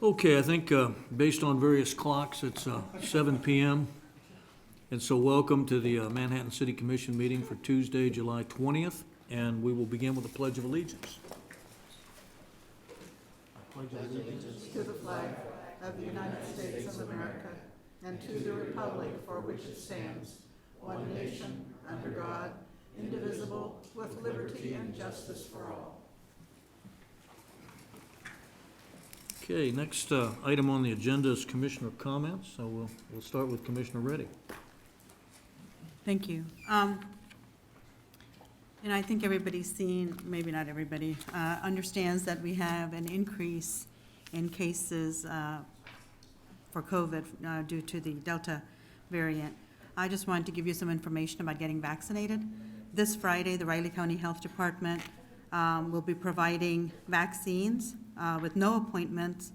Okay, I think based on various clocks, it's 7 p.m. And so welcome to the Manhattan City Commission meeting for Tuesday, July 20th. And we will begin with the Pledge of Allegiance. To the flag of the United States of America and to the republic for which it stands, one nation, under God, indivisible, with liberty and justice for all. Okay, next item on the agenda is Commissioner comments. So we'll start with Commissioner Reddy. Thank you. And I think everybody's seen, maybe not everybody, understands that we have an increase in cases for COVID due to the Delta variant. I just wanted to give you some information about getting vaccinated. This Friday, the Riley County Health Department will be providing vaccines with no appointments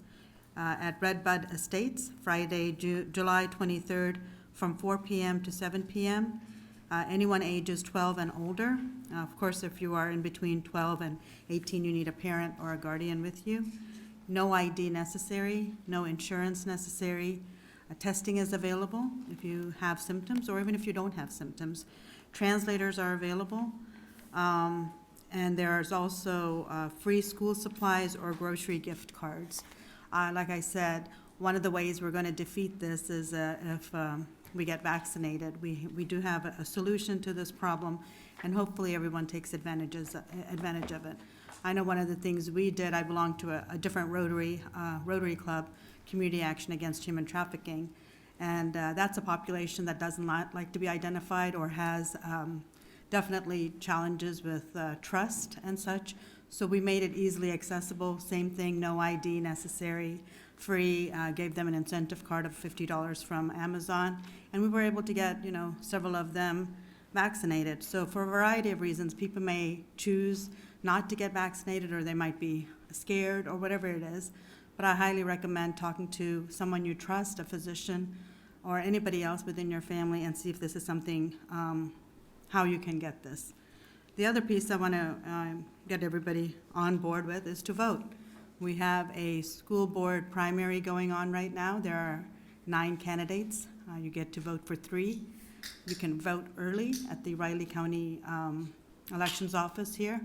at Redbud Estates, Friday, July 23rd, from 4 p.m. to 7 p.m. Anyone ages 12 and older. Of course, if you are in between 12 and 18, you need a parent or a guardian with you. No ID necessary, no insurance necessary. Testing is available if you have symptoms or even if you don't have symptoms. Translators are available. And there's also free school supplies or grocery gift cards. Like I said, one of the ways we're going to defeat this is if we get vaccinated. We do have a solution to this problem, and hopefully everyone takes advantage of it. I know one of the things we did, I belong to a different Rotary Club, Community Action Against Human Trafficking, and that's a population that doesn't like to be identified or has definitely challenges with trust and such. So we made it easily accessible. Same thing, no ID necessary, free. Gave them an incentive card of $50 from Amazon, and we were able to get several of them vaccinated. So for a variety of reasons, people may choose not to get vaccinated, or they might be scared, or whatever it is. But I highly recommend talking to someone you trust, a physician, or anybody else within your family, and see if this is something how you can get this. The other piece I want to get everybody on board with is to vote. We have a school board primary going on right now. There are 9 candidates. You get to vote for 3. You can vote early at the Riley County Elections Office here,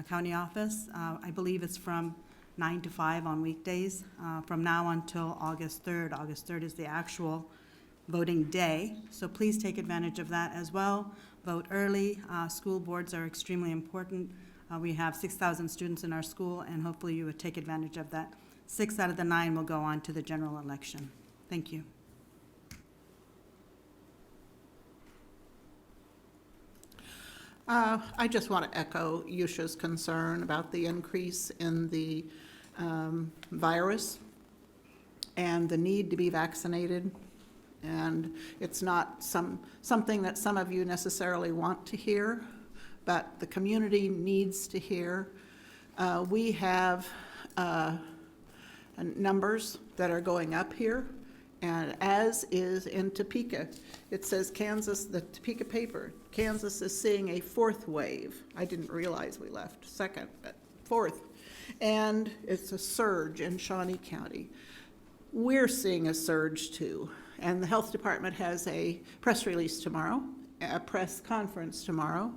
county office. I believe it's from 9 to 5 on weekdays from now until August 3rd. August 3rd is the actual voting day, so please take advantage of that as well. Vote early. School boards are extremely important. We have 6,000 students in our school, and hopefully you would take advantage of that. 6 out of the 9 will go on to the general election. Thank you. I just want to echo Yusha's concern about the increase in the virus and the need to be vaccinated. And it's not something that some of you necessarily want to hear, but the community needs to hear. We have numbers that are going up here, and as is in Topeka. It says Kansas, the Topeka paper, Kansas is seeing a 4th wave. I didn't realize we left 2nd, but 4th. And it's a surge in Shawnee County. We're seeing a surge too. And the health department has a press release tomorrow, a press conference tomorrow,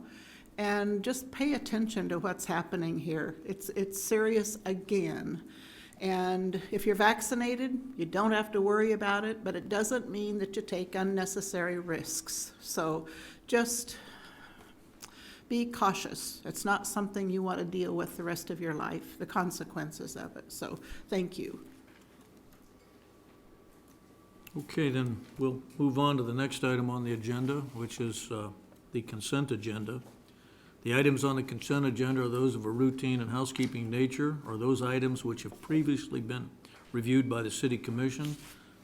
and just pay attention to what's happening here. It's serious again. And if you're vaccinated, you don't have to worry about it, but it doesn't mean that you take unnecessary risks. So just be cautious. It's not something you want to deal with the rest of your life, the consequences of it. So thank you. Okay, then we'll move on to the next item on the agenda, which is the consent agenda. The items on the consent agenda are those of a routine and housekeeping nature, or those items which have previously been reviewed by the City Commission.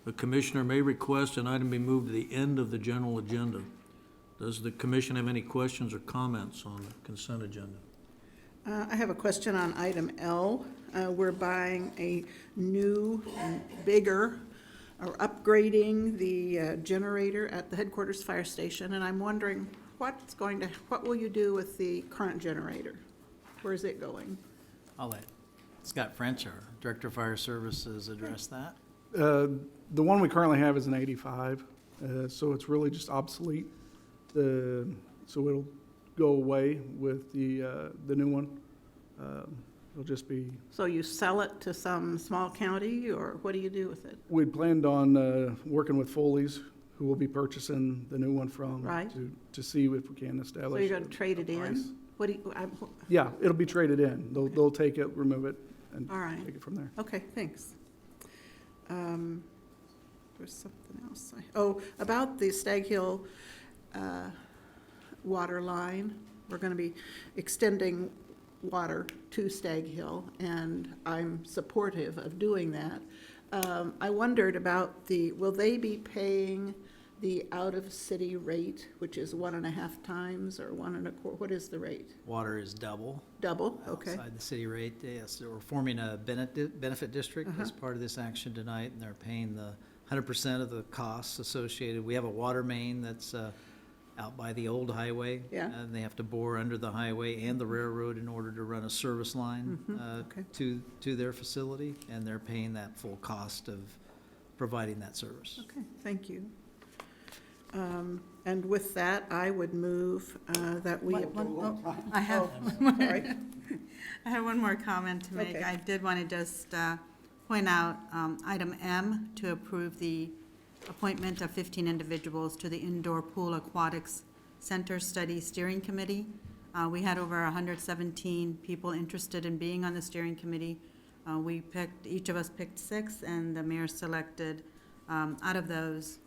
The Commissioner may request an item be moved to the end of the general agenda. Does the Commission have any questions or comments on the consent agenda? I have a question on item L. We're buying a new and bigger, or upgrading the generator at the headquarters fire station, and I'm wondering what will you do with the current generator? Where is it going? I'll let Scott French, our Director of Fire Services, address that. The one we currently have is an 85, so it's really just obsolete. So it'll go away with the new one. It'll just be, So you sell it to some small county, or what do you do with it? we'd planned on working with Foley's, who will be purchasing the new one from. Right. To see if we can So establish. you're gonna trade it a price. in? What do you, Yeah, it'll be traded in. They'll take it, remove it, and all right, take it from there. okay, thanks. There's something else. About the Stag Hill water line. We're gonna be extending water to Stag Hill, and I'm supportive of doing that. I wondered about will they be paying the out-of-city rate, which is 1.5 times or 1.25, what is the rate? Water is double. Double, okay. Outside the city rate, yes. So we're forming a benefit district as part of this action tonight, and they're paying the 100% of the costs associated. We have a water main that's out by the old highway. Yeah. And they have to bore under the highway and the railroad in order to run a service line Okay. to their facility, and they're paying that full cost of providing that service. Okay, thank you. And with that, I would move that we. I have, Sorry. I have one more comment to make. Okay. I did want to just point out item M, to approve the appointment of 15 individuals to the Indoor Pool Aquatics Center Study Steering Committee. We had over 117 people interested in being on the steering committee. Each of us picked 6, and the mayor selected, out of those,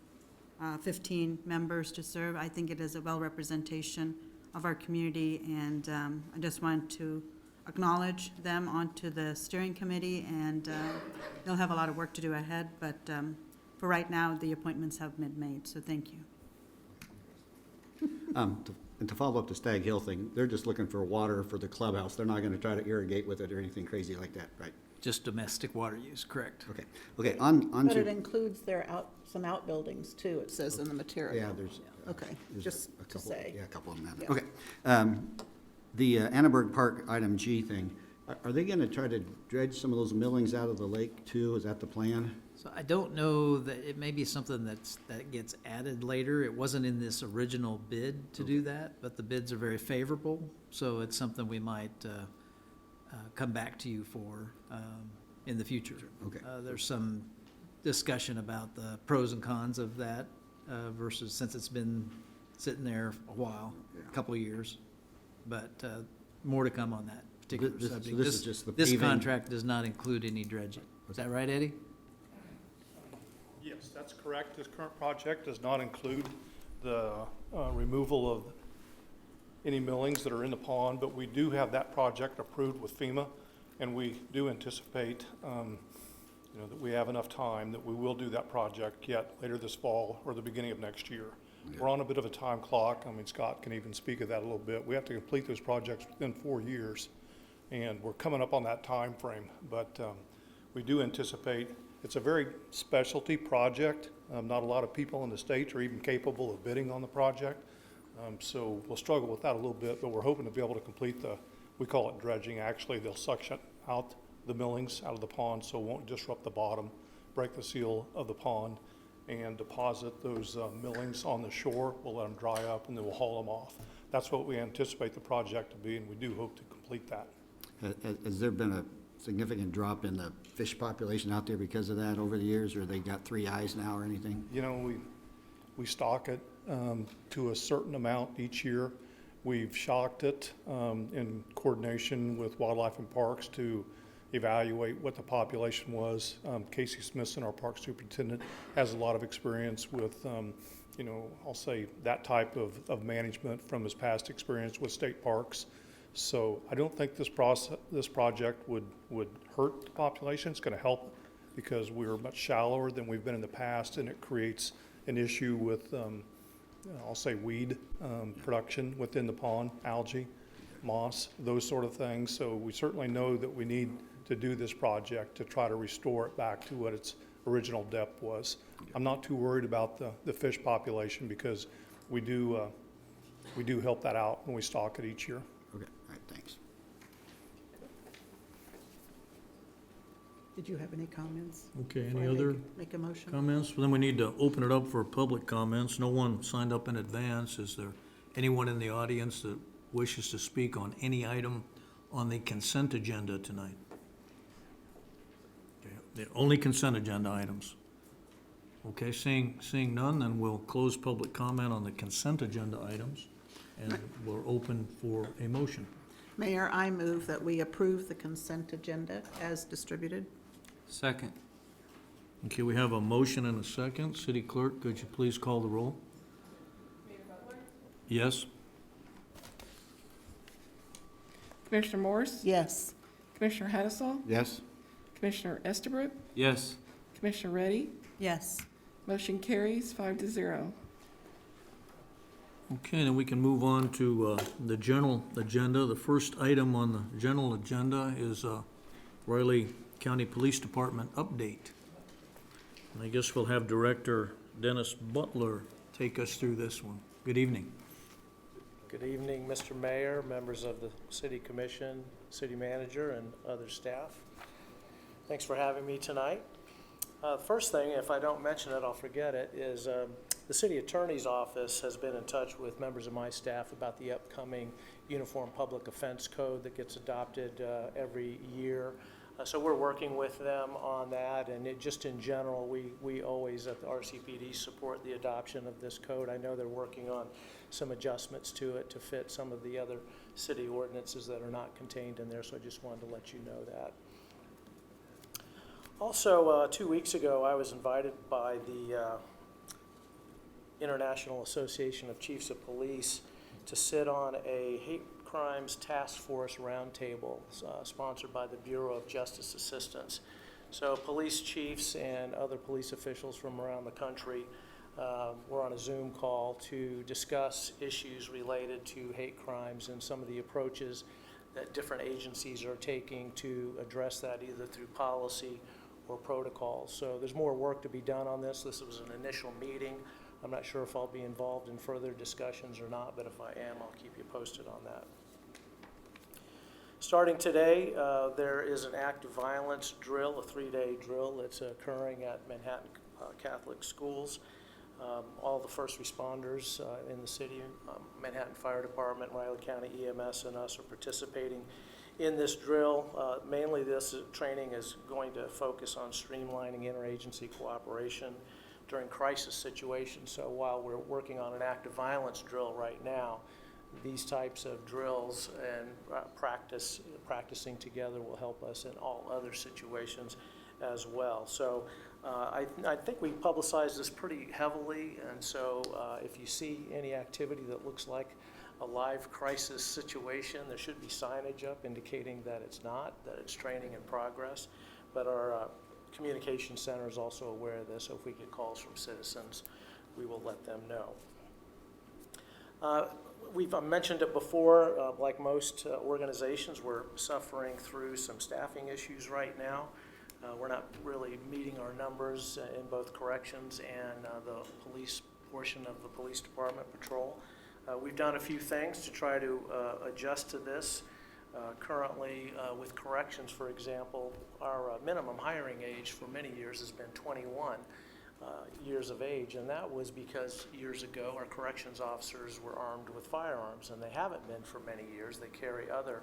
15 members to serve. I think it is a well representation of our community, and I just want to acknowledge them onto the steering committee, and they'll have a lot of work to do ahead, but for right now, the appointments have been made, so thank you. And to follow up the Stag Hill thing, they're just looking for water for the clubhouse. They're not gonna try to irrigate with it or anything crazy like that, right? Just domestic water use, correct? Okay, on But it to, includes some outbuildings too, it says in the material. yeah, there's. Okay, there's just a to couple- say. Yeah, a couple of them have it. Yeah. Okay. The Annenberg Park item G thing, are they gonna try to dredge some of those millings out of the lake too? Is that the plan? So I don't know that it may be something that gets added later. It wasn't in this original bid to do that, but the bids are very favorable, so it's something we might come back to you for in the future. Okay. There's some discussion about the pros and cons of that versus, since it's been sitting there a while, a couple of years. But more to come on that particular This- so subject. this is just the This paving- contract does not include any dredging. Is that right, Eddie? Yes, that's correct. This current project does not include the removal of any millings that are in the pond, but we do have that project approved with FEMA, and we do anticipate, that we have enough time that we will do that project yet later this fall or the beginning of next year. We're on a bit of a time clock. I mean, Scott can even speak of that a little bit. We have to complete those projects within 4 years, and we're coming up on that time frame. But we do anticipate, it's a very specialty project. Not a lot of people in the state are even capable of bidding on the project. So we'll struggle with that a little bit, but we're hoping to be able to complete we call it dredging. Actually, they'll suction out the millings out of the pond so it won't disrupt the bottom, break the seal of the pond, and deposit those millings on the shore. We'll let them dry up, and then we'll haul them off. That's what we anticipate the project to be, and we do hope to complete that. Has there been a significant drop in the fish population out there because of that over the years, or they got 3 eyes now or anything? We stock it to a certain amount each year. We've shocked it in coordination with Wildlife and Parks to evaluate what the population was. Casey Smithson, our park superintendent, has a lot of experience with, I'll say that type of management from his past experience with state parks. So I don't think this project would hurt the population. It's going to help because we're much shallower than we've been in the past, and it creates an issue with, I'll say, weed production within the pond, algae, moss, those sort of things. So we certainly know that we need to do this project to try to restore it back to what its original depth was. I'm not too worried about the fish population because we do help that out when we stock it each year. Okay, all right, thanks. Did you have any comments? Okay, before any I other make a motion? comments? Well, then we need to open it up for public comments. No one signed up in advance. Is there anyone in the audience that wishes to speak on any item on the consent agenda tonight? Okay, the only consent agenda items. Okay, seeing none, then we'll close public comment on the consent agenda items, and we're open for a motion. Mayor, I move that we approve the consent agenda as distributed. Second. Okay, we have a motion and a second. City Clerk, could you please call the roll? Yes? Commissioner Morse? Yes. Commissioner Hattasol? Yes? Commissioner Estabrook? Yes. Commissioner Reddy? Yes. Motion carries 5-0. Okay, then we can move on to the general agenda. The first item on the general agenda is Riley County Police Department update. And I guess we'll have Director Dennis Butler take us through this one. Good evening. Good evening, Mr. Mayor, members of the City Commission, City Manager, and other staff. Thanks for having me tonight. First thing, if I don't mention it, I'll forget it, is the City Attorney's Office has been in touch with members of my staff about the upcoming Uniform Public Offense Code that gets adopted every year. So we're working with them on that, and just in general, we always at the RCPD support the adoption of this code. I know they're working on some adjustments to it to fit some of the other city ordinances that are not contained in there, so I just wanted to let you know that. Also, 2 weeks ago, I was invited by the International Association of Chiefs of Police to sit on a hate crimes task force roundtable sponsored by the Bureau of Justice Assistance. So police chiefs and other police officials from around the country were on a Zoom call to discuss issues related to hate crimes and some of the approaches that different agencies are taking to address that, either through policy or protocols. So there's more work to be done on this. This was an initial meeting. I'm not sure if I'll be involved in further discussions or not, but if I am, I'll keep you posted on that. Starting today, there is an active violence drill, a 3-day drill that's occurring at Manhattan Catholic schools. All the first responders in the city, Manhattan Fire Department, Riley County EMS, and us are participating in this drill. Mainly this training is going to focus on streamlining interagency cooperation during crisis situations. So while we're working on an active violence drill right now, these types of drills and practicing together will help us in all other situations as well. So I think we publicized this pretty heavily, and so if you see any activity that looks like a live crisis situation, there should be signage up indicating that it's not, that it's training in progress. But our communication center is also aware of this, so if we get calls from citizens, we will let them know. We've mentioned it before, like most organizations, we're suffering through some staffing issues right now. We're not really meeting our numbers in both corrections and the police portion of the police department patrol. We've done a few things to try to adjust to this. Currently, with corrections, for example, our minimum hiring age for many years has been 21 years of age, and that was because years ago our corrections officers were armed with firearms, and they haven't been for many years. They carry other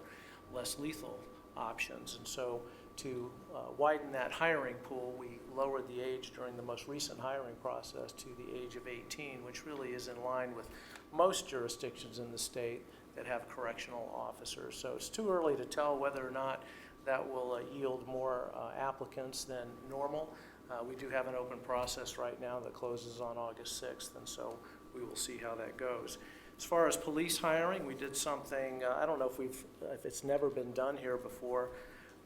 less lethal options, and so to widen that hiring pool, we lowered the age during the most recent hiring process to the age of 18, which really is in line with most jurisdictions in the state that have correctional officers. So it's too early to tell whether or not that will yield more applicants than normal. We do have an open process right now that closes on August 6th, and so we will see how that goes. As far as police hiring, we did something, I don't know if it's never been done here before,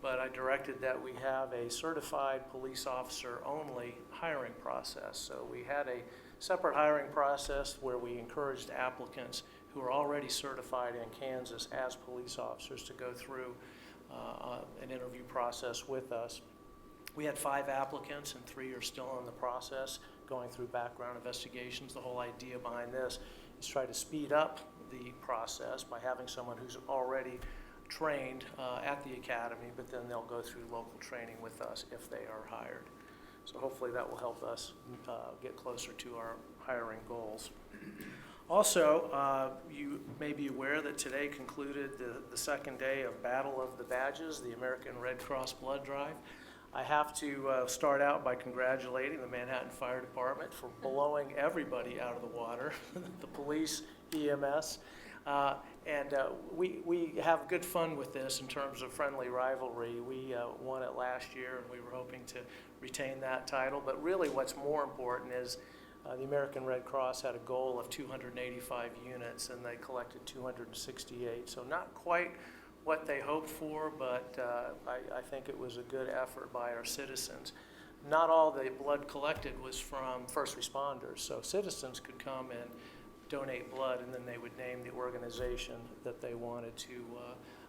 but I directed that we have a certified police officer only hiring process. So we had a separate hiring process where we encouraged applicants who are already certified in Kansas as police officers to go through an interview process with us. We had 5 applicants and 3 are still in the process going through background investigations. The whole idea behind this is try to speed up the process by having someone who's already trained at the academy, but then they'll go through local training with us if they are hired. So hopefully that will help us get closer to our hiring goals. Also, you may be aware that today concluded the second day of Battle of the Badges, the American Red Cross Blood Drive. I have to start out by congratulating the Manhattan Fire Department for blowing everybody out of the water, the police, EMS. We have good fun with this in terms of friendly rivalry. We won it last year, and we were hoping to retain that title. But really what's more important is the American Red Cross had a goal of 285 units, and they collected 268. So not quite what they hoped for, but I think it was a good effort by our citizens. Not all the blood collected was from first responders, so citizens could come and donate blood, and then they would name the organization that they wanted to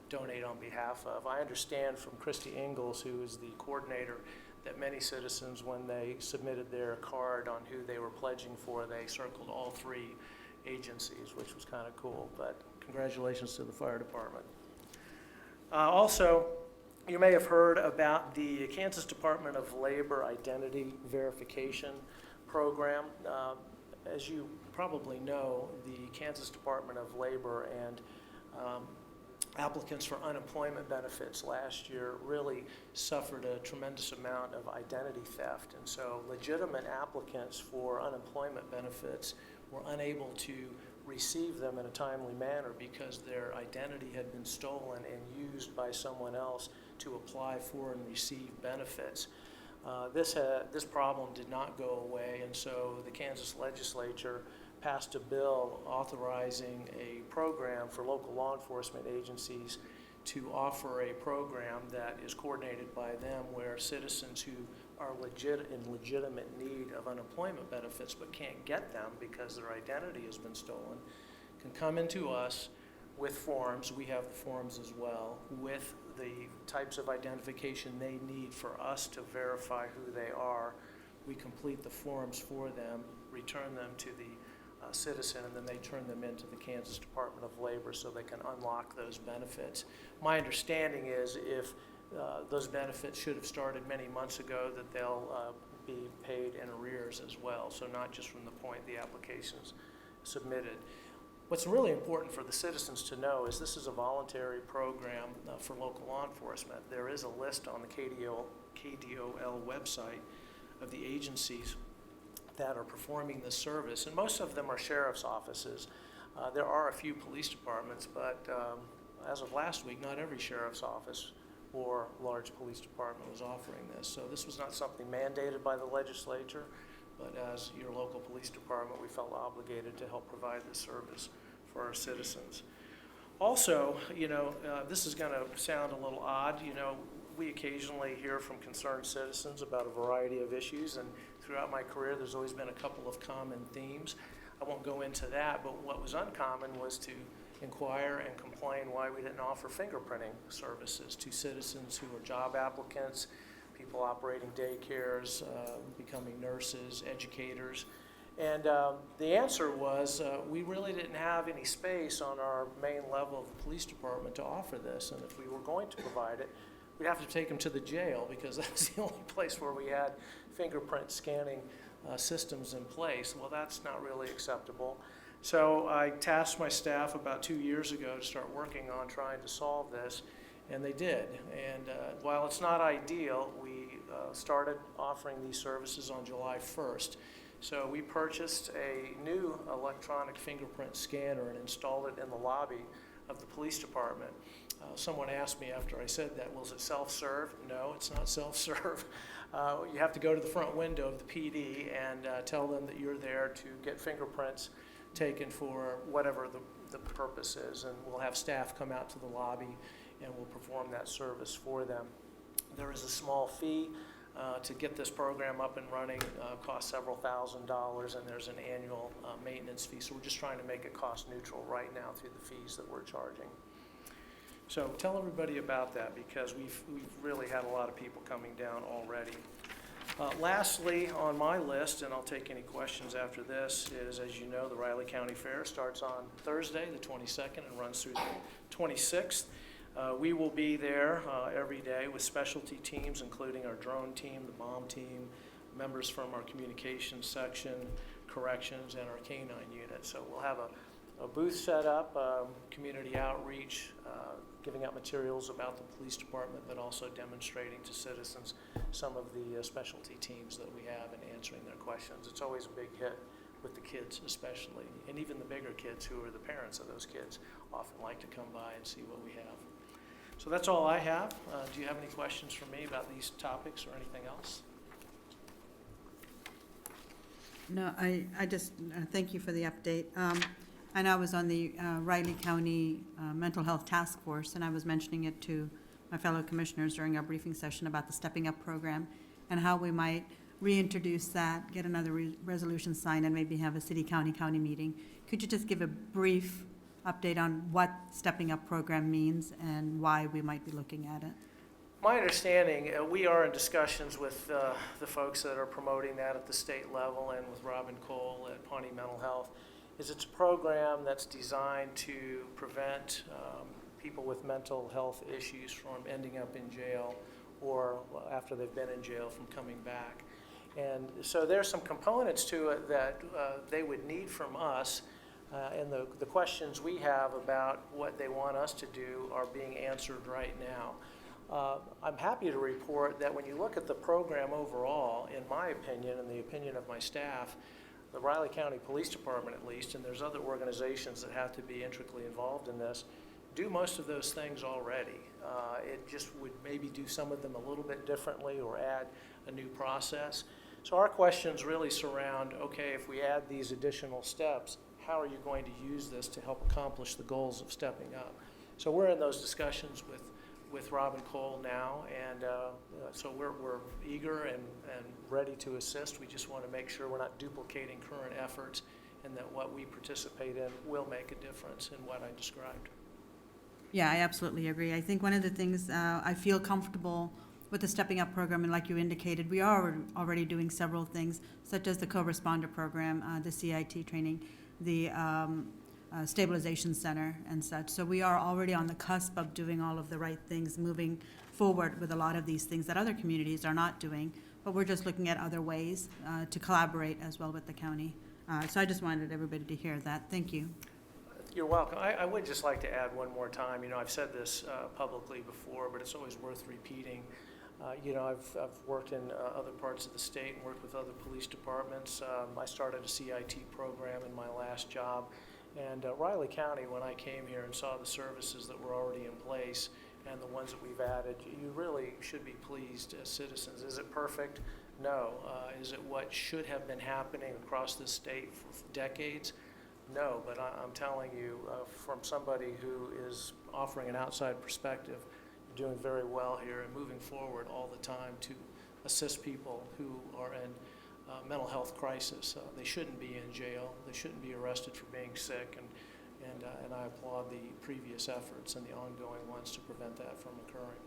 donate on behalf of. I understand from Christy Ingalls, who is the coordinator, that many citizens, when they submitted their card on who they were pledging for, they circled all three agencies, which was kind of cool. But congratulations to the fire department. Also, you may have heard about the Kansas Department of Labor Identity Verification Program. As you probably know, the Kansas Department of Labor and applicants for unemployment benefits last year really suffered a tremendous amount of identity theft. And so legitimate applicants for unemployment benefits were unable to receive them in a timely manner because their identity had been stolen and used by someone else to apply for and receive benefits. This problem did not go away, and so the Kansas legislature passed a bill authorizing a program for local law enforcement agencies to offer a program that is coordinated by them, where citizens who are in legitimate need of unemployment benefits but can't get them because their identity has been stolen can come into us with forms. We have the forms as well, with the types of identification they need for us to verify who they are. We complete the forms for them, return them to the citizen, and then they turn them into the Kansas Department of Labor so they can unlock those benefits. My understanding is if those benefits should have started many months ago, that they'll be paid in arrears as well, so not just from the point the application's submitted. What's really important for the citizens to know is this is a voluntary program for local law enforcement. There is a list on the KDOL website of the agencies that are performing this service, and most of them are sheriff's offices. There are a few police departments, but as of last week, not every sheriff's office or large police department was offering this. So this was not something mandated by the legislature, but as your local police department, we felt obligated to help provide this service for our citizens. Also, this is going to sound a little odd. We occasionally hear from concerned citizens about a variety of issues, and throughout my career, there's always been a couple of common themes. I won't go into that, but what was uncommon was to inquire and complain why we didn't offer fingerprinting services to citizens who are job applicants, people operating daycares, becoming nurses, educators. And the answer was we really didn't have any space on our main level of the police department to offer this, and if we were going to provide it, we'd have to take them to the jail because that's the only place where we had fingerprint scanning systems in place. Well, that's not really acceptable. So I tasked my staff about 2 years ago to start working on trying to solve this, and they did. And while it's not ideal, we started offering these services on July 1st. So we purchased a new electronic fingerprint scanner and installed it in the lobby of the police department. Someone asked me after I said that, was it self-serve? No, it's not self-serve. You have to go to the front window of the PD and tell them that you're there to get fingerprints taken for whatever the purpose is, and we'll have staff come out to the lobby and we'll perform that service for them. There is a small fee to get this program up and running, costs several $1,000s, and there's an annual maintenance fee. So we're just trying to make it cost neutral right now through the fees that we're charging. So tell everybody about that, because we've really had a lot of people coming down already. Lastly on my list, and I'll take any questions after this, is, as you know, the Riley County Fair starts on Thursday, the 22nd, and runs through the 26th. We will be there every day with specialty teams, including our drone team, the bomb team, members from our communications section, corrections, and our canine unit. So we'll have a booth set up, community outreach, giving out materials about the police department, but also demonstrating to citizens some of the specialty teams that we have and answering their questions. It's always a big hit with the kids especially, and even the bigger kids who are the parents of those kids often like to come by and see what we have. So that's all I have. Do you have any questions for me about these topics or anything else? No, I just, thank you for the update. I know I was on the Riley County Mental Health Task Force, and I was mentioning it to my fellow commissioners during our briefing session about the Stepping Up program and how we might reintroduce that, get another resolution signed, and maybe have a city-county meeting. Could you just give a brief update on what Stepping Up program means and why we might be looking at it? My understanding, we are in discussions with the folks that are promoting that at the state level and with Robin Cole at Pawnee Mental Health, is it's a program that's designed to prevent people with mental health issues from ending up in jail or after they've been in jail from coming back. And so there's some components to it that they would need from us, and the questions we have about what they want us to do are being answered right now. I'm happy to report that when you look at the program overall, in my opinion and the opinion of my staff, the Riley County Police Department at least, and there's other organizations that have to be intricately involved in this, do most of those things already. It just would maybe do some of them a little bit differently or add a new process. So our questions really surround, okay, if we add these additional steps, how are you going to use this to help accomplish the goals of stepping up? So we're in those discussions with Robin Cole now, and so we're eager and ready to assist. We just want to make sure we're not duplicating current efforts and that what we participate in will make a difference in what I described. Yeah, I absolutely agree. I think one of the things I feel comfortable with the Stepping Up program, and like you indicated, we are already doing several things, such as the co-responder program, the CIT training, the stabilization center and such. So we are already on the cusp of doing all of the right things, moving forward with a lot of these things that other communities are not doing, but we're just looking at other ways to collaborate as well with the county. So I just wanted everybody to hear that. Thank you. You're welcome. I would just like to add one more time. You know, I've said this publicly before, but it's always worth repeating. You know, I've worked in other parts of the state and worked with other police departments. I started a CIT program in my last job. And Riley County, when I came here and saw the services that were already in place and the ones that we've added, you really should be pleased as citizens. Is it perfect? No. Is it what should have been happening across this state for decades? No, but I'm telling you, from somebody who is offering an outside perspective, you're doing very well here and moving forward all the time to assist people who are in mental health crisis. They shouldn't be in jail. They shouldn't be arrested for being sick, and I applaud the previous efforts and the ongoing ones to prevent that from occurring.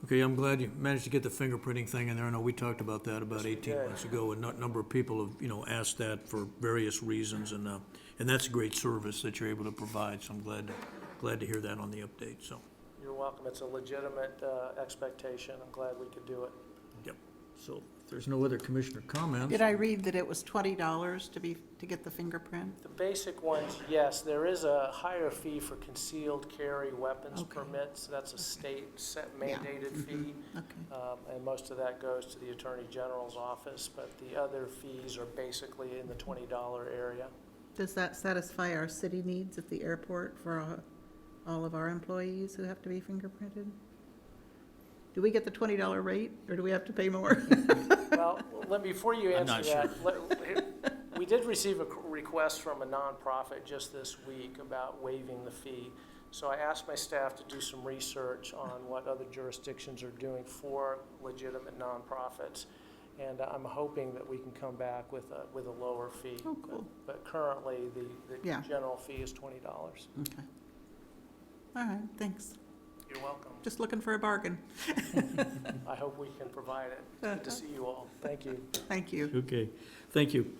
Okay, I'm glad you managed to get the fingerprinting thing in there. I know we talked about that about Yes, we 18 did. months ago, and a number of people have, asked that for various reasons, and that's a great service that you're able to provide, so I'm glad to hear that on the update, so. You're welcome. It's a legitimate expectation. I'm glad we could do it. Yep. So if there's no other commissioner comments. Did I read that it was $20 to get the fingerprint? The basic ones, yes. There is a higher fee for concealed carry weapons Okay. permits. That's a state set Yeah. mandated fee. Okay. And most of that goes to the Attorney General's office, but the other fees are basically in the $20 area. Does that satisfy our city needs at the airport for all of our employees who have to be fingerprinted? Do we get the $20 rate, or do we have to pay more? Well, before you I'm answer not that, we did receive a request from a nonprofit just this week about waiving the fee. So I asked my staff to do some research on what other jurisdictions are doing for legitimate nonprofits. And I'm hoping that we can come back with a lower fee. Oh, cool. But currently, the Yeah. general fee is $20. Okay. All right, thanks. You're welcome. Just looking for a bargain. I hope we can provide it. Good to see you all. Thank you. Thank you. Okay, thank you.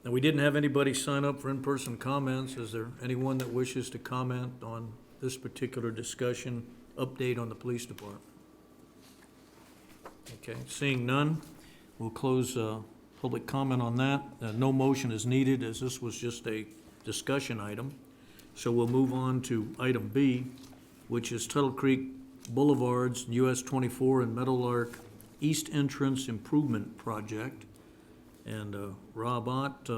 Now, we didn't have anybody sign up for in-person comments. Is there anyone that wishes to comment on this particular discussion, update on the police department? Okay, seeing none, we'll close public comment on that. No motion is needed, as this was just a discussion item. So we'll move on to item B, which is Tuttle Creek Boulevards, US 24 and Meadowlark East Entrance Improvement Project. And Rob Ott,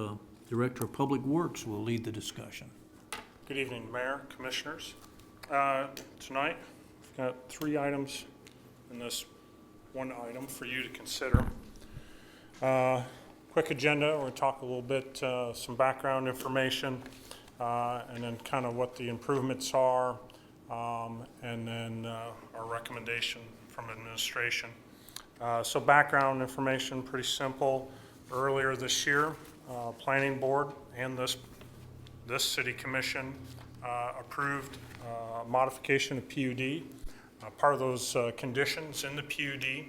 Director of Public Works, will lead the discussion. Good evening, Mayor, Commissioners. Tonight, we've got 3 items in this one item for you to consider. Quick agenda, we're going to talk a little bit, some background information, and then kind of what the improvements are, and then our recommendation from administration. So background information, pretty simple. Earlier this year, Planning Board and this City Commission approved modification of PUD. Part of those conditions in the PUD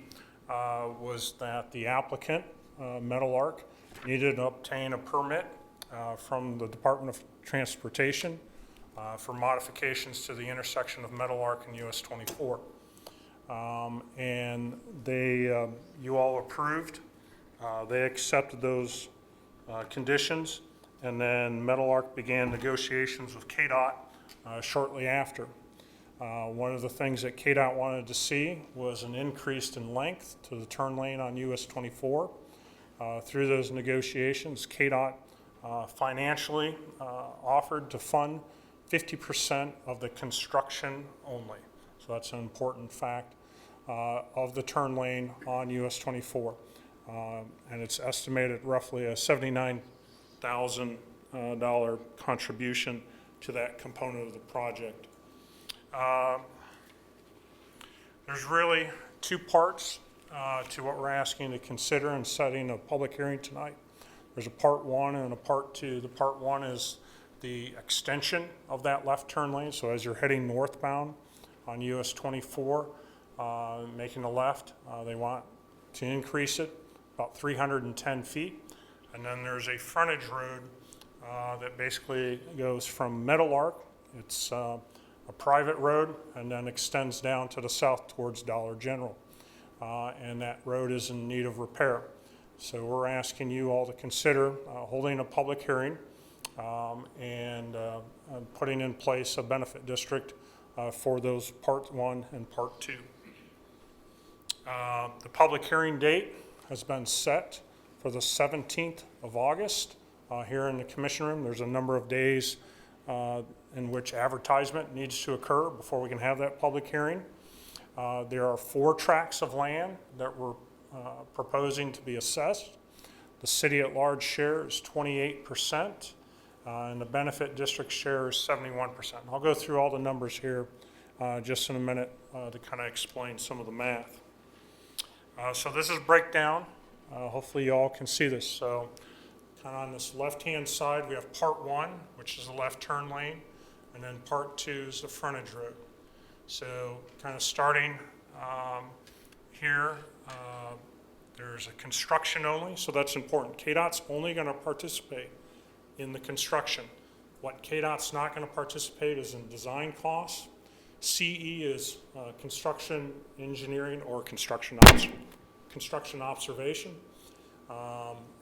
was that the applicant, Meadowlark, needed to obtain a permit from the Department of Transportation for modifications to the intersection of Meadowlark and US 24. And you all approved. They accepted those conditions, and then Meadowlark began negotiations with KDOT shortly after. One of the things that KDOT wanted to see was an increase in length to the turn lane on US 24. Through those negotiations, KDOT financially offered to fund 50% of the construction only. So that's an important fact of the turn lane on US 24. And it's estimated roughly a $79,000 contribution to that component of the project. There's really 2 parts to what we're asking to consider in setting a public hearing tonight. There's a part 1 and a part 2. The part 1 is the extension of that left turn lane. So as you're heading northbound on US 24, making a left, they want to increase it about 310 feet. And then there's a frontage road that basically goes from Meadowlark. It's a private road, and then extends down to the south towards Dollar General. And that road is in need of repair. So we're asking you all to consider holding a public hearing and putting in place a benefit district for those part 1 and part 2. The public hearing date has been set for the 17th of August here in the commission room. There's a number of days in which advertisement needs to occur before we can have that public hearing. There are 4 tracts of land that we're proposing to be assessed. The city at large share is 28%, and the benefit district share is 71%. I'll go through all the numbers here just in a minute to kind of explain some of the math. So this is breakdown. Hopefully you all can see this. So kind of on this left-hand side, we have part 1, which is the left turn lane, and then part 2 is the frontage road. So kind of starting here, there's a construction only, so that's important. KDOT's only going to participate in the construction. What KDOT's not going to participate is in design costs. CE is construction engineering or construction observation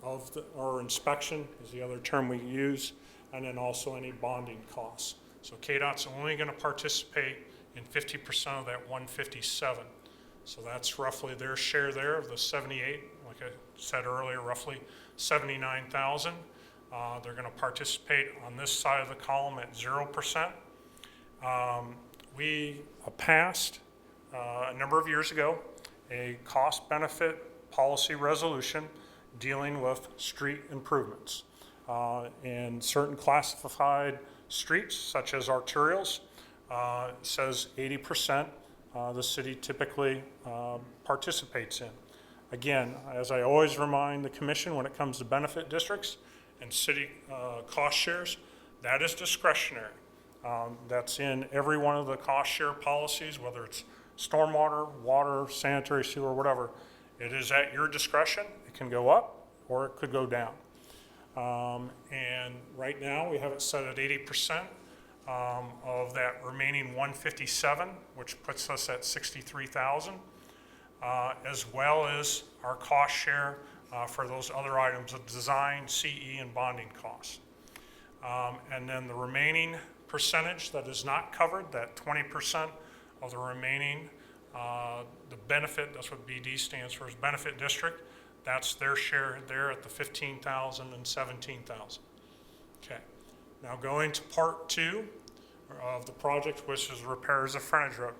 or inspection is the other term we use, and then also any bonding costs. So KDOT's only going to participate in 50% of that 157. So that's roughly their share there of the 78, like I said earlier, roughly 79,000. They're going to participate on this side of the column at 0%. We passed a number of years ago a cost-benefit policy resolution dealing with street improvements. And certain classified streets, such as arterials, says 80% the city typically participates in. Again, as I always remind the commission when it comes to benefit districts and city cost shares, that is discretionary. That's in every one of the cost share policies, whether it's stormwater, water, sanitary sewer, whatever. It is at your discretion. It can go up or it could go down. And right now, we have it set at 80% of that remaining 157, which puts us at 63,000, as well as our cost share for those other items of design, CE, and bonding costs. And then the remaining percentage that is not covered, that 20% of the remaining, the benefit, that's what BD stands for, is benefit district, that's their share there at the 15,000 and 17,000. Okay, now going to part 2 of the project, which is repairs of frontage road.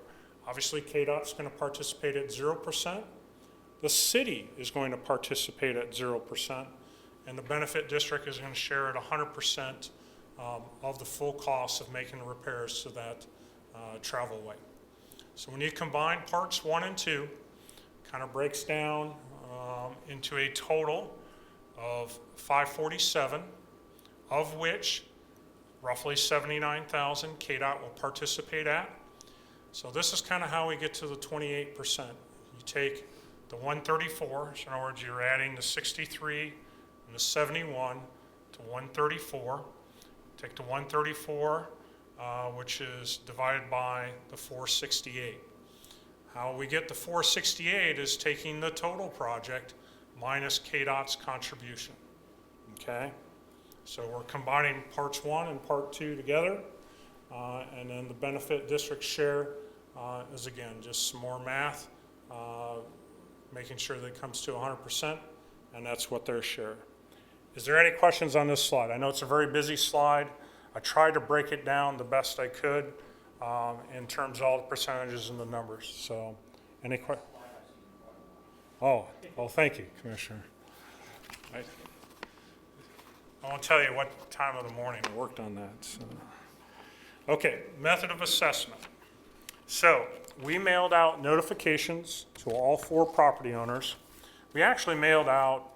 Obviously, KDOT's going to participate at 0%. The city is going to participate at 0%, and the benefit district is going to share at 100% of the full cost of making the repairs to that travel way. So when you combine parts 1 and 2, kind of breaks down into a total of 547, of which roughly 79,000 KDOT will participate at. So this is kind of how we get to the 28%. You take the 134, so in other words, you're adding the 63 and the 71 to 134. Take the 134, which is divided by the 468. How we get the 468 is taking the total project minus KDOT's contribution, okay? So we're combining parts 1 and part 2 together, and then the benefit district share is, again, just some more math, making sure that it comes to 100%, and that's what their share. Is there any questions on this slide? I know it's a very busy slide. I tried to break it down the best I could in terms of all the percentages and the numbers. So, any questions? Oh, well, thank you, Commissioner. I won't tell you what time of the morning I worked on that. So. Okay, method of assessment. So, we mailed out notifications to all 4 property owners. We actually mailed out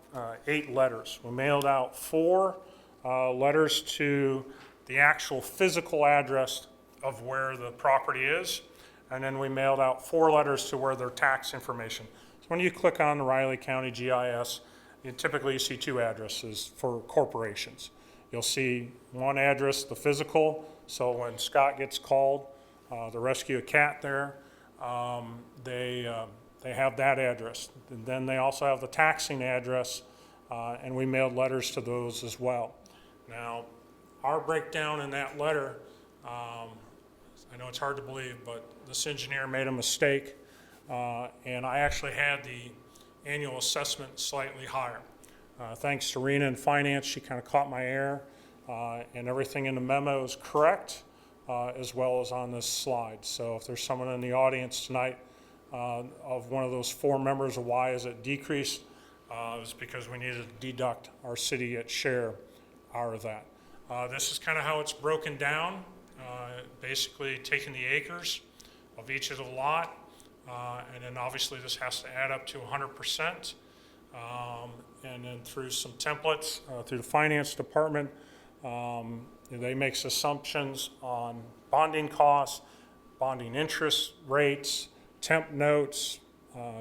8 letters. We mailed out 4 letters to the actual physical address of where the property is, and then we mailed out 4 letters to where their tax information. So when you click on the Riley County GIS, typically you see 2 addresses for corporations. You'll see one address, the physical, so when Scott gets called to rescue a cat there, they have that address. And then they also have the taxing address, and we mailed letters to those as well. Now, our breakdown in that letter, I know it's hard to believe, but this engineer made a mistake, and I actually had the annual assessment slightly higher. Thanks to Rena in finance, she kind of caught my error, and everything in the memo is correct, as well as on this slide. So if there's someone in the audience tonight of one of those 4 members of why is it decreased, is because we needed to deduct our city at share out of that. This is kind of how it's broken down, basically taking the acres of each of the lot, and then obviously this has to add up to 100%, and then through some templates, through the finance department, they make assumptions on bonding costs, bonding interest rates, temp notes,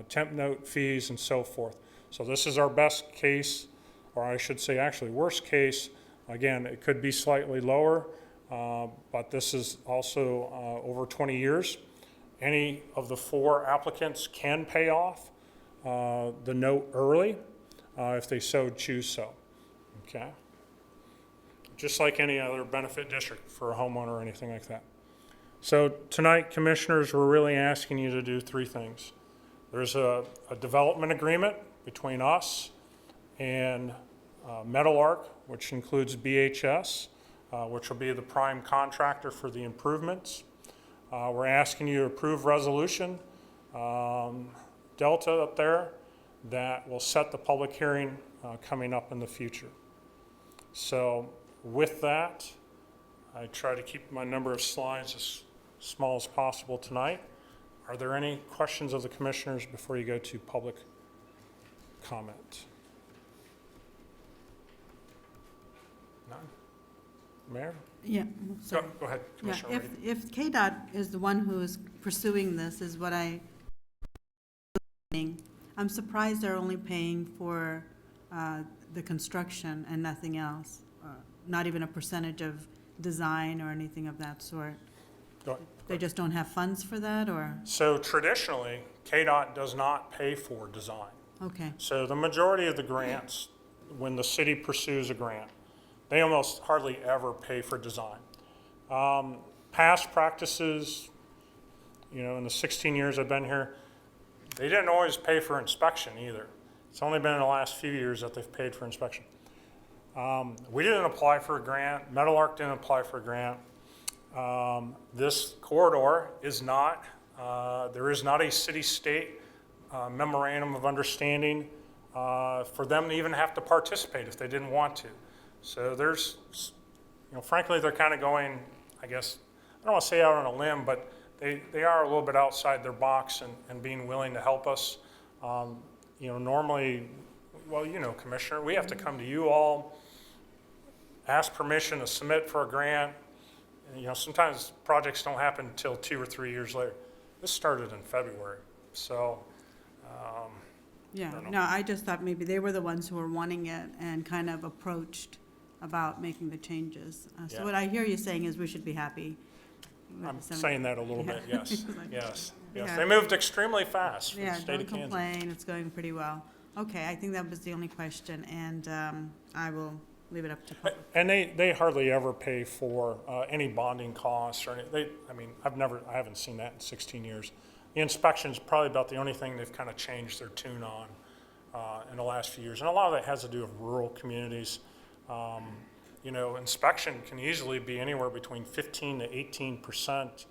temp note fees, and so forth. So this is our best case, or I should say actually worst case. Again, it could be slightly lower, but this is also over 20 years. Any of the 4 applicants can pay off the note early if they so choose so, okay? Just like any other benefit district for a homeowner or anything like that. So tonight, commissioners, we're really asking you to do 3 things. There's a development agreement between us and Metal Arc, which includes BHS, which will be the prime contractor for the improvements. We're asking you to approve resolution, Delta up there, that will set the public hearing coming up in the future. So with that, I try to keep my number of slides as small as possible tonight. Are there any questions of the commissioners before you go to public comment? None? Mayor? Yeah, sorry. Go ahead, Yeah, Commissioner Reedy. if KDOT is the one who is pursuing this, is what I'm surprised they're only paying for the construction and nothing else? Not even a percentage of design or anything of that sort? Go- They just don't have funds for that, or? So traditionally, KDOT does not pay for design. Okay, So the majority of the grants, when the city pursues a grant, they almost hardly ever pay for design. Past practices, in the 16 years I've been here, they didn't always pay for inspection either. It's only been in the last few years that they've paid for inspection. We didn't apply for a grant. Meadowlark didn't apply for a grant. This corridor is not, there is not a city-state memorandum of understanding for them to even have to participate if they didn't want to. So there's, frankly, they're kind of going, I guess, I don't want to say out on a limb, but they are a little bit outside their box and being willing to help us. Normally, well, Commissioner, we have to come to you all, ask permission to submit for a grant. And, sometimes projects don't happen until 2 or 3 years later. This started in February, so. yeah, don't know. no, I just thought maybe they were the ones who were wanting it and kind of approached about making the changes. So Yeah. what I hear you saying is we should be happy. with I'm the 70. saying that a little bit, yes, Like, yes. Yeah. They moved extremely fast for the Yeah, state don't of Kansas. complain, it's going pretty well. Okay, I think that was the only question, and I will leave it up to public. And they hardly ever pay for any bonding costs or any, I haven't seen that in 16 years. The inspection's probably about the only thing they've kind of changed their tune on in the last few years. And a lot of that has to do with rural communities. Inspection can easily be anywhere between 15 to 18%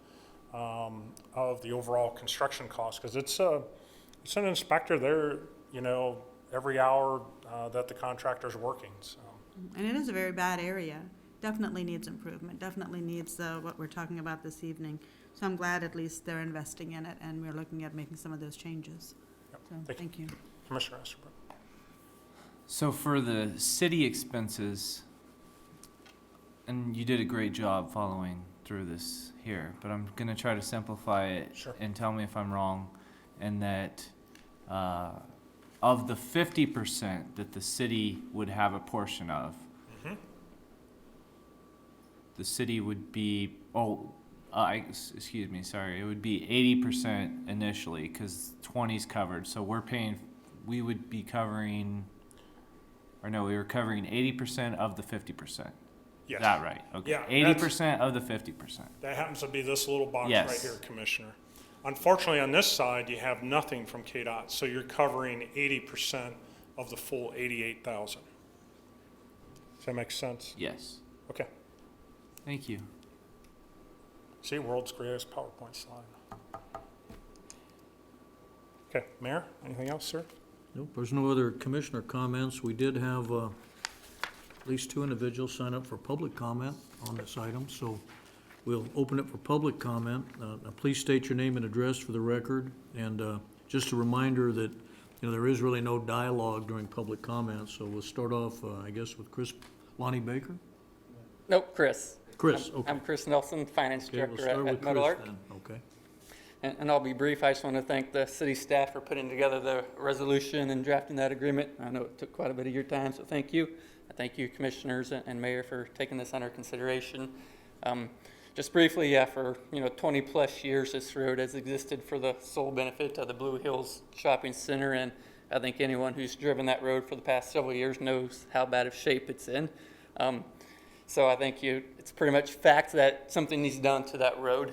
of the overall construction cost, because it's an inspector there, every hour that the contractor's working, so. And it is a very bad area, definitely needs improvement, definitely needs what we're talking about this evening. So I'm glad at least they're investing in it, and we're looking at making some of those changes. Yep, So, thank you. Commissioner Estabrook. So for the city expenses, and you did a great job following through this here, but I'm gonna try to simplify it. Sure. And tell me if I'm wrong, and that, of the 50% that the city would have a portion of, Mhm. the city would be, excuse me, sorry, it would be 80% initially, cause 20's covered, so we would be covering, we were covering 80% of the 50%. Yes. Is that right? Okay. Yeah, 80% of the 50%. That happens to be this little box Yes. right here, Commissioner. Unfortunately, on this side, you have nothing from KDOT, so you're covering 80% of the full 88,000. Does that make sense? Yes. Okay. Thank you. See, world's greatest PowerPoint slide. Okay, Mayor, anything else, sir? Nope, there's no other commissioner comments. We did have at least 2 individuals sign up for public comment on this item, so we'll open it for public comment. Now please state your name and address for the record, and just a reminder that, there is really no dialogue during public comments, so we'll start off, I guess, with Lonnie Baker? Nope, Chris. Chris, okay. I'm Chris Nelson, Finance Okay, we'll Director start at with Chris Meadowlark. then. Okay. And I'll be brief. I just want to thank the city staff for putting together the resolution and drafting that agreement. I know it took quite a bit of your time, so thank you. I thank you, commissioners and mayor, for taking this under consideration. Just briefly, for 20-plus years, this road has existed for the sole benefit of the Blue Hills Shopping Center, and I think anyone who's driven that road for the past several years knows how bad of shape it's in. So I think it's pretty much fact that something needs done to that road.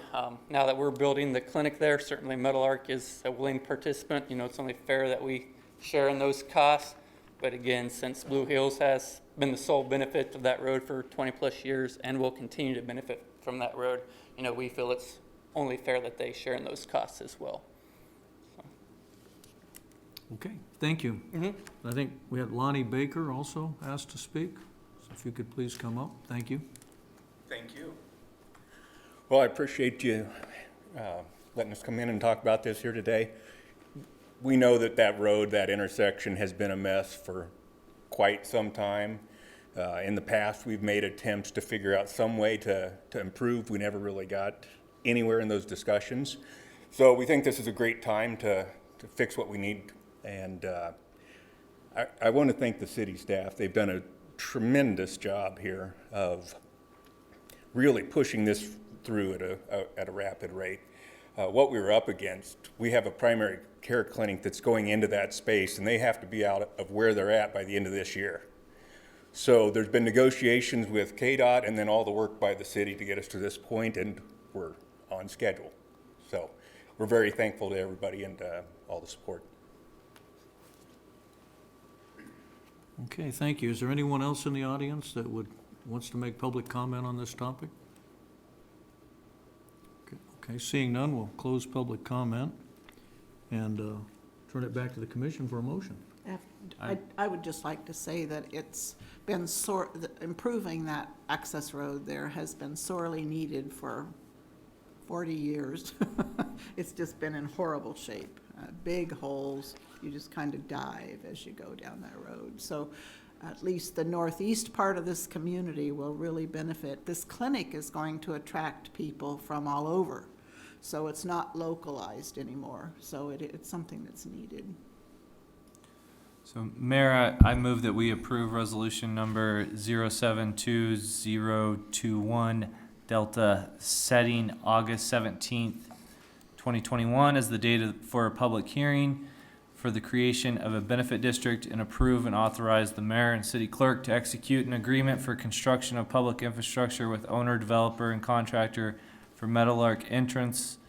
Now that we're building the clinic there, certainly Meadowlark is a willing participant. It's only fair that we share in those costs. But again, since Blue Hills has been the sole benefit of that road for 20-plus years and will continue to benefit from that road, we feel it's only fair that they share in those costs as well. Okay, thank you. Mm-hmm. I think we had Lonnie Baker also asked to speak, so if you could please come up. Thank you. Thank you. Well, I appreciate you letting us come in and talk about this here today. We know that road, that intersection, has been a mess for quite some time. In the past, we've made attempts to figure out some way to improve. We never really got anywhere in those discussions. So we think this is a great time to fix what we need. And I want to thank the city staff. They've done a tremendous job here of really pushing this through at a rapid rate. What we were up against, we have a primary care clinic that's going into that space, and they have to be out of where they're at by the end of this year. So there's been negotiations with KDOT and then all the work by the city to get us to this point, and we're on schedule. So we're very thankful to everybody and all the support. Okay, thank you. Is there anyone else in the audience that wants to make public comment on this topic? Okay, seeing none, we'll close public comment and turn it back to the commission for a motion. I would just like to say that it's been improving that access road there has been sorely needed for 40 years. It's just been in horrible shape, big holes. You just kind of dive as you go down that road. So at least the northeast part of this community will really benefit. This clinic is going to attract people from all over. So it's not localized anymore. So it's something that's needed. So, Mayor, I move that we approve resolution number 072021 Delta, setting August 17th, 2021 as the date for a public hearing for the creation of a benefit district, and approve and authorize the mayor and city clerk to execute an agreement for construction of public infrastructure with owner, developer, and contractor for Meadowlark Entrance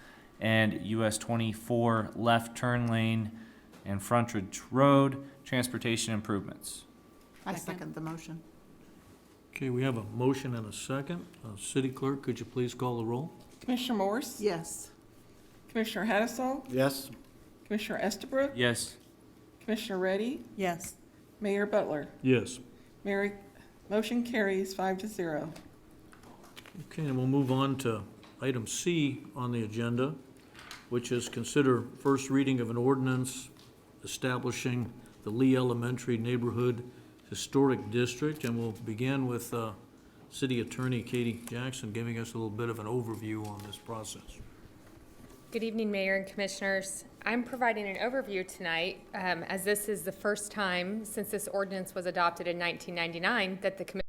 and US 24 left turn lane and frontage road transportation improvements. I second the motion. Okay, we have a motion and a second. City Clerk, could you please call the roll? Commissioner Morse? Yes. Commissioner Hattasol? Yes? Commissioner Estabrook? Yes. Commissioner Reddy? Yes. Mayor Butler? Yes. Motion carries 5-0. Okay, and we'll move on to item C on the agenda, which is consider first reading of an ordinance establishing the Lee Elementary Neighborhood Historic District, and we'll begin with City Attorney Katie Jackson giving us a little bit of an overview on this process. Good evening, Mayor and Commissioners. I'm providing an overview tonight, as this is the first time since this ordinance was adopted in 1999 that the Commission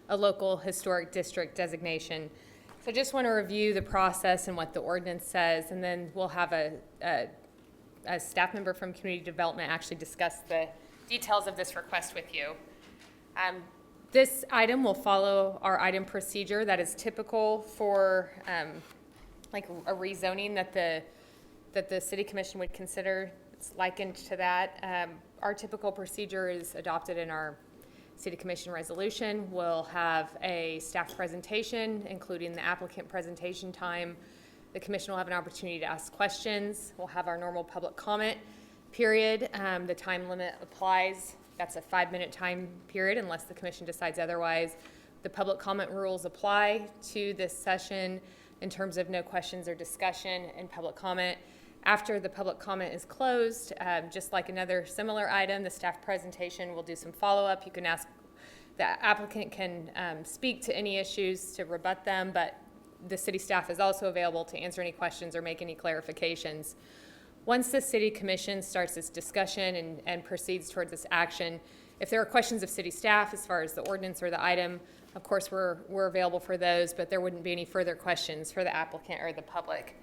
a local historic district designation. So I just want to review the process and what the ordinance says, and then we'll have a staff member from Community Development actually discuss the details of this request with you. This item will follow our item procedure that is typical for like a rezoning that the City Commission would consider. It's likened to that. Our typical procedure is adopted in our City Commission resolution. We'll have a staff presentation, including the applicant presentation time. The Commission will have an opportunity to ask questions. We'll have our normal public comment period. The time limit applies. That's a 5-minute time period unless the Commission decides otherwise. The public comment rules apply to this session in terms of no questions or discussion and public comment. After the public comment is closed, just like another similar item, the staff presentation will do some follow-up. You can ask, the applicant can speak to any issues to rebut them, but the city staff is also available to answer any questions or make any clarifications. Once the City Commission starts its discussion and proceeds towards this action, if there are questions of city staff as far as the ordinance or the item, of course we're available for those, but there wouldn't be any further questions for the applicant or the public.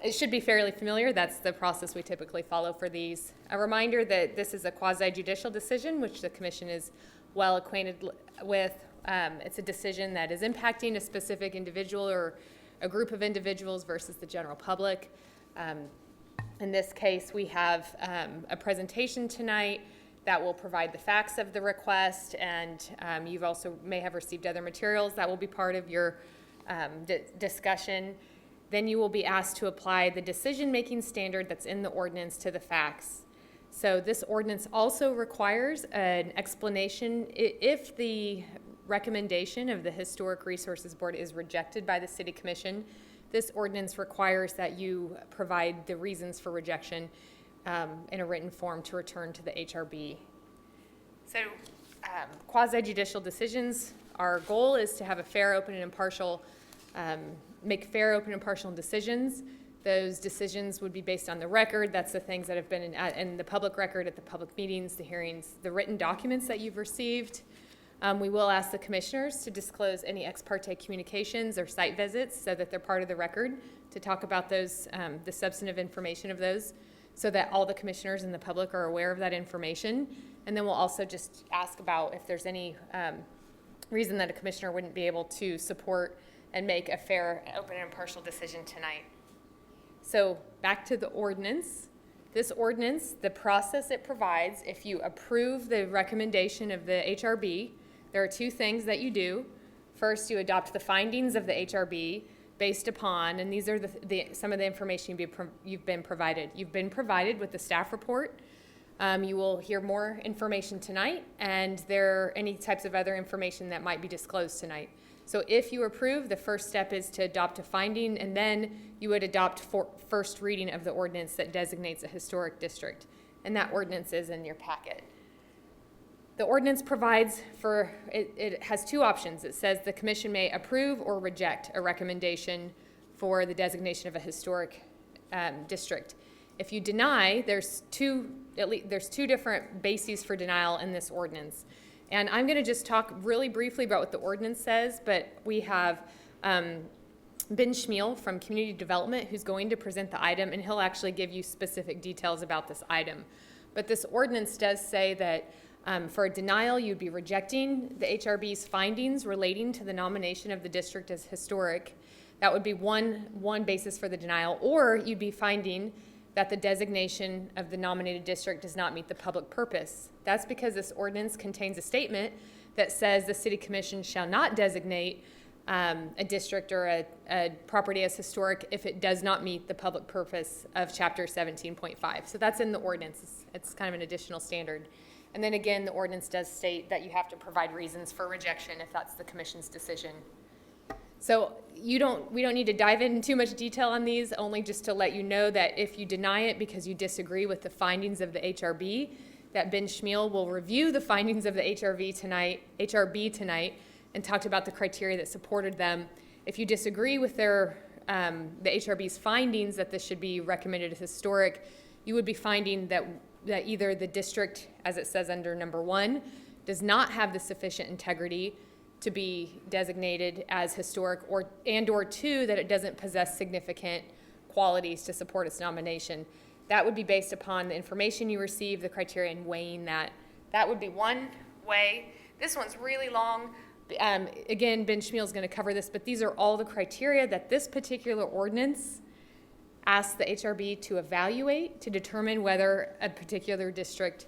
It should be fairly familiar. That's the process we typically follow for these. A reminder that this is a quasi-judicial decision, which the Commission is well acquainted with. It's a decision that is impacting a specific individual or a group of individuals versus the general public. In this case, we have a presentation tonight that will provide the facts of the request, and you've also may have received other materials that will be part of your discussion. Then you will be asked to apply the decision-making standard that's in the ordinance to the facts. So this ordinance also requires an explanation if the recommendation of the Historic Resources Board is rejected by the City Commission. This ordinance requires that you provide the reasons for rejection in a written form to return to the HRB. So quasi-judicial decisions, our goal is to have a fair, open, and impartial make fair, open, and impartial decisions. Those decisions would be based on the record. That's the things that have been in the public record at the public meetings, the hearings, the written documents that you've received. We will ask the commissioners to disclose any ex parte communications or site visits so that they're part of the record, to talk about those, the substantive information of those, so that all the commissioners and the public are aware of that information. And then we'll also just ask about if there's any reason that a commissioner wouldn't be able to support and make a fair, open, and impartial decision tonight. So back to the ordinance. This ordinance, the process it provides, if you approve the recommendation of the HRB, there are two things that you do. First, you adopt the findings of the HRB based upon, and these are some of the information you've been provided. You've been provided with the staff report. You will hear more information tonight, and there are any types of other information that might be disclosed tonight. So if you approve, the first step is to adopt a finding, and then you would adopt first reading of the ordinance that designates a historic district. And that ordinance is in your packet. The ordinance provides for, it has two options. It says the commission may approve or reject a recommendation for the designation of a historic district. If you deny, there's two different bases for denial in this ordinance. And I'm going to just talk really briefly about what the ordinance says, but we have Ben Schmiel from Community Development who's going to present the item, and he'll actually give you specific details about this item. But this ordinance does say that for a denial, you'd be rejecting the HRB's findings relating to the nomination of the district as historic. That would be one basis for the denial, or you'd be finding that the designation of the nominated district does not meet the public purpose. That's because this ordinance contains a statement that says the city commission shall not designate a district or a property as historic if it does not meet the public purpose of chapter 17.5. So that's in the ordinance. It's kind of an additional standard. And then again, the ordinance does state that you have to provide reasons for rejection if that's the commission's decision. So we don't need to dive into too much detail on these, only just to let you know that if you deny it because you disagree with the findings of the HRB, that Ben Schmiel will review the findings of the HRB tonight and talked about the criteria that supported them. If you disagree with the HRB's findings that this should be recommended as historic, you would be finding that either the district, as it says under number 1, does not have the sufficient integrity to be designated as historic, or 2, that it doesn't possess significant qualities to support its nomination. That would be based upon the information you receive, the criterion weighing that. That would be one way. This one's really long. Again, Ben Schmiel is going to cover this, but these are all the criteria that this particular ordinance asks the HRB to evaluate to determine whether a particular district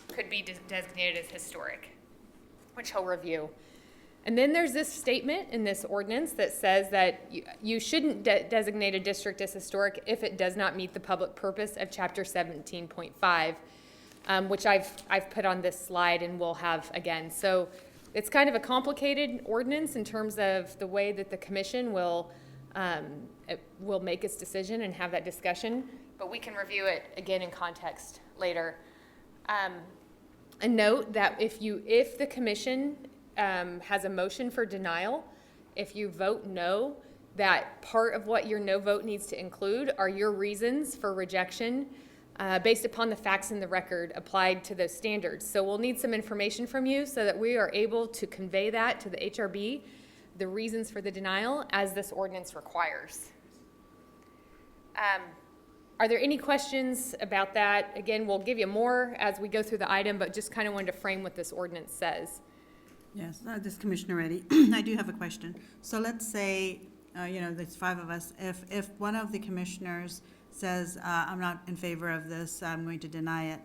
could be designated as historic, which he'll review. And then there's this statement in this ordinance that says that you shouldn't designate a district as historic if it does not meet the public purpose of chapter 17.5, which I've put on this slide and will have again. So it's kind of a complicated ordinance in terms of the way that the commission will make its decision and have that discussion, but we can review it again in context later. A note that if the commission has a motion for denial, if you vote no, that part of what your no vote needs to include are your reasons for rejection based upon the facts in the record applied to those standards. So we'll need some information from you so that we are able to convey that to the HRB, the reasons for the denial, as this ordinance requires. Are there any questions about that? Again, we'll give you more as we go through the item, but just kind of wanted to frame what this ordinance says. Yes, this is Commissioner Reddy. I do have a question. So let's say, there's 5 of us. If one of the commissioners says, I'm not in favor of this, I'm going to deny it.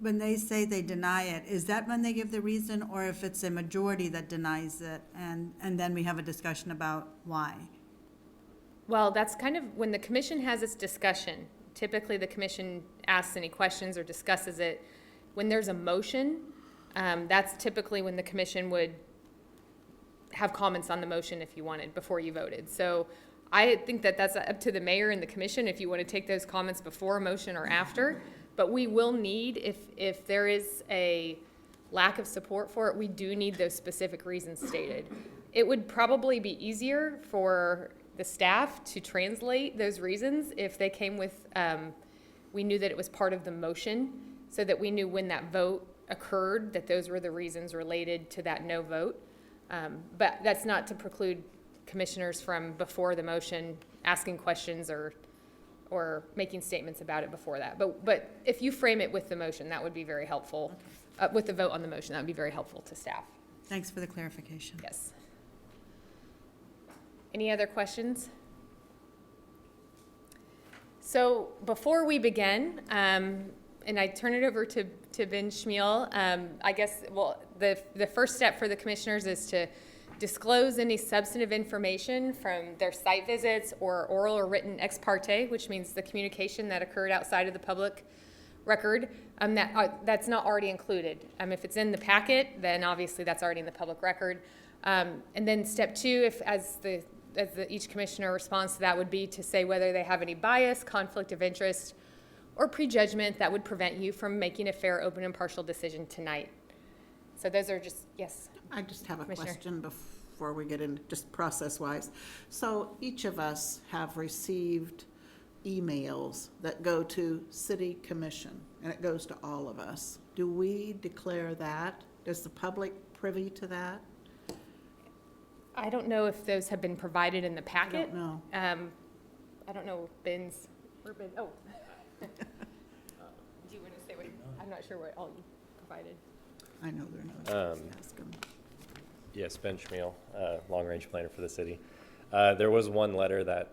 When they say they deny it, is that when they give the reason, or if it's a majority that denies it, and then we have a discussion about why? Well, that's kind of when the commission has its discussion. Typically, the commission asks any questions or discusses it. When there's a motion, that's typically when the commission would have comments on the motion if you wanted, before you voted. So I think that that's up to the mayor and the commission if you want to take those comments before a motion or after. But we will need, if there is a lack of support for it, we do need those specific reasons stated. It would probably be easier for the staff to translate those reasons if they came with, we knew that it was part of the motion, so that we knew when that vote occurred, that those were the reasons related to that no vote. But that's not to preclude commissioners from before the motion asking questions or making statements about it before that. But if you frame it with the motion, that would be very helpful. With the vote on the motion, that would be very helpful to staff. Thanks for the clarification. Yes. Any other questions? So before we begin, and I turn it over to Ben Schmiel, I guess, well, the first step for the commissioners is to disclose any substantive information from their site visits or oral or written ex parte, which means the communication that occurred outside of the public record, that's not already included. If it's in the packet, then obviously that's already in the public record. And then step two, as each commissioner responds to that, would be to say whether they have any bias, conflict of interest, or prejudgment that would prevent you from making a fair, open, and partial decision tonight. So those are just, yes. I just have a Commissioner. question before we get into just process-wise. So each of us have received emails that go to city commission, and it goes to all of us. Do we declare that? Is the public privy to that? I don't know if those have been provided in the I packet. don't know. I don't know if Ben's, where Ben, oh. Do you want to say what, I'm not sure what all you provided. I know they're not. Ask 'em. Yes, Ben Schmiel, long-range planner for the city. There was one letter that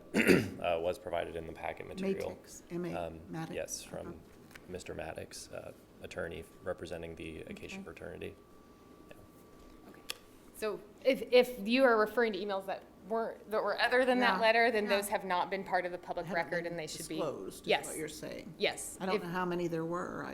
was provided in the packet material. Matix, Maddox. Yes, from Mr. Maddox, attorney representing the Acacia fraternity. So if you are referring to emails that were other than that Yeah, letter, then yeah. those have not been part of the public Haven't record, been and they should be. disclosed, is Yes. what you're saying. Yes. I don't know how many there were.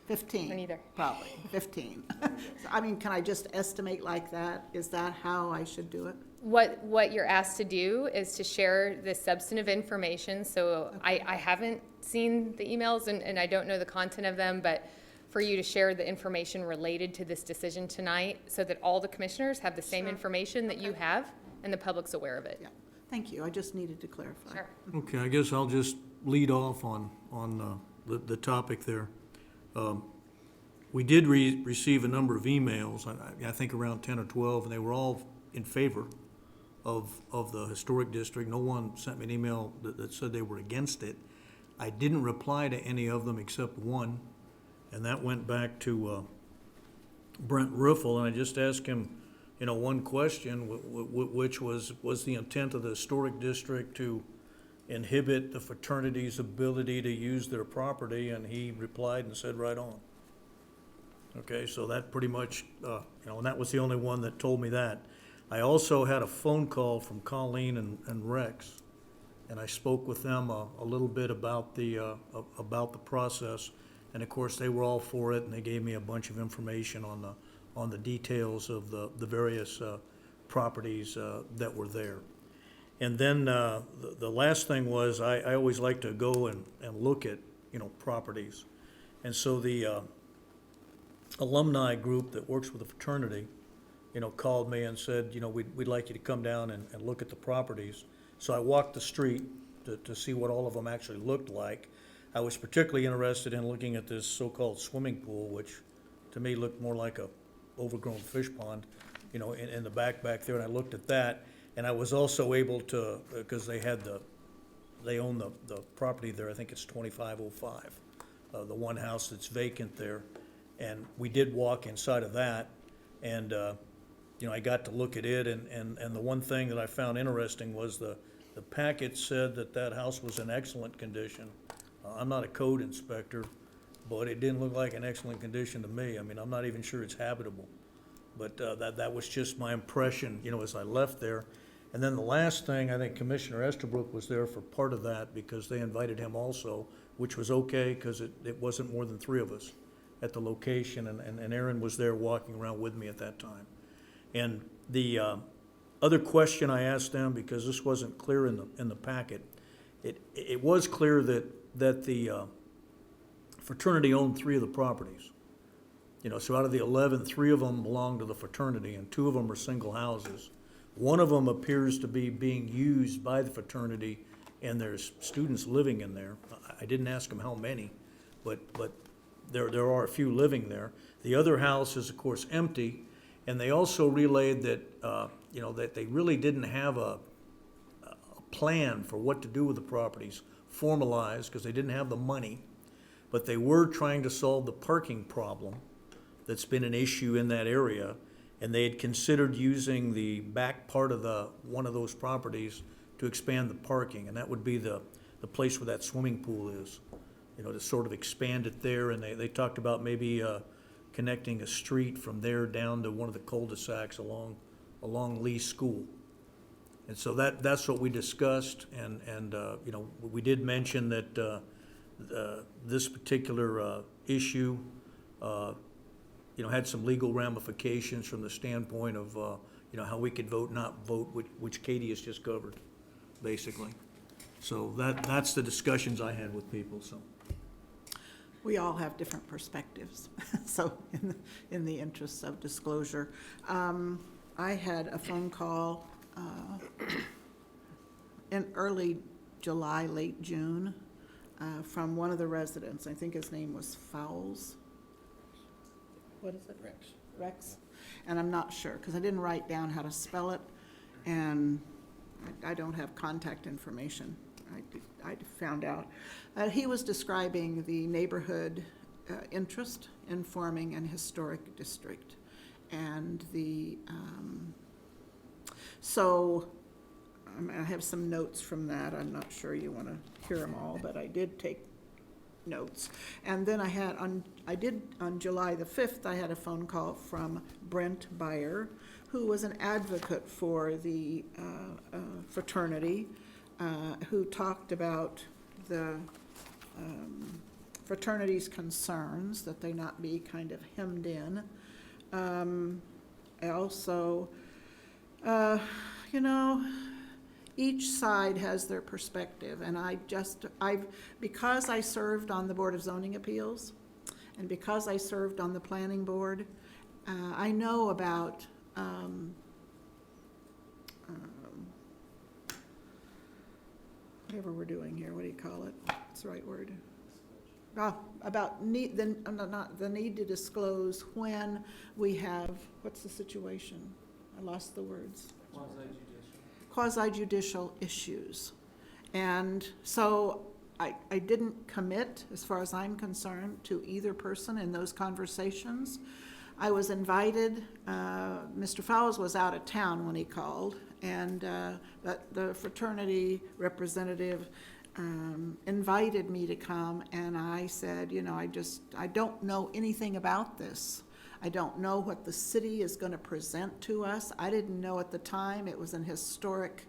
15. Me neither. Probably, 15. So, I mean, can I just estimate like that? Is that how I should do it? What you're asked to do is to share the substantive information. So I haven't seen the emails and I don't know the content of them, but for you to share the information related to this decision tonight so that all the commissioners have the same Sure. information that you have and the public's aware of it. Yeah. Thank you. I just needed to clarify. Sure. Okay, I guess I'll just lead off on the topic there. We did receive a number of emails, I think around 10 or 12, and they were all in favor of the historic district. No one sent me an email that said they were against it. I didn't reply to any of them except one, and that went back to Brent Riffle, and I just asked him, one question, which was the intent of the historic district to inhibit the fraternity's ability to use their property, and he replied and said, right on. Okay, so that pretty much, and that was the only one that told me that. I also had a phone call from Colleen and Rex, and I spoke with them a little bit about the process, and of course, they were all for it, and they gave me a bunch of information on the details of the various properties that were there. And then the last thing was, I always like to go and look at, properties. And so the alumni group that works with the fraternity, called me and said, we'd like you to come down and look at the properties. So I walked the street to see what all of them actually looked like. I was particularly interested in looking at this so-called swimming pool, which to me looked more like a overgrown fish pond, in the back there, and I looked at that. And I was also able to, because they own the property there, I think it's 2505, the one house that's vacant there. And we did walk inside of that, and, I got to look at it, and the one thing that I found interesting was the packet said that house was in excellent condition. I'm not a code inspector, but it didn't look like an excellent condition to me. I mean, I'm not even sure it's habitable. But that was just my impression, as I left there. And then the last thing, I think Commissioner Estabrook was there for part of that because they invited him also, which was okay because it wasn't more than 3 of us at the location, and Aaron was there walking around with me at that time. And the other question I asked them, because this wasn't clear in the packet, it was clear that the fraternity owned 3 of the properties. So out of the 11, 3 of them belonged to the fraternity, and 2 of them are single houses. One of them appears to be being used by the fraternity, and there's students living in there. I didn't ask them how many, but there are a few living there. The other house is, of course, empty, and they also relayed that, that they really didn't have a plan for what to do with the properties formalized, because they didn't have the money, but they were trying to solve the parking problem that's been an issue in that area, and they had considered using the back part of one of those properties to expand the parking, and that would be the place where that swimming pool is, to sort of expand it there, and they talked about maybe connecting a street from there down to one of the cul-de-sacs along Lee School. And so that's what we discussed, and we did mention that this particular issue had some legal ramifications from the standpoint of how we could vote, not vote, which Katie has just covered, basically. So that's the discussions I had with people. So We all have different perspectives, so in the interests of disclosure. I had a phone call in early July, late June, from one of the residents. I think his name was Fowles. What is it? Rex. And I'm not sure, because I didn't write down how to spell it, and I don't have contact information. I found out. He was describing the neighborhood interest in forming an historic district. And so I have some notes from that. I'm not sure you want to hear them all, but I did take notes. And then on July the 5th, I had a phone call from Brent Beyer, who was an advocate for the fraternity, who talked about the fraternity's concerns that they not be kind of hemmed in. Also, each side has their perspective, and because I served on the Board of Zoning Appeals, and because I served on the Planning Board, I know about whatever we're doing here. What do you call it? What's the right word? About the need to disclose when we have, what's the situation? I lost the words. Quasi-judicial issues. And so I didn't commit, as far as I'm concerned, to either person in those conversations. I was invited, Mr. Fowles was out of town when he called, and but the fraternity representative invited me to come, and I said, I don't know anything about this. I don't know what the city is going to present to us. I didn't know at the time it was an historic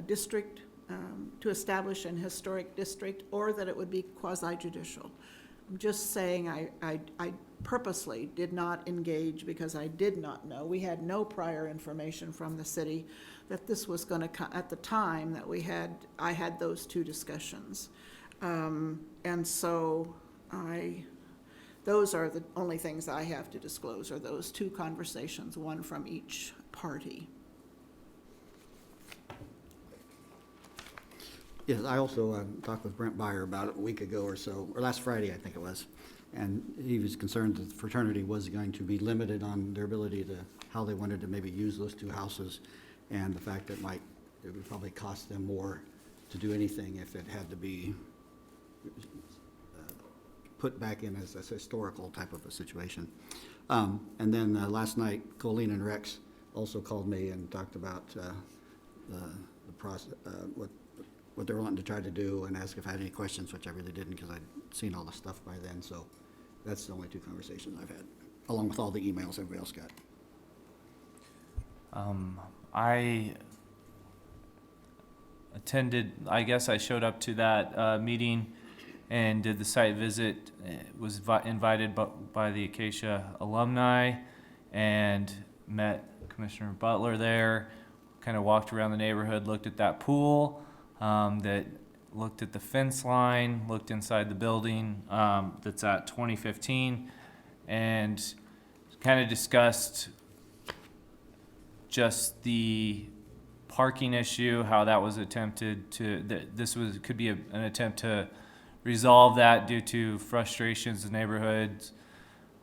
district, to establish an historic district, or that it would be quasi-judicial. I'm just saying I purposely did not engage because I did not know. We had no prior information from the city that this was going to come at the time that I had those two discussions. And so those are the only things I have to disclose, are those two conversations, one from each party. Yes, I also talked with Brent Beyer about it a week ago or so, or last Friday, I think it was. And he was concerned that the fraternity was going to be limited on their ability to, how they wanted to maybe use those two houses, and the fact that it would probably cost them more to do anything if it had to be put back in as a historical type of a situation. And then last night, Colleen and Rex also called me and talked about the process, what they were wanting to try to do, and asked if I had any questions, which I really didn't because I'd seen all the stuff by then. So that's the only two conversations I've had, along with all the emails everybody else got. I attended, I guess I showed up to that meeting and did the site visit. Was invited by the Acacia alumni and met Commissioner Butler there, kind of walked around the neighborhood, looked at that pool, that looked at the fence line, looked inside the building that's at 2015, and kind of discussed just the parking issue, how that was attempted to, could be an attempt to resolve that due to frustrations in neighborhoods,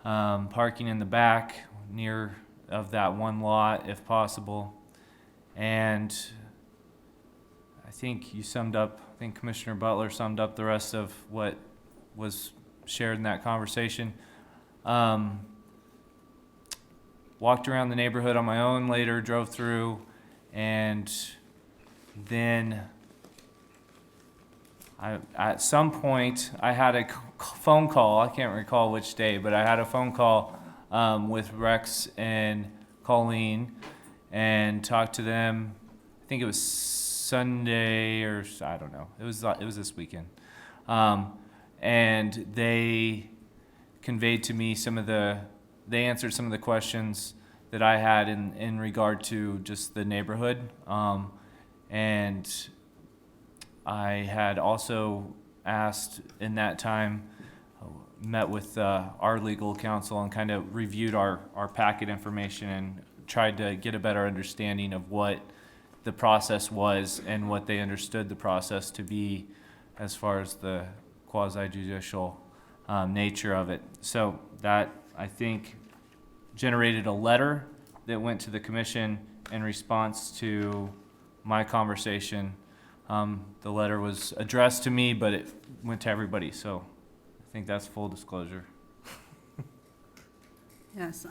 parking in the back near of that one lot if possible. And I think Commissioner Butler summed up the rest of what was shared in that conversation. Walked around the neighborhood on my own later, drove through, and then at some point I had a phone call. I can't recall which day, but I had a phone call with Rex and Colleen and talked to them. I think it was Sunday, or I don't know. It was this weekend, and they conveyed to me they answered some of the questions that I had in regard to just the neighborhood, and I had also asked in that time, met with our legal counsel and kind of reviewed our packet information and tried to get a better understanding of what the process was and what they understood the process to be as far as the quasi-judicial nature of it. So that, I think, generated a letter that went to the commission in response to my conversation. The letter was addressed to me, but it went to everybody, so I think that's full disclosure. Yes,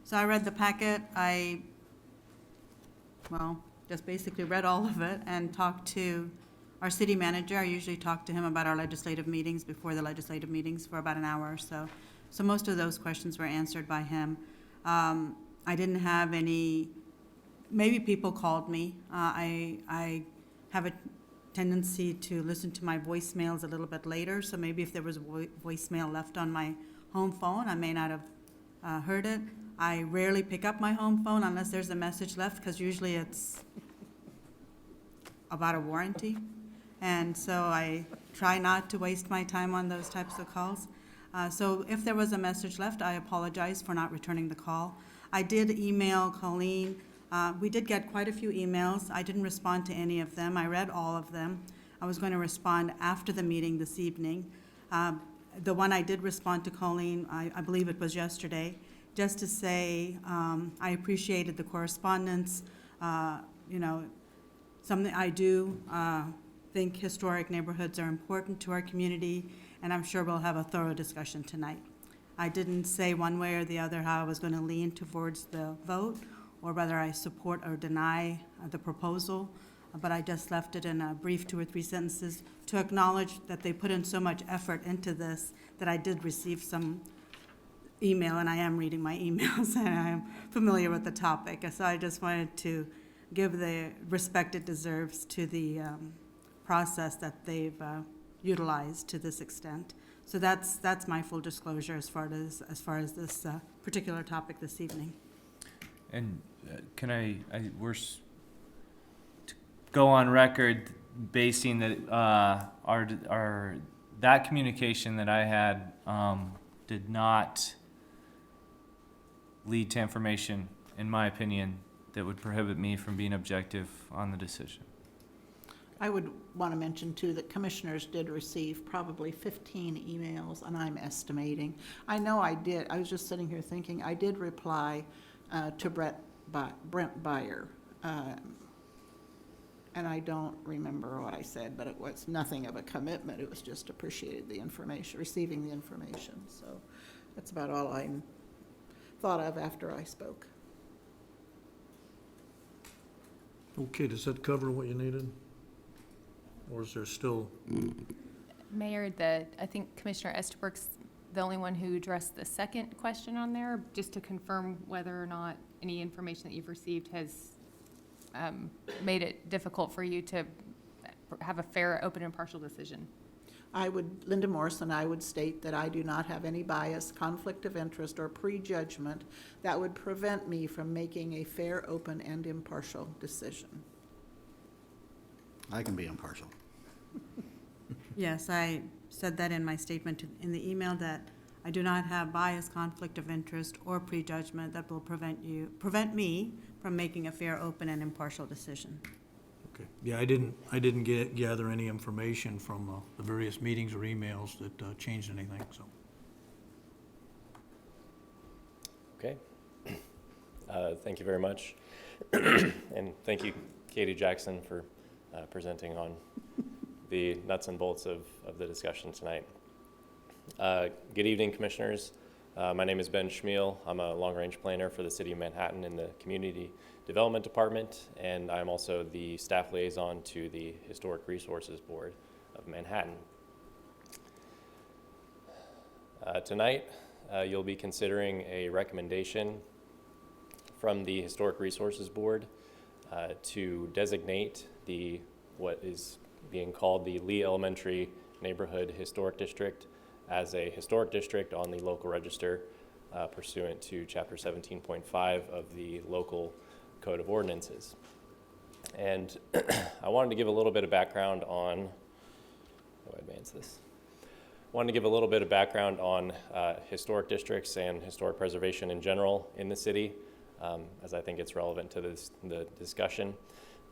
so I read the packet. Just basically read all of it and talked to our city manager. I usually talk to him about our legislative meetings before the legislative meetings for about an hour or so. So most of those questions were answered by him. I didn't have any, maybe people called me. I have a tendency to listen to my voicemails a little bit later, so maybe if there was voicemail left on my home phone, I may not have heard it. I rarely pick up my home phone unless there's a message left, because usually it's about a warranty. And so I try not to waste my time on those types of calls. So if there was a message left, I apologize for not returning the call. I did email Colleen. We did get quite a few emails. I didn't respond to any of them. I read all of them. I was going to respond after the meeting this evening. The one I did respond to Colleen, I believe it was yesterday, just to say I appreciated the correspondence. Something I do think historic neighborhoods are important to our community, and I'm sure we'll have a thorough discussion tonight. I didn't say one way or the other how I was going to lean towards the vote or whether I support or deny the proposal, but I just left it in a brief 2 or 3 sentences to acknowledge that they put in so much effort into this that I did receive some email, and I am reading my emails, and I am familiar with the topic. So I just wanted to give the respect it deserves to the process that they've utilized to this extent. So that's my full disclosure as far as this particular topic this evening. And can to go on record basing that that communication that I had did not lead to information, in my opinion, that would prohibit me from being objective on the decision. I would want to mention, too, that commissioners did receive probably 15 emails, and I'm estimating. I know I did. I was just sitting here thinking, I did reply to Brent Byer, and I don't remember what I said, but it was nothing of a commitment. It was just appreciated the information, receiving the information. So that's about all I thought of after I spoke. Okay, does that cover what you needed? Or is there still? Mayor, I think Commissioner Estabrook's the only one who addressed the second question on there, just to confirm whether or not any information that you've received has made it difficult for you to have a fair, open, and partial decision. Linda Morrison, I would state that I do not have any bias, conflict of interest, or prejudgment that would prevent me from making a fair, open, and impartial decision. I can be impartial. Yes, I said that in my statement in the email, that I do not have bias, conflict of interest, or prejudgment that will prevent me from making a fair, open, and impartial decision. Okay. Yeah, I didn't gather any information from the various meetings or emails that changed anything, so. Okay. Thank you very much. And thank you, Katie Jackson, for presenting on the nuts and bolts of the discussion tonight. Good evening, Commissioners. My name is Ben Schmiel. I'm a long-range planner for the City of Manhattan in the Community Development Department, and I'm also the staff liaison to the Historic Resources Board of Manhattan. Tonight, you'll be considering a recommendation from the Historic Resources Board to designate what is being called the Lee Elementary Neighborhood Historic District as a historic district on the local register pursuant to Chapter 17.5 of the local Code of Ordinances. And I wanted to give a little bit of background on, how do I advance this? Wanted to give a little bit of background on historic districts and historic preservation in general in the city, as I think it's relevant to the discussion.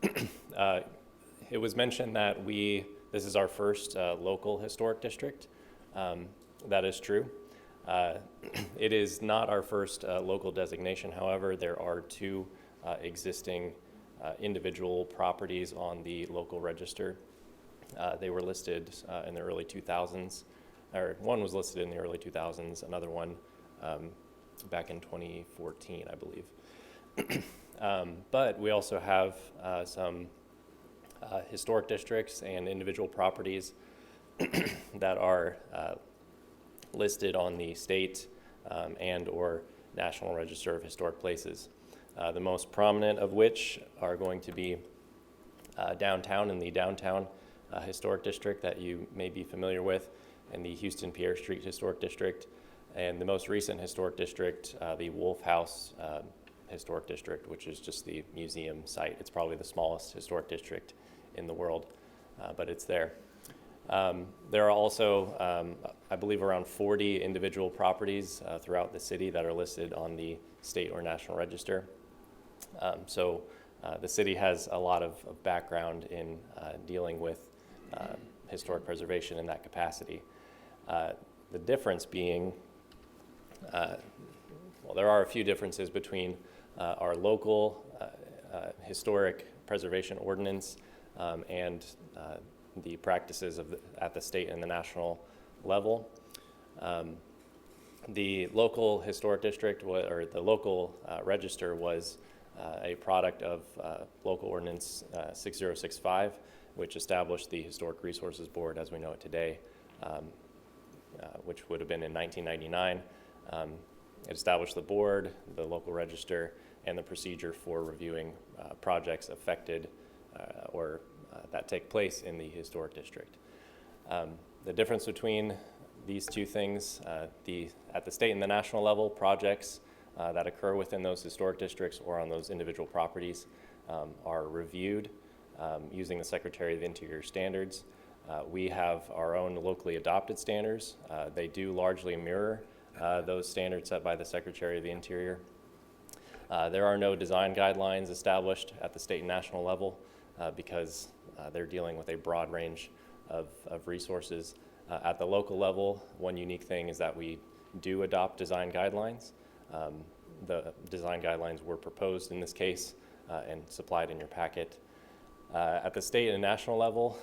It was mentioned that this is our first local historic district. That is true. It is not our first local designation. However, there are two existing individual properties on the local register. They were listed in the early 2000s, or one was listed in the early 2000s, another one back in 2014, I believe. But we also have some historic districts and individual properties that are listed on the state and or National Register of Historic Places. The most prominent of which are going to be downtown in the downtown historic district that you may be familiar with, and the Houston Pierre Street Historic District, and the most recent historic district, the Wolf House Historic District, which is just the museum site. It's probably the smallest historic district in the world, but it's there. There are also, I believe, around 40 individual properties throughout the city that are listed on the state or national register. So the city has a lot of background in dealing with historic preservation in that capacity. The difference being, well, there are a few differences between our local historic preservation ordinance and the practices at the state and the national level. The local historic district, or the local register, was a product of local ordinance 6065, which established the Historic Resources Board as we know it today, which would have been in 1999. It established the board, the local register, and the procedure for reviewing projects affected or that take place in the historic district. The difference between these two things, at the state and the national level, projects that occur within those historic districts or on those individual properties are reviewed using the Secretary of the Interior standards. We have our own locally adopted standards. They do largely mirror those standards set by the Secretary of the Interior. There are no design guidelines established at the state and national level because they're dealing with a broad range of resources. At the local level, one unique thing is that we do adopt design guidelines. The design guidelines were proposed in this case and supplied in your packet. At the state and national level,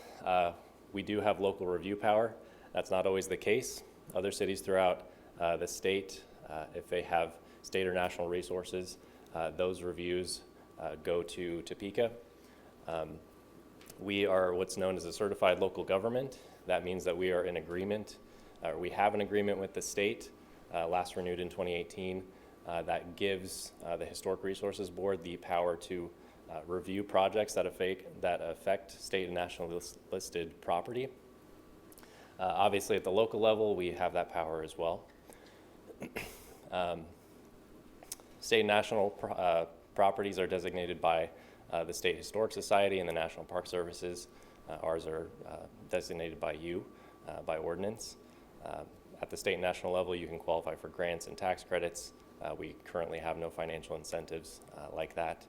we do have local review power. That's not always the case. Other cities throughout the state, if they have state or national resources, those reviews go to Topeka. We are what's known as a certified local government. That means that we are in agreement, or we have an agreement with the state, last renewed in 2018, that gives the Historic Resources Board the power to review projects that affect state and national listed property. Obviously, at the local level, we have that power as well. State and national properties are designated by the State Historic Society and the National Park Services. Ours are designated by you, by ordinance. At the state and national level, you can qualify for grants and tax credits. We currently have no financial incentives like that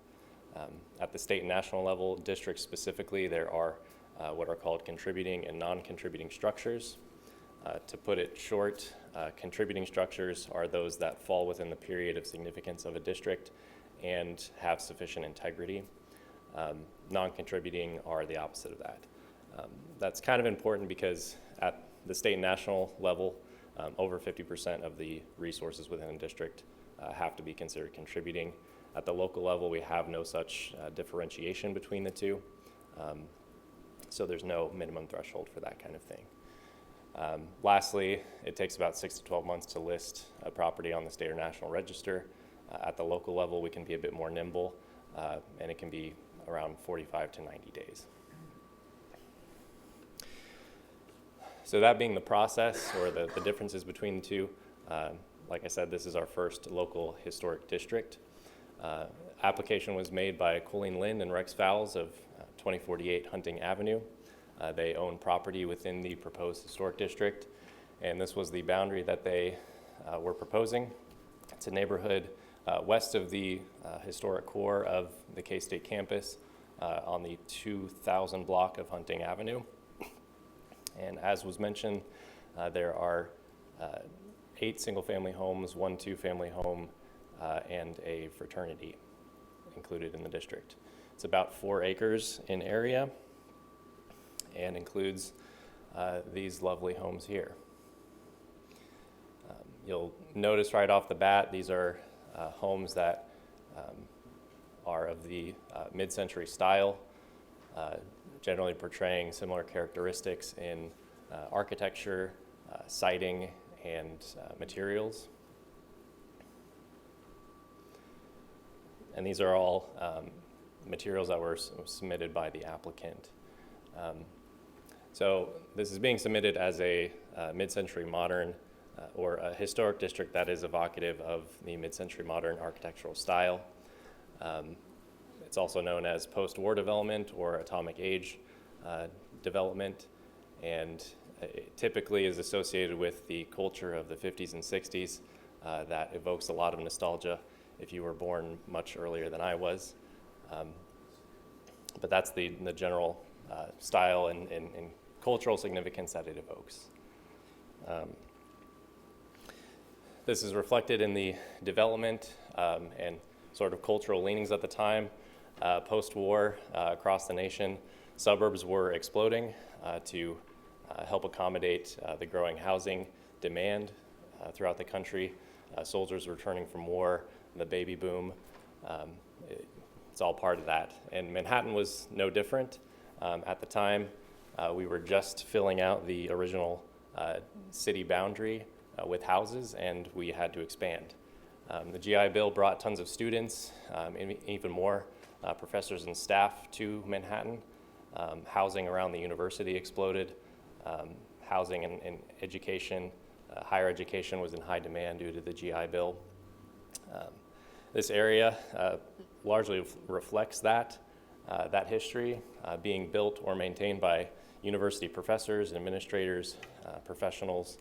At the state and national level, districts specifically, there are what are called contributing and non-contributing structures. To put it short, contributing structures are those that fall within the period of significance of a district and have sufficient integrity. Non-contributing are the opposite of that. That's kind of important because at the state and national level, over 50% of the resources within a district have to be considered contributing. At the local level, we have no such differentiation between the two. So there's no minimum threshold for that kind of thing. Lastly, it takes about 6 to 12 months to list a property on the state or national register. At the local level, we can be a bit more nimble, and it can be around 45 to 90 days. So that being the process or the differences between the two, like I said, this is our first local historic district. Application was made by Colleen Lind and Rex Fowles of 2048 Hunting Avenue. They own property within the proposed historic district, and this was the boundary that they were proposing. It's a neighborhood west of the historic core of the K-State campus on the 2000 block of Hunting Avenue. And as was mentioned, there are 8 single-family homes, 1 two-family home, and a fraternity included in the district. It's about 4 acres in area and includes these lovely homes here. You'll notice right off the bat, these are homes that are of the mid-century style, generally portraying similar characteristics in architecture, siding, and materials. And these are all materials that were submitted by the applicant. So this is being submitted as a mid-century modern or a historic district that is evocative of the mid-century modern architectural style. It's also known as post-war development or atomic age development, and it typically is associated with the culture of the 50s and 60s that evokes a lot of nostalgia if you were born much earlier than I was. But that's the general style and cultural significance that it evokes. This is reflected in the development and sort of cultural leanings at the time. Post-war, across the nation, suburbs were exploding to help accommodate the growing housing demand throughout the country. Soldiers returning from war, the baby boom, it's all part of that. And Manhattan was no different. At the time, we were just filling out the original city boundary with houses, and we had to expand. The GI Bill brought tons of students, and even more professors and staff to Manhattan. Housing around the university exploded. Housing and education, higher education was in high demand due to the GI Bill. This area largely reflects that history, being built or maintained by university professors, administrators, professionals,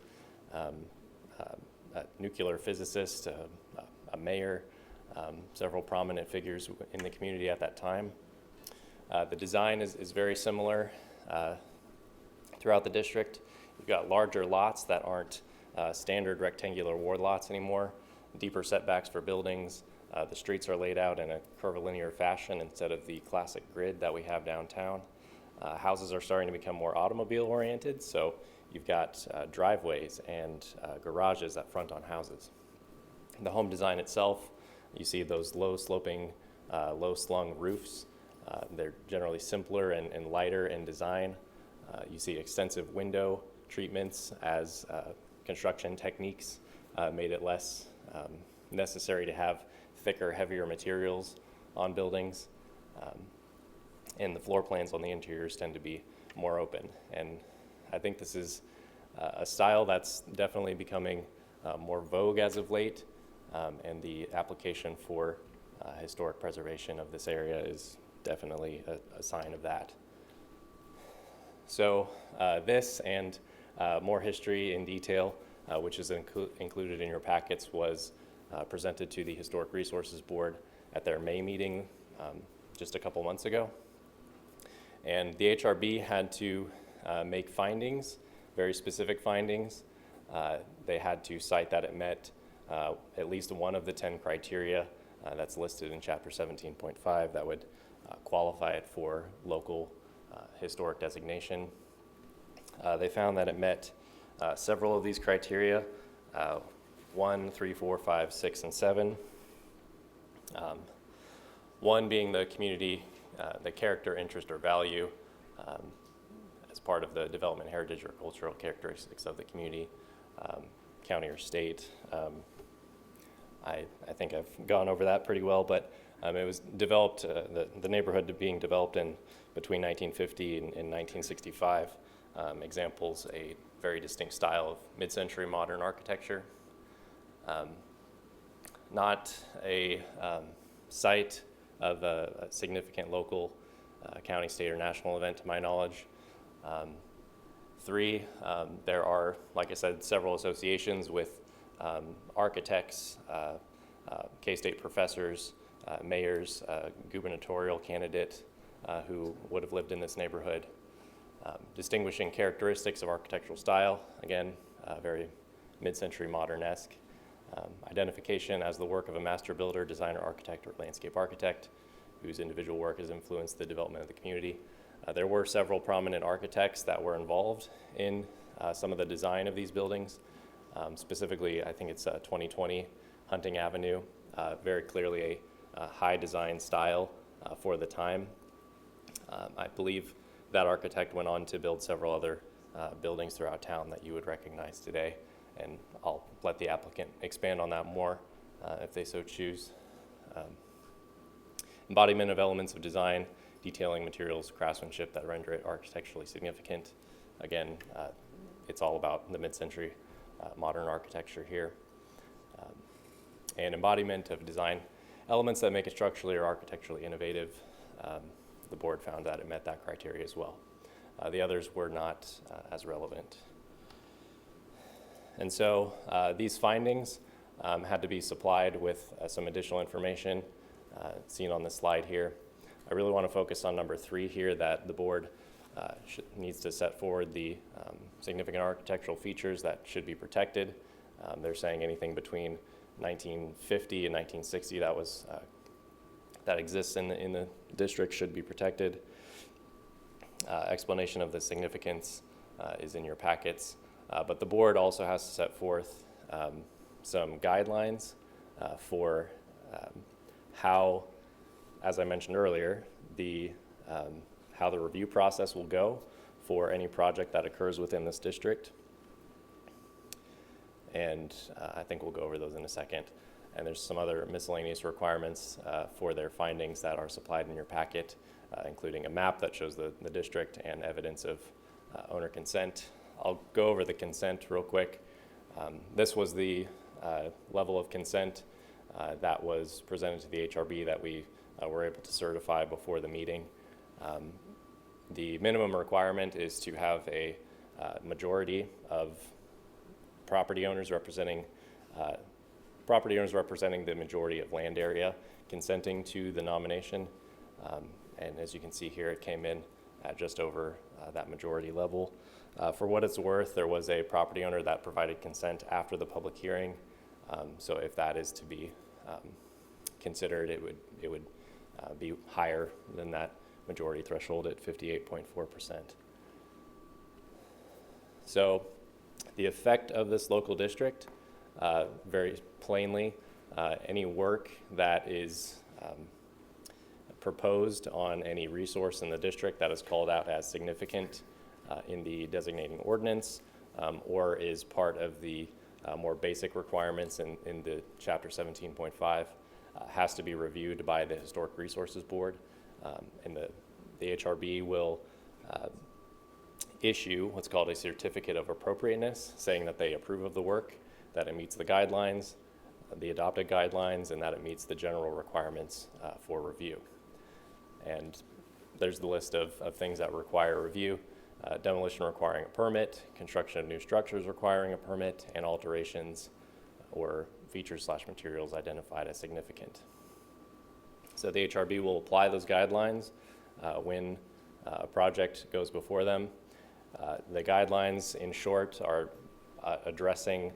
a nuclear physicist, a mayor, several prominent figures in the community at that time. The design is very similar throughout the district. You've got larger lots that aren't standard rectangular ward lots anymore, deeper setbacks for buildings. The streets are laid out in a curvilinear fashion instead of the classic grid that we have downtown. Houses are starting to become more automobile oriented, so you've got driveways and garages that front on houses. The home design itself, you see those low sloping, low slung roofs. They're generally simpler and lighter in design. You see extensive window treatments as construction techniques made it less necessary to have thicker, heavier materials on buildings. And the floor plans on the interiors tend to be more open. And I think this is a style that's definitely becoming more vogue as of late. And the application for historic preservation of this area is definitely a sign of that. So this and more history in detail, which is included in your packets, was presented to the Historic Resources Board at their May meeting just a couple months ago. And the HRB had to make findings, very specific findings. They had to cite that it met at least one of the 10 criteria that's listed in Chapter 17.5 that would qualify it for local historic designation. They found that it met several of these criteria, 1, 3, 4, 5, 6, and 7. 1 being the community, the character, interest, or value as part of the development, heritage, or cultural characteristics of the community, county, or state. I think I've gone over that pretty well, but it was developed, the neighborhood being developed in between 1950 and 1965. Examples, a very distinct style of mid-century modern architecture. Not a site of a significant local county, state, or national event to my knowledge. 3, there are, like I said, several associations with architects, K-State professors, mayors, gubernatorial candidate who would have lived in this neighborhood. Distinguishing characteristics of architectural style, again, very mid-century modern-esque. Identification as the work of a master builder, designer, architect, or landscape architect whose individual work has influenced the development of the community. There were several prominent architects that were involved in some of the design of these buildings. Specifically, I think it's 2020 Hunting Avenue, very clearly a high design style for the time. I believe that architect went on to build several other buildings throughout town that you would recognize today, and I'll let the applicant expand on that more if they so choose. Embodiment of elements of design, detailing materials, craftsmanship that render it architecturally significant. Again, it's all about the mid-century modern architecture here. And embodiment of design elements that make it structurally or architecturally innovative. The board found that it met that criteria as well. The others were not as relevant. And so these findings had to be supplied with some additional information seen on the slide here. I really want to focus on number 3 here, that the board needs to set forward the significant architectural features that should be protected. They're saying anything between 1950 and 1960 that exists in the district should be protected. Explanation of the significance is in your packets, but the board also has to set forth some guidelines for how, as I mentioned earlier, how the review process will go for any project that occurs within this district. And I think we'll go over those in a second. And there's some other miscellaneous requirements for their findings that are supplied in your packet, including a map that shows the district and evidence of owner consent. I'll go over the consent real quick. This was the level of consent that was presented to the HRB that we were able to certify before the meeting. The minimum requirement is to have a majority of property owners representing the majority of land area consenting to the nomination. And as you can see here, it came in at just over that majority level. For what it's worth, there was a property owner that provided consent after the public hearing. So if that is to be considered, it would be higher than that majority threshold at 58.4%. So the effect of this local district, very plainly, any work that is proposed on any resource in the district that is called out as significant in the designating ordinance or is part of the more basic requirements in the Chapter 17.5 has to be reviewed by the Historic Resources Board, and the HRB will issue what's called a certificate of appropriateness, saying that they approve of the work, that it meets the guidelines, the adopted guidelines, and that it meets the general requirements for review. And there's the list of things that require review. Demolition requiring a permit, construction of new structures requiring a permit, and alterations or features/materials identified as significant. So the HRB will apply those guidelines when a project goes before them. The guidelines, in short, are addressing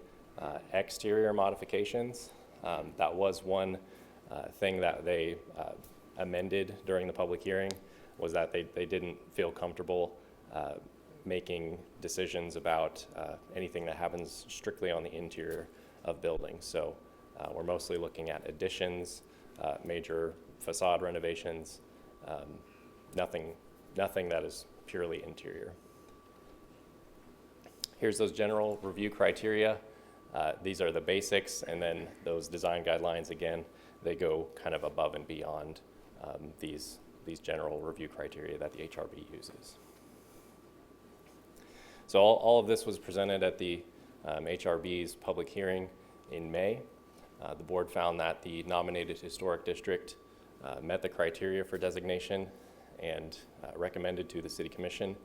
exterior modifications. That was one thing that they amended during the public hearing, was that they didn't feel comfortable making decisions about anything that happens strictly on the interior of buildings. So we're mostly looking at additions, major facade renovations, nothing that is purely interior. Here's those general review criteria. These are the basics, and then those design guidelines, again, they go kind of above and beyond these general review criteria that the HRB uses. So all of this was presented at the HRB's public hearing in May. The board found that the nominated historic district met the criteria for designation and recommended to the City Commission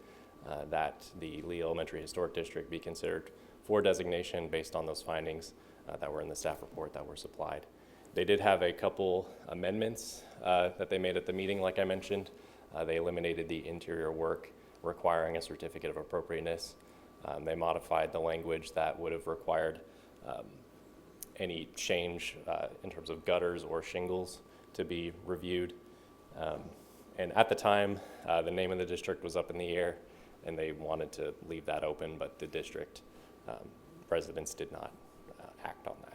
that the Lee Elementary Historic District be considered for designation based on those findings that were in the staff report that were supplied. They did have a couple amendments that they made at the meeting, like I mentioned. They eliminated the interior work requiring a certificate of appropriateness. They modified the language that would have required any change in terms of gutters or shingles to be reviewed. And at the time, the name of the district was up in the air, and they wanted to leave that open, but the district residents did not act on that.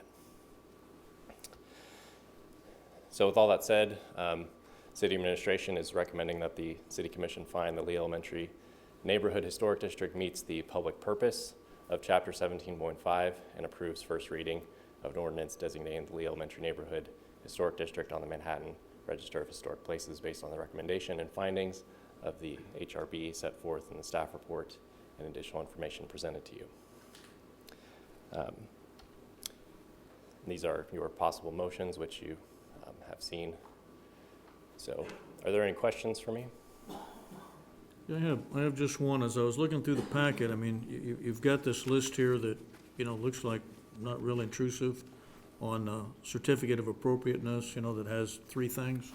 So with all that said, City Administration is recommending that the City Commission find the Lee Elementary Neighborhood Historic District meets the public purpose of Chapter 17.5 and approves first reading of an ordinance designating the Lee Elementary Neighborhood Historic District on the Manhattan Register of Historic Places based on the recommendation and findings of the HRB set forth in the staff report and additional information presented to you. These are your possible motions, which you have seen. So are there any questions for me? Yeah, I have just one. As I was looking through the packet, I mean, you've got this list here that, looks like not real intrusive on certificate of appropriateness, that has 3 things.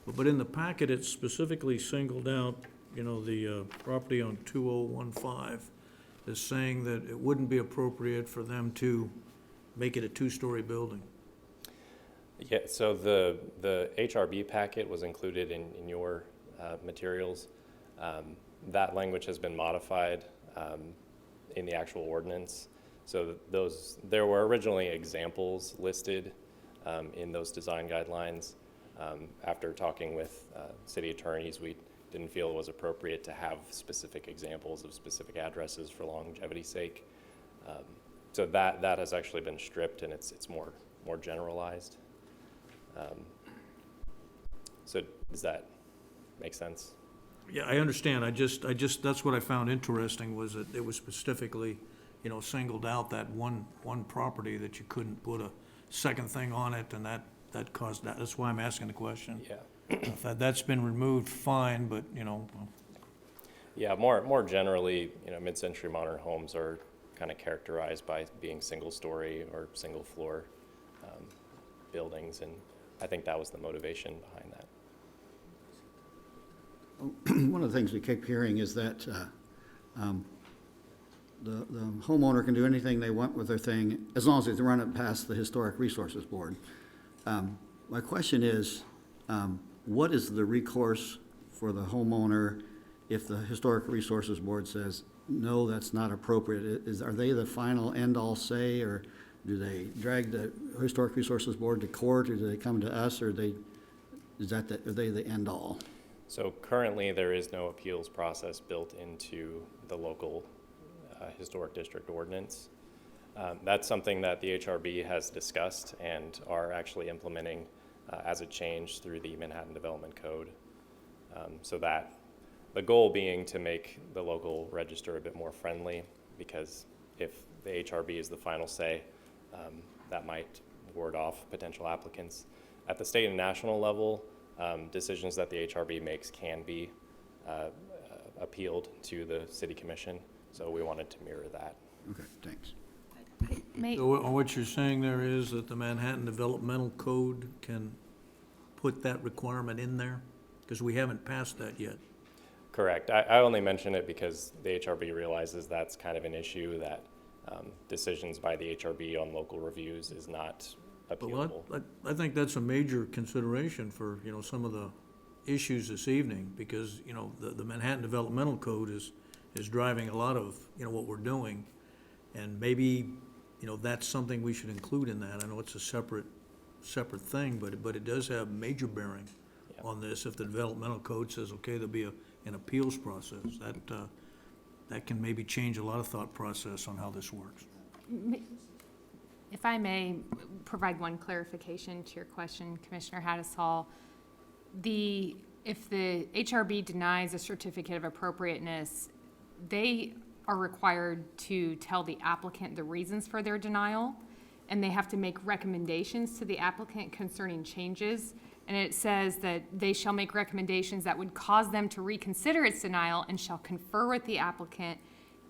But in the packet, it's specifically singled out, the property on 2015 is saying that it wouldn't be appropriate for them to make it a 2-story building. Yeah, so the HRB packet was included in your materials. That language has been modified in the actual ordinance. So there were originally examples listed in those design guidelines. After talking with city attorneys, we didn't feel it was appropriate to have specific examples of specific addresses for longevity's sake. So that has actually been stripped, and it's more generalized. So does that make sense? Yeah, I understand. I just, that's what I found interesting, was that it was specifically, singled out that one property that you couldn't put a second thing on it, and that caused that. That's why I'm asking the question. Yeah. If that's been removed, fine, but, Yeah, more generally, mid-century modern homes are kind of characterized by being single-story or single-floor buildings, and I think that was the motivation behind that. One of the things we keep hearing is that the homeowner can do anything they want with their thing as long as they run it past the Historic Resources Board. My question is, what is the recourse for the homeowner if the Historic Resources Board says, no, that's not appropriate? Are they the final end-all say, or do they drag the Historic Resources Board to court, or do they come to us, or are they the end-all? So currently, there is no appeals process built into the local historic district ordinance. That's something that the HRB has discussed and are actually implementing as a change through the Manhattan Development Code. So that the goal being to make the local register a bit more friendly, because if the HRB is the final say, that might ward off potential applicants. At the state and national level, decisions that the HRB makes can be appealed to the City Commission, so we wanted to mirror that. Okay, thanks. so what you're saying there is that the Manhattan Developmental Code can put that requirement in there? Because we haven't passed that yet. Correct. I only mention it because the HRB realizes that's kind of an issue, that decisions by the HRB on local reviews is not appealable. Well, I think that's a major consideration for, some of the issues this evening, because, the Manhattan Developmental Code is driving a lot of, what we're doing. And maybe, that's something we should include in that. I know it's a separate thing, but it does have major bearing on this. If the developmental code says, okay, there'll be an appeals process, that can maybe change a lot of thought process on how this works. If I may provide one clarification to your question, Commissioner Hattasol, if the HRB denies a certificate of appropriateness, they are required to tell the applicant the reasons for their denial, and they have to make recommendations to the applicant concerning changes. And it says that they shall make recommendations that would cause them to reconsider its denial and shall confer with the applicant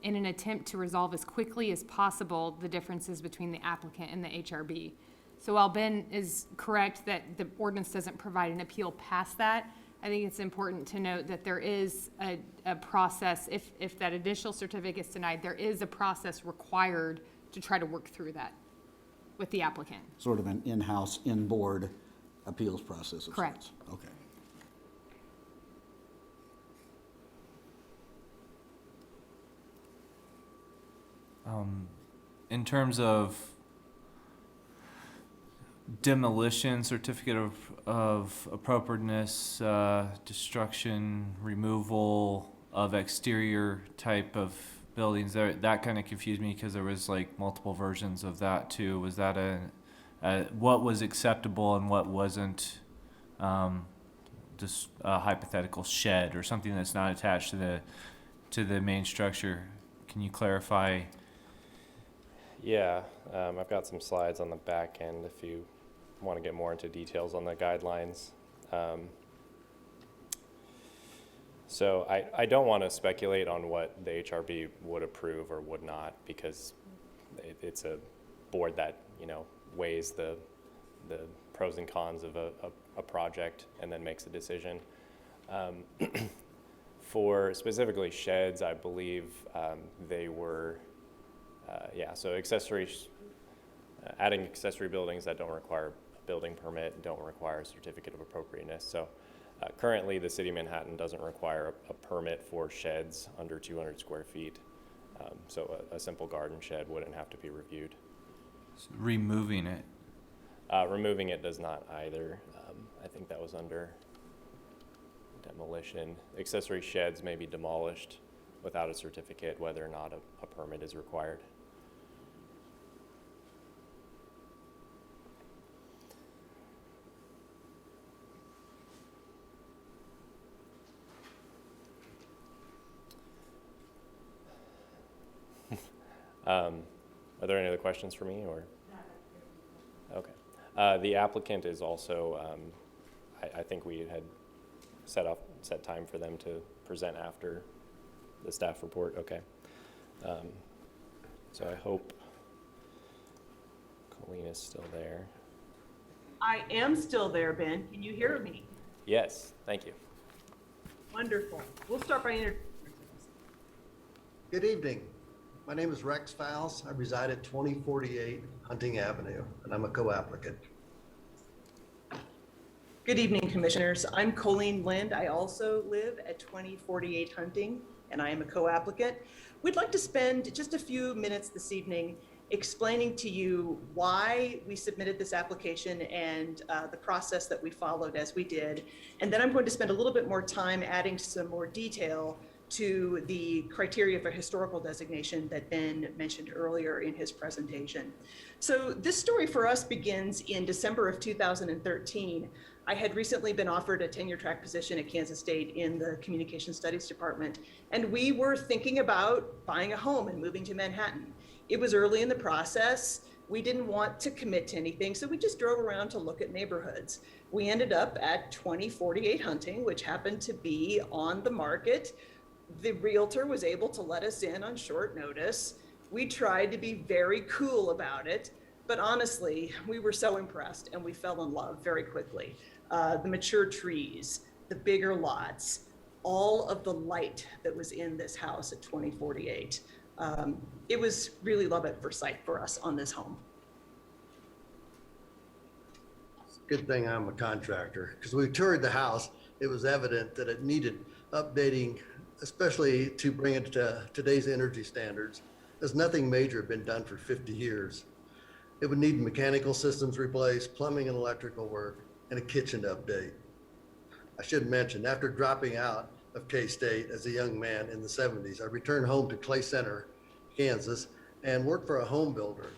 in an attempt to resolve as quickly as possible the differences between the applicant and the HRB. So while Ben is correct that the ordinance doesn't provide an appeal past that, I think it's important to note that there is a process, if that initial certificate is denied, there is a process required to try to work through that with the applicant. Sort of an in-house, in-board appeals process of Correct. sorts. Okay. In terms of demolition, certificate of appropriateness, destruction, removal of exterior type of buildings, that kind of confused me because there was like multiple versions of that too. Was that what was acceptable and what wasn't? Just a hypothetical shed or something that's not attached to the main structure. Can you clarify? Yeah, I've got some slides on the back end if you want to get more into details on the guidelines. So I don't want to speculate on what the HRB would approve or would not, because it's a board that, weighs the pros and cons of a project and then makes a decision. For specifically sheds, I believe they were, so adding accessory buildings that don't require a building permit, don't require a certificate of appropriateness. So currently the city of Manhattan doesn't require a permit for sheds under 200 square feet. So a simple garden shed wouldn't have to be reviewed. Removing it. Removing it does not either. I think that was under demolition. Accessory sheds may be demolished without a certificate, whether or not a permit is required. Are there any other questions for me, or? Okay. The applicant is also, I think we had set time for them to present after the staff report. Okay. So I hope Colleen is still there. I am still there, Ben. Can you hear me? Yes, thank you. Wonderful. We'll start by introducing. Good evening. My name is Rex Fowles. I reside at 2048 Hunting Avenue, and I'm a co-applicant. Good evening, Commissioners. I'm Colleen Lind. I also live at 2048 Hunting, and I am a co-applicant. We'd like to spend just a few minutes this evening explaining to you why we submitted this application and the process that we followed as we did. And then I'm going to spend a little bit more time adding some more detail to the criteria for historical designation that Ben mentioned earlier in his presentation. So this story for us begins in December of 2013. I had recently been offered a tenure track position at Kansas State in the Communication Studies Department, and we were thinking about buying a home and moving to Manhattan. It was early in the process. We didn't want to commit to anything, so we just drove around to look at neighborhoods. We ended up at 2048 Hunting, which happened to be on the market. The realtor was able to let us in on short notice. We tried to be very cool about it, but honestly, we were so impressed and we fell in love very quickly. the mature trees, the bigger lots, all of the light that was in this house at 2048. It was really love at first sight for us on this home. Good thing I'm a contractor, because we toured the house. It was evident that it needed updating, especially to bring it to today's energy standards, as nothing major had been done for 50 years. It would need mechanical systems replaced, plumbing and electrical work, and a kitchen to update. I should mention, after dropping out of K-State as a young man in the 70s, I returned home to Clay Center, Kansas, and worked for a home builder.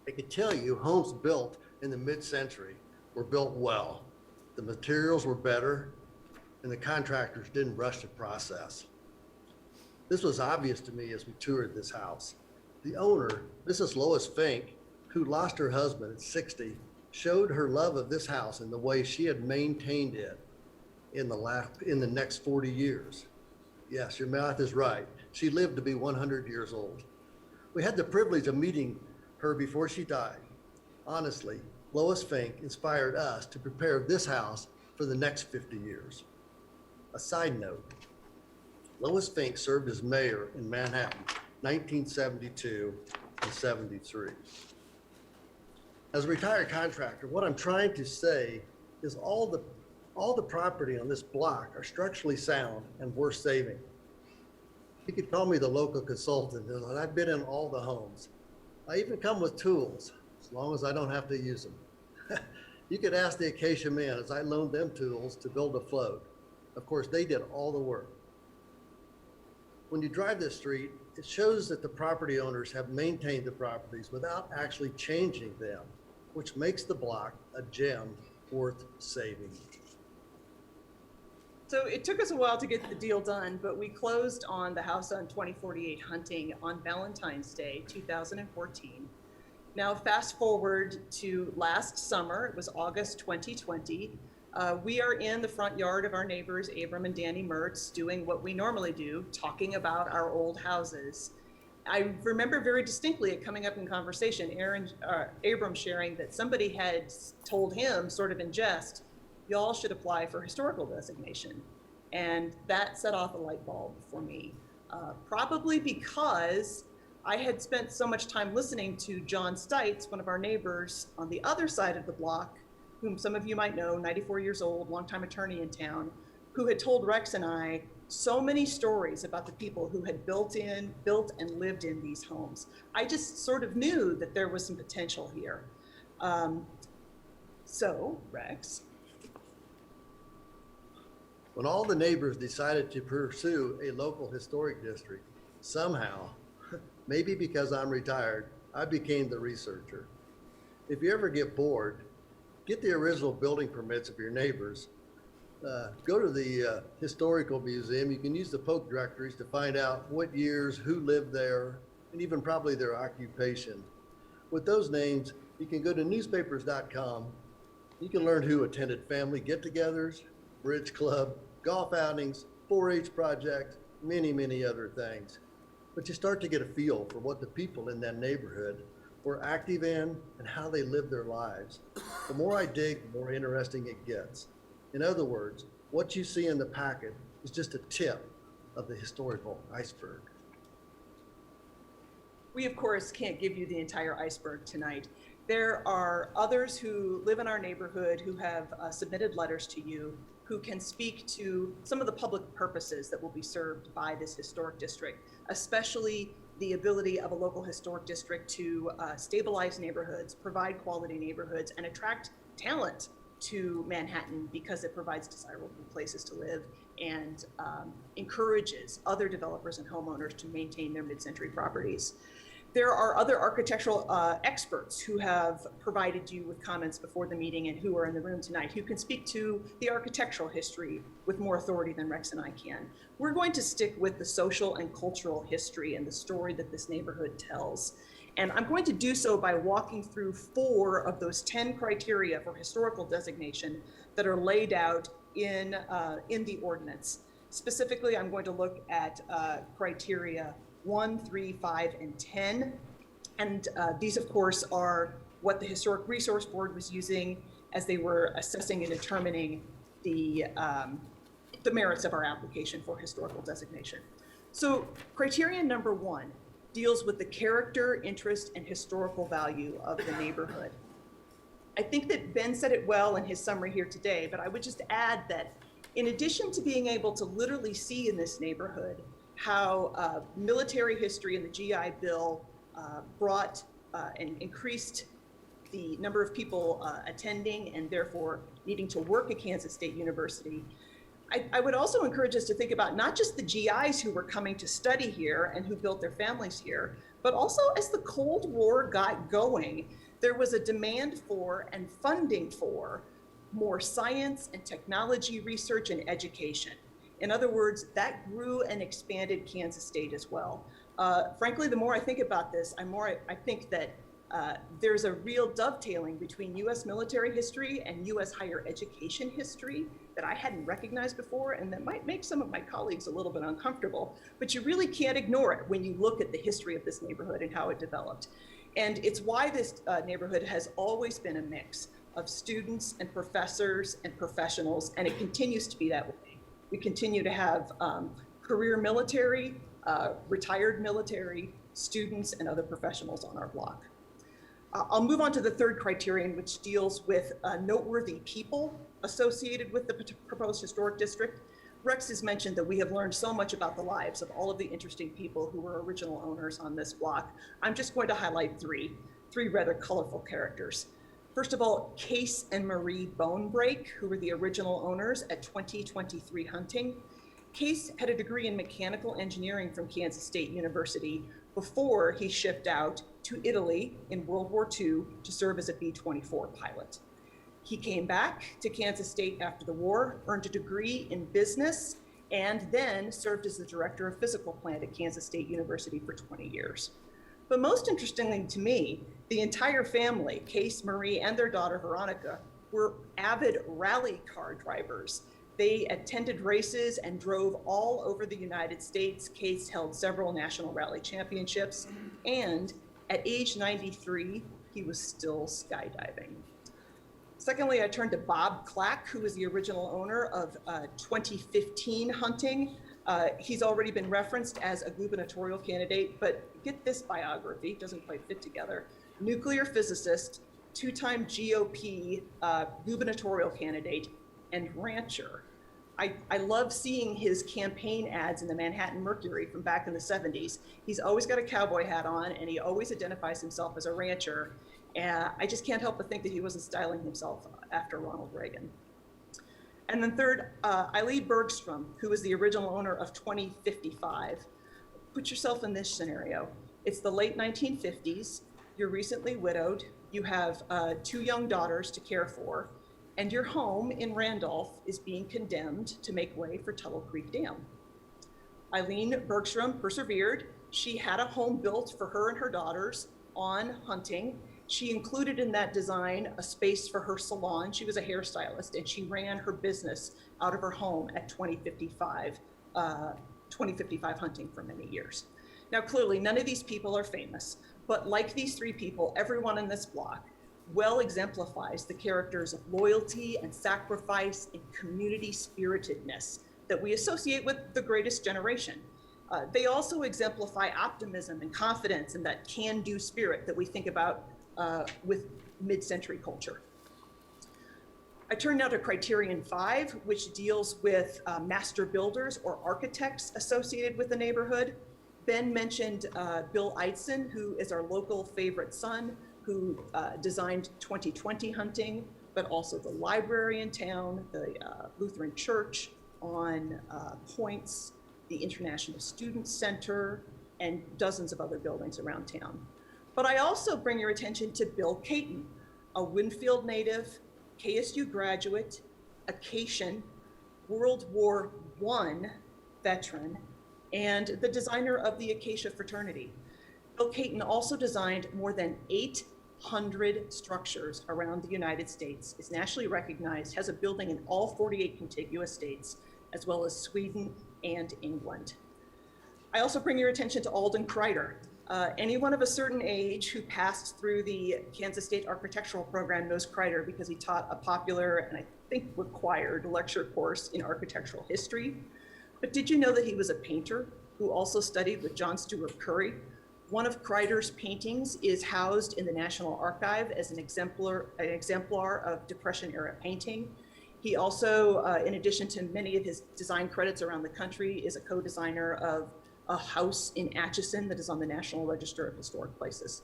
I could tell you, homes built in the mid-century were built well. The materials were better, and the contractors didn't rush the process. This was obvious to me as we toured this house. The owner, Mrs. Lois Fink, who lost her husband at 60, showed her love of this house in the way she had maintained it in the next 40 years. Yes, your math is right. She lived to be 100 years old. We had the privilege of meeting her before she died. Honestly, Lois Fink inspired us to prepare this house for the next 50 years. A side note, Lois Fink served as mayor in Manhattan, 1972 and 73. As a retired contractor, what I'm trying to say is all the property on this block are structurally sound and worth saving. You could call me the local consultant, and I've been in all the homes. I even come with tools, as long as I don't have to use them. You could ask the Acacia men, as I loaned them tools to build a float. Of course, they did all the work. When you drive this street, it shows that the property owners have maintained the properties without actually changing them, which makes the block a gem worth saving. So it took us a while to get the deal done, but we closed on the house on 2048 Hunting on Valentine's Day, 2014. Now, fast forward to last summer, it was August 2020. We are in the front yard of our neighbors, Abram and Danny Mertz, doing what we normally do, talking about our old houses. I remember very distinctly it coming up in conversation, Abram sharing that somebody had told him, sort of in jest, y'all should apply for historical designation. And that set off a light bulb for me, probably because I had spent so much time listening to John Stites, one of our neighbors on the other side of the block, whom some of you might know, 94 years old, longtime attorney in town, who had told Rex and I so many stories about the people who had built and lived in these homes. I just sort of knew that there was some potential here. So, Rex. When all the neighbors decided to pursue a local historic district, somehow, maybe because I'm retired, I became the researcher. If you ever get bored, get the original building permits of your neighbors. Go to the historical museum. You can use the Polk directories to find out what years, who lived there, and even probably their occupation. With those names, you can go to newspapers.com. You can learn who attended family get-togethers, bridge club, golf outings, 4-H projects, many, many other things. But you start to get a feel for what the people in that neighborhood were active in and how they lived their lives. The more I dig, the more interesting it gets. In other words, what you see in the packet is just a tip of the historical iceberg. We, of course, can't give you the entire iceberg tonight. There are others who live in our neighborhood who have submitted letters to you who can speak to some of the public purposes that will be served by this historic district, especially the ability of a local historic district to stabilize neighborhoods, provide quality neighborhoods, and attract talent to Manhattan because it provides desirable places to live and encourages other developers and homeowners to maintain their mid-century properties. There are other architectural experts who have provided you with comments before the meeting and who are in the room tonight who can speak to the architectural history with more authority than Rex and I can. We're going to stick with the social and cultural history and the story that this neighborhood tells. And I'm going to do so by walking through 4 of those 10 criteria for historical designation that are laid out in the ordinance. Specifically, I'm going to look at criteria 1, 3, 5, and 10. And these, of course, are what the Historic Resource Board was using as they were assessing and determining the merits of our application for historical designation. So criterion number 1 deals with the character, interest, and historical value of the neighborhood. I think that Ben said it well in his summary here today, but I would just add that in addition to being able to literally see in this neighborhood how military history and the GI Bill brought and increased the number of people attending and therefore needing to work at Kansas State University, I would also encourage us to think about not just the GIs who were coming to study here and who built their families here, but also as the Cold War got going, there was a demand for and funding for more science and technology research and education. In other words, that grew and expanded Kansas State as well. Frankly, the more I think about this, I think that there's a real dovetailing between U.S. military history and U.S. higher education history that I hadn't recognized before, and that might make some of my colleagues a little bit uncomfortable, but you really can't ignore it when you look at the history of this neighborhood and how it developed. And it's why this neighborhood has always been a mix of students and professors and professionals, and it continues to be that way. We continue to have career military, retired military, students, and other professionals on our block. I'll move on to the third criterion, which deals with noteworthy people associated with the proposed historic district. Rex has mentioned that we have learned so much about the lives of all of the interesting people who were original owners on this block. I'm just going to highlight three rather colorful characters. First of all, Case and Marie Bonebreak, who were the original owners at 2023 Hunting. Case had a degree in mechanical engineering from Kansas State University before he shipped out to Italy in World War II to serve as a B-24 pilot. He came back to Kansas State after the war, earned a degree in business, and then served as the director of physical plant at Kansas State University for 20 years. But most interestingly to me, the entire family, Case, Marie, and their daughter Veronica, were avid rally car drivers. They attended races and drove all over the United States. Case held several national rally championships, and at age 93, he was still skydiving. Secondly, I turned to Bob Clack, who was the original owner of 2015 Hunting. He's already been referenced as a gubernatorial candidate, but get this biography, doesn't quite fit together. Nuclear physicist, two-time GOP gubernatorial candidate, and rancher. I love seeing his campaign ads in the Manhattan Mercury from back in the 70s. He's always got a cowboy hat on, and he always identifies himself as a rancher. I just can't help but think that he wasn't styling himself after Ronald Reagan. And then third, Eileen Bergstrom, who was the original owner of 2055. Put yourself in this scenario. It's the late 1950s, you're recently widowed, you have 2 young daughters to care for, and your home in Randolph is being condemned to make way for Tuttle Creek Dam. Eileen Bergstrom persevered. She had a home built for her and her daughters on Hunting. She included in that design a space for her salon. She was a hairstylist, and she ran her business out of her home at 2055 Hunting for many years. Now, clearly, none of these people are famous, but like these 3 people, everyone in this block well exemplifies the characters of loyalty and sacrifice and community spiritedness that we associate with the greatest generation. They also exemplify optimism and confidence and that can-do spirit that we think about with mid-century culture. I turn now to Criterion 5, which deals with master builders or architects associated with the neighborhood. Ben mentioned Bill Eitzen, who is our local favorite son, who designed 2020 Hunting, but also the library in town, the Lutheran Church on Points, the International Student Center, and dozens of other buildings around town. But I also bring your attention to Bill Caton, a Winfield native, KSU graduate, Acacian, World War I veteran, and the designer of the Acacia fraternity. Bill Caton also designed more than 800 structures around the United States, is nationally recognized, has a building in all 48 contiguous states, as well as Sweden and England. I also bring your attention to Alden Kreider. Anyone of a certain age who passed through the Kansas State Architectural Program knows Kreider because he taught a popular and I think required lecture course in architectural history. But did you know that he was a painter who also studied with John Stewart Curry? One of Kreider's paintings is housed in the National Archive as an exemplar of Depression-era painting. He also, in addition to many of his design credits around the country, is a co-designer of a house in Atchison that is on the National Register of Historic Places.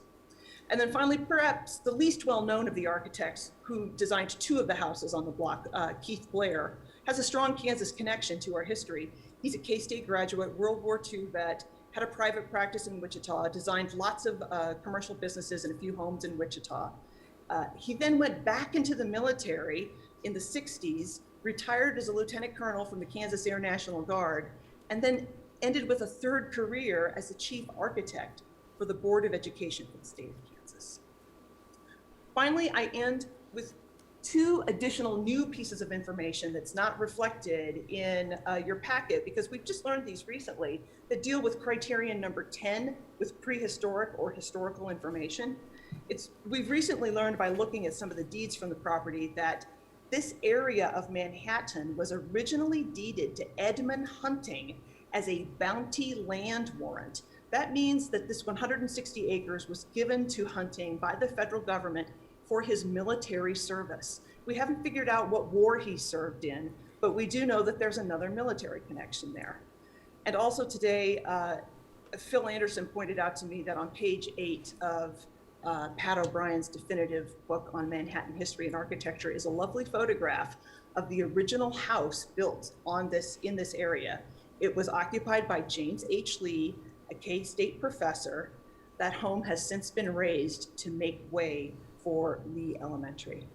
And then finally, perhaps the least well-known of the architects who designed two of the houses on the block, Keith Blair, has a strong Kansas connection to our history. He's a K-State graduate, World War II vet, had a private practice in Wichita, designed lots of commercial businesses and a few homes in Wichita. He then went back into the military in the 60s, retired as a lieutenant colonel from the Kansas Air National Guard, and then ended with a third career as the chief architect for the Board of Education for the state of Kansas. Finally, I end with two additional new pieces of information that's not reflected in your packet, because we've just learned these recently, that deal with criterion number 10 with prehistoric or historical information. We've recently learned by looking at some of the deeds from the property that this area of Manhattan was originally deeded to Edmund Hunting as a bounty land warrant. That means that this 160 acres was given to Hunting by the federal government for his military service. We haven't figured out what war he served in, but we do know that there's another military connection there. And also today, Phil Anderson pointed out to me that on page 8 of Pat O'Brien's definitive book on Manhattan history and architecture is a lovely photograph of the original house built in this area. It was occupied by James H. Lee, a K-State professor. That home has since been razed to make way for Lee Elementary.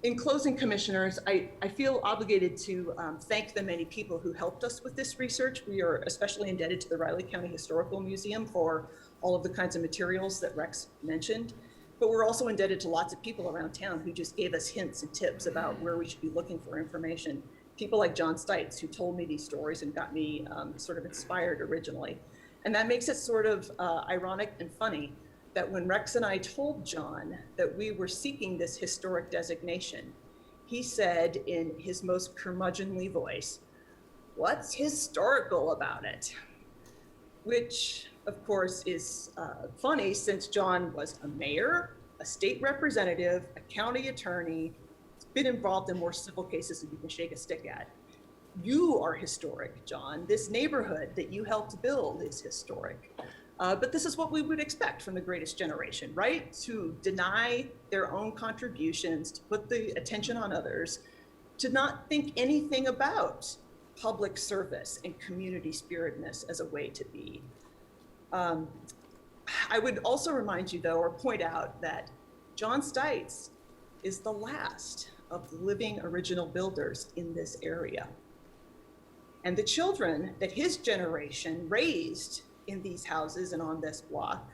In closing, commissioners, I feel obligated to thank the many people who helped us with this research. We are especially indebted to the Riley County Historical Museum for all of the kinds of materials that Rex mentioned. But we're also indebted to lots of people around town who just gave us hints and tips about where we should be looking for information. People like John Stites, who told me these stories and got me sort of inspired originally. And that makes it sort of ironic and funny that when Rex and I told John that we were seeking this historic designation, he said in his most curmudgeonly voice, "What's historical about it?" Which, of course, is funny since John was a mayor, a state representative, a county attorney, been involved in more civil cases than you can shake a stick at. You are historic, John. This neighborhood that you helped build is historic. But this is what we would expect from the greatest generation, right? To deny their own contributions, to put the attention on others, to not think anything about public service and community spiritedness as a way to be. I would also remind you, though, or point out that John Stites is the last of the living original builders in this area. And the children that his generation raised in these houses and on this block,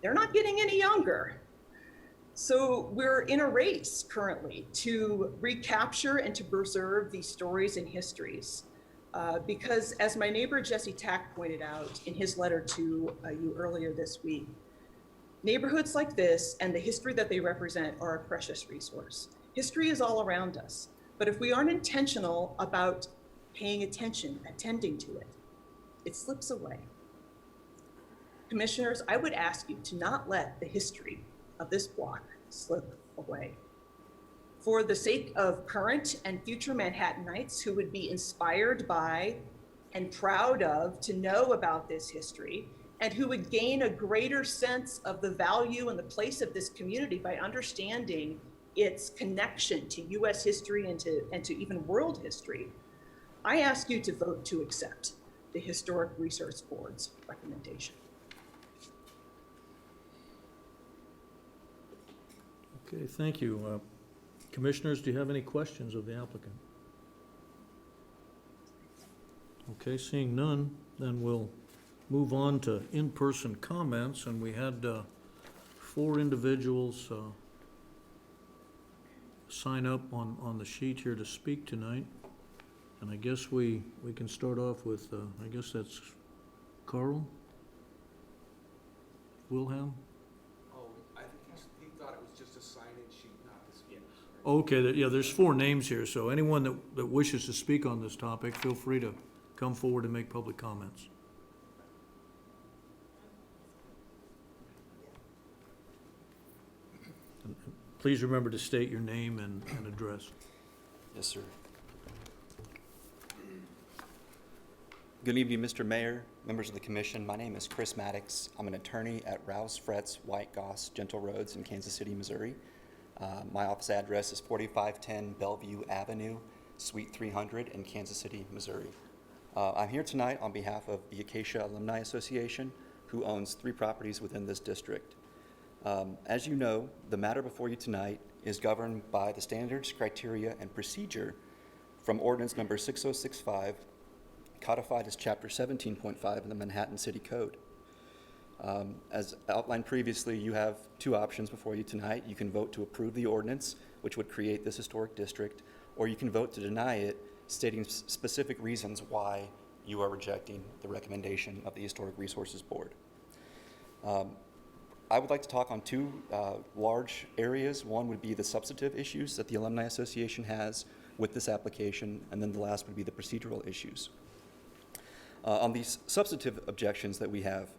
they're not getting any younger. So we're in a race currently to recapture and to preserve these stories and histories. Because as my neighbor Jesse Tack pointed out in his letter to you earlier this week, neighborhoods like this and the history that they represent are a precious resource. History is all around us, but if we aren't intentional about paying attention, attending to it, it slips away. Commissioners, I would ask you to not let the history of this block slip away. For the sake of current and future Manhattanites who would be inspired by and proud of to know about this history, and who would gain a greater sense of the value and the place of this community by understanding its connection to US history and to even world history, I ask you to vote to accept the Historic Research Board's recommendation. Okay, thank you. Commissioners, do you have any questions of the applicant? Okay, seeing none, then we'll move on to in-person comments, and we had 4 individuals sign up on the sheet here to speak tonight. And I guess we can start off with, I guess that's Carl? Wilhelm? Oh, I think he thought it was just a sign-in sheet, not this. Okay, yeah, there's 4 names here, so anyone that wishes to speak on this topic, feel free to come forward and make public comments. Please remember to state your name and address. Yes, sir. Good evening, Mr. Mayor, members of the commission. My name is Chris Maddox. I'm an attorney at Rouse, Fretz, White Goss, Gentle Roads in Kansas City, Missouri. My office address is 4510 Bellevue Avenue, Suite 300 in Kansas City, Missouri. I'm here tonight on behalf of the Acacia Alumni Association, who owns 3 properties within this district. As you know, the matter before you tonight is governed by the standards, criteria, and procedure from ordinance number 6065, codified as chapter 17.5 in the Manhattan City Code. As outlined previously, you have 2 options before you tonight. You can vote to approve the ordinance, which would create this historic district, or you can vote to deny it, stating specific reasons why you are rejecting the recommendation of the Historic Resources Board. I would like to talk on 2 large areas. One would be the substantive issues that the Alumni Association has with this application, and then the last would be the procedural issues. On these substantive objections that we have,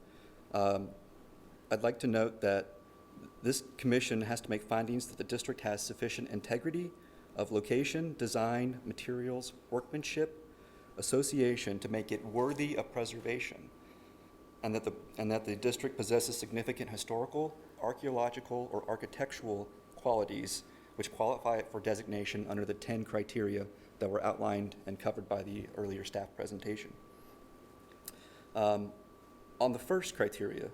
I'd like to note that this commission has to make findings that the district has sufficient integrity of location, design, materials, workmanship, association to make it worthy of preservation, and that the district possesses significant historical, archaeological, or architectural qualities which qualify it for designation under the 10 criteria that were outlined and covered by the earlier staff presentation. On the first criteria,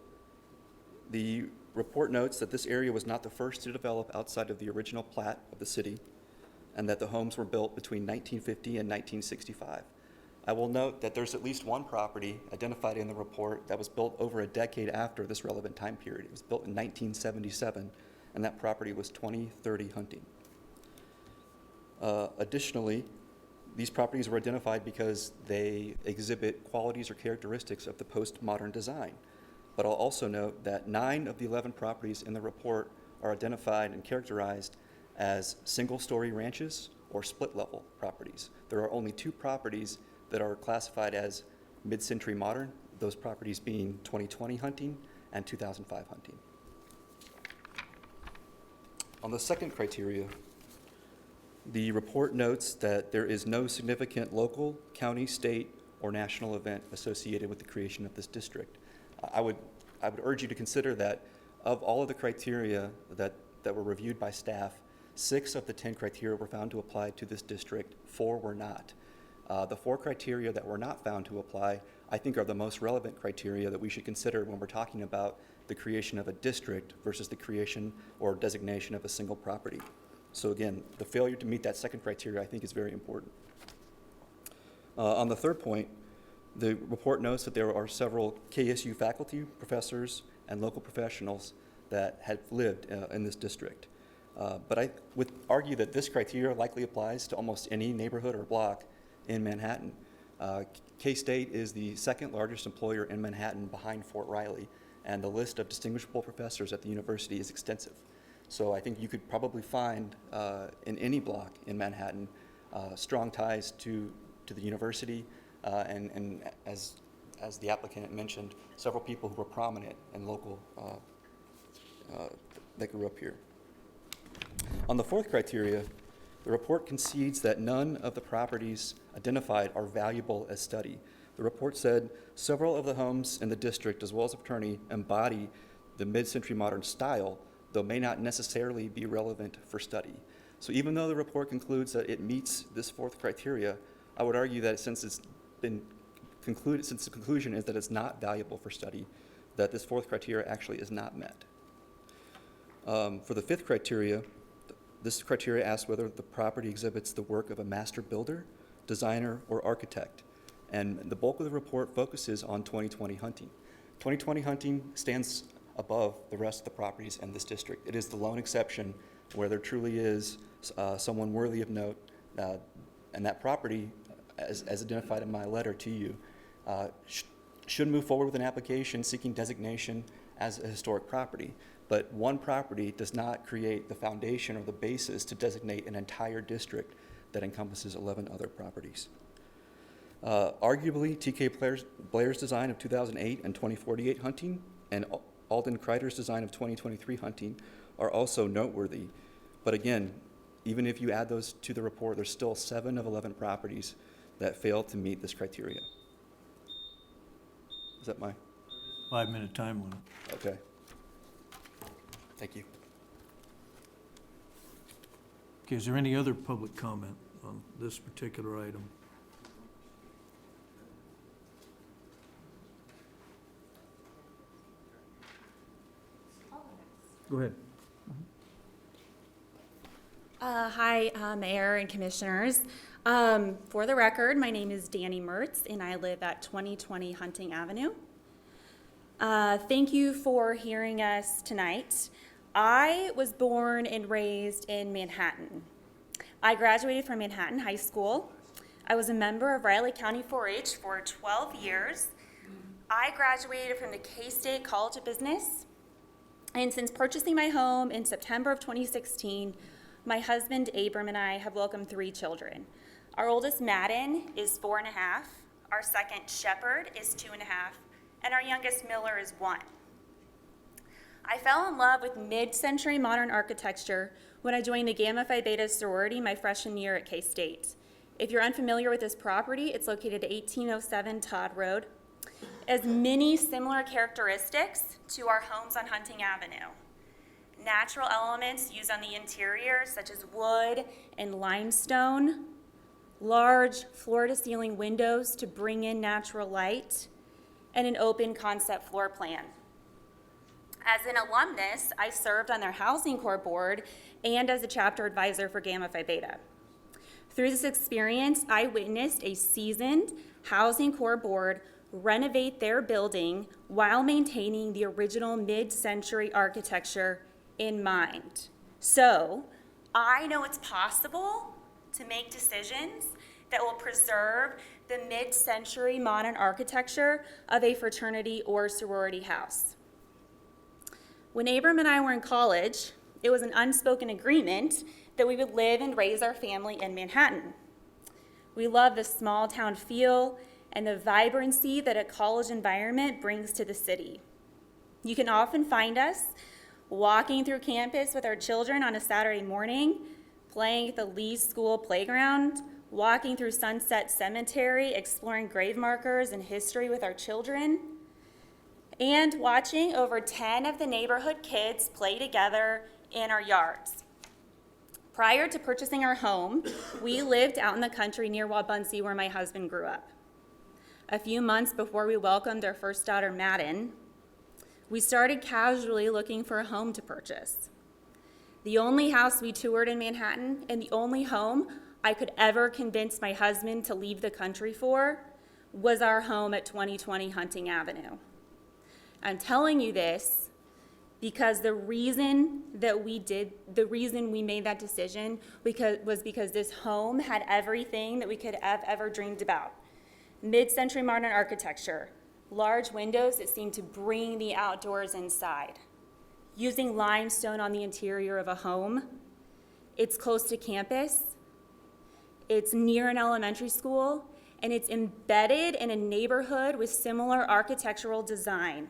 the report notes that this area was not the first to develop outside of the original plat of the city, and that the homes were built between 1950 and 1965. I will note that there's at least one property identified in the report that was built over a decade after this relevant time period. It was built in 1977, and that property was 2030 Hunting. Additionally, these properties were identified because they exhibit qualities or characteristics of the postmodern design. But I'll also note that 9 of the 11 properties in the report are identified and characterized as single-story ranches or split-level properties. There are only 2 properties that are classified as mid-century modern, those properties being 2020 Hunting and 2005 Hunting. On the second criteria, the report notes that there is no significant local, county, state, or national event associated with the creation of this district. I would urge you to consider that of all of the criteria that were reviewed by staff, 6 of the 10 criteria were found to apply to this district, 4 were not. The 4 criteria that were not found to apply, I think, are the most relevant criteria that we should consider when we're talking about the creation of a district versus the creation or designation of a single property. So again, the failure to meet that second criteria, I think, is very important. On the third point, the report notes that there are several KSU faculty, professors, and local professionals that have lived in this district. But I would argue that this criteria likely applies to almost any neighborhood or block in Manhattan. K-State is the 2nd largest employer in Manhattan behind Fort Riley, and the list of distinguishable professors at the university is extensive. So I think you could probably find in any block in Manhattan strong ties to the university, and as the applicant mentioned, several people who were prominent and local that grew up here. On the 4th criteria, the report concedes that none of the properties identified are valuable as study. The report said several of the homes in the district, as well as the fraternity, embody the mid-century modern style, though may not necessarily be relevant for study. So even though the report concludes that it meets this 4th criteria, I would argue that since it's been concluded, since the conclusion is that it's not valuable for study, that this 4th criteria actually is not met. For the 5th criteria, this criteria asks whether the property exhibits the work of a master builder, designer, or architect. And the bulk of the report focuses on 2020 Hunting. 2020 Hunting stands above the rest of the properties in this district. It is the lone exception where there truly is someone worthy of note, and that property, as identified in my letter to you, should move forward with an application seeking designation as a historic property. But one property does not create the foundation or the basis to designate an entire district that encompasses 11 other properties. Arguably, T.K. Blair's design of 2008 and 2048 hunting and Alden Kreider's design of 2023 hunting are also noteworthy. But again, even if you add those to the report, there's still 7 of 11 properties that fail to meet this criteria. Is that my? 5-minute time limit. Okay. Thank you. Okay, is there any other public comment on this particular item? Go ahead. Hi, Mayor and Commissioners. For the record, my name is Danny Mertz, and I live at 2020 Hunting Avenue. Thank you for hearing us tonight. I was born and raised in Manhattan. I graduated from Manhattan High School. I was a member of Riley County 4-H for 12 years. I graduated from the K-State College of Business. And since purchasing my home in September of 2016, my husband Abram and I have welcomed 3 children. Our oldest Madden is 4.5, our second Shepherd is 2.5, and our youngest Miller is 1. I fell in love with mid-century modern architecture when I joined the Gamma Phi Beta sorority my freshman year at K-State. If you're unfamiliar with this property, it's located at 1807 Todd Road. It has many similar characteristics to our homes on Hunting Avenue. Natural elements used on the interior, such as wood and limestone, large floor-to-ceiling windows to bring in natural light, and an open concept floor plan. As an alumnus, I served on their Housing Corps board and as a chapter advisor for Gamma Phi Beta. Through this experience, I witnessed a seasoned Housing Corps board renovate their building while maintaining the original mid-century architecture in mind. So, I know it's possible to make decisions that will preserve the mid-century modern architecture of a fraternity or sorority house. When Abram and I were in college, it was an unspoken agreement that we would live and raise our family in Manhattan. We love the small town feel and the vibrancy that a college environment brings to the city. You can often find us walking through campus with our children on a Saturday morning, playing at the Lee School playground, walking through Sunset Cemetery, exploring grave markers and history with our children, and watching over 10 of the neighborhood kids play together in our yards. Prior to purchasing our home, we lived out in the country near Wabaunsee, where my husband grew up. A few months before we welcomed our first daughter, Madden, we started casually looking for a home to purchase. The only house we toured in Manhattan and the only home I could ever convince my husband to leave the country for was our home at 2020 Hunting Avenue. I'm telling you this because the reason we made that decision was because this home had everything that we could have ever dreamed about. Mid-century modern architecture, large windows that seem to bring the outdoors inside, using limestone on the interior of a home. It's close to campus, it's near an elementary school, and it's embedded in a neighborhood with similar architectural design.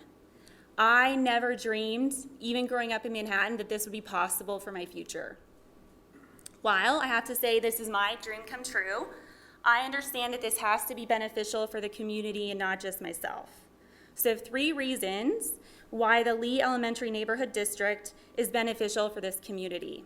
I never dreamed, even growing up in Manhattan, that this would be possible for my future. While I have to say this is my dream come true, I understand that this has to be beneficial for the community and not just myself. So I have 3 reasons why the Lee Elementary Neighborhood District is beneficial for this community.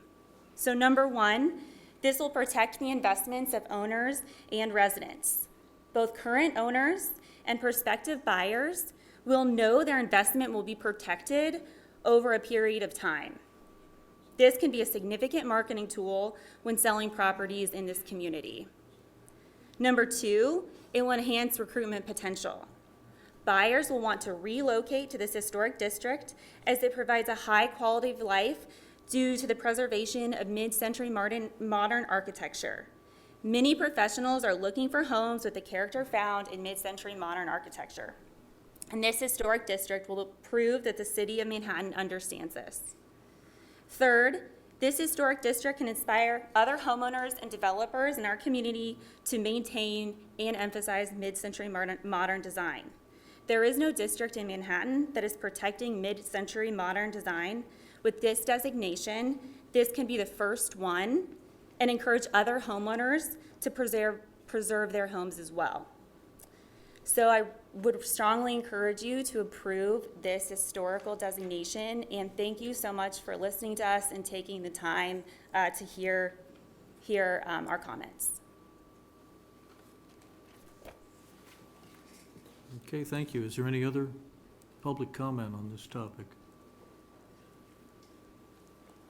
So number 1, this will protect the investments of owners and residents. Both current owners and prospective buyers will know their investment will be protected over a period of time. This can be a significant marketing tool when selling properties in this community. Number 2, it will enhance recruitment potential. Buyers will want to relocate to this historic district as it provides a high quality of life due to the preservation of mid-century modern architecture. Many professionals are looking for homes with the character found in mid-century modern architecture. And this historic district will prove that the city of Manhattan understands this. Third, this historic district can inspire other homeowners and developers in our community to maintain and emphasize mid-century modern design. There is no district in Manhattan that is protecting mid-century modern design. With this designation, this can be the first one and encourage other homeowners to preserve their homes as well. So I would strongly encourage you to approve this historical designation, and thank you so much for listening to us and taking the time to hear our comments. Okay, thank you. Is there any other public comment on this topic?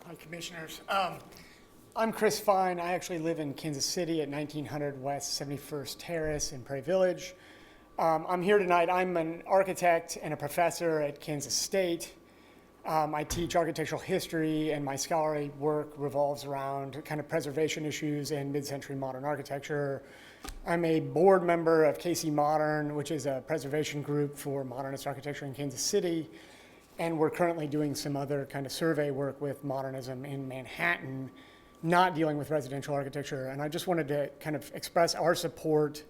Hi, Commissioners. I'm Chris Fine. I actually live in Kansas City at 1900 West 71st Terrace in Prairie Village. I'm here tonight. I'm an architect and a professor at Kansas State. I teach architectural history, and my scholarly work revolves around kind of preservation issues in mid-century modern architecture. I'm a board member of KC Modern, which is a preservation group for modernist architecture in Kansas City. And we're currently doing some other kind of survey work with modernism in Manhattan, not dealing with residential architecture. And I just wanted to kind of express our support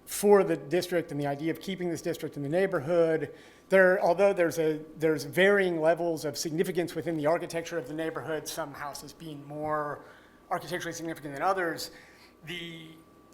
for the district and the idea of keeping this district in the neighborhood. Although there's varying levels of significance within the architecture of the neighborhood, some houses being more architecturally significant than others, the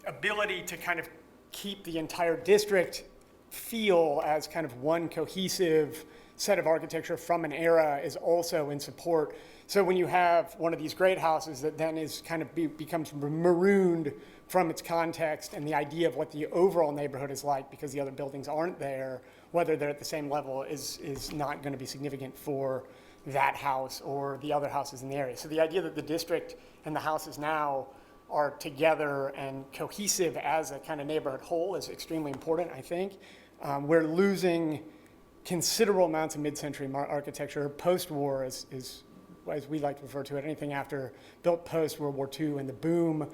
ability to kind of keep the entire district feel as kind of one cohesive set of architecture from an era is also in support. So when you have one of these great houses that then is kind of becomes marooned from its context and the idea of what the overall neighborhood is like because the other buildings aren't there, whether they're at the same level is not going to be significant for that house or the other houses in the area. So the idea that the district and the houses now are together and cohesive as a kind of neighborhood whole is extremely important, I think. We're losing considerable amounts of mid-century architecture. Post-war is, as we like to refer to it, anything after built post-World War II and the boom.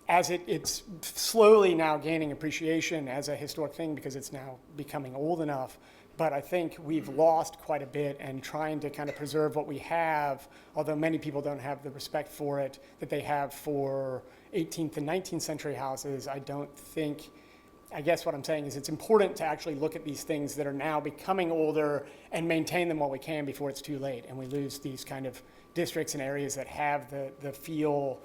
As it's slowly now gaining appreciation as a historic thing because it's now becoming old enough. But I think we've lost quite a bit, and trying to kind of preserve what we have, although many people don't have the respect for it that they have for 18th and 19th century houses, I guess what I'm saying is it's important to actually look at these things that are now becoming older and maintain them while we can before it's too late. And we lose these kind of districts and areas that have the feel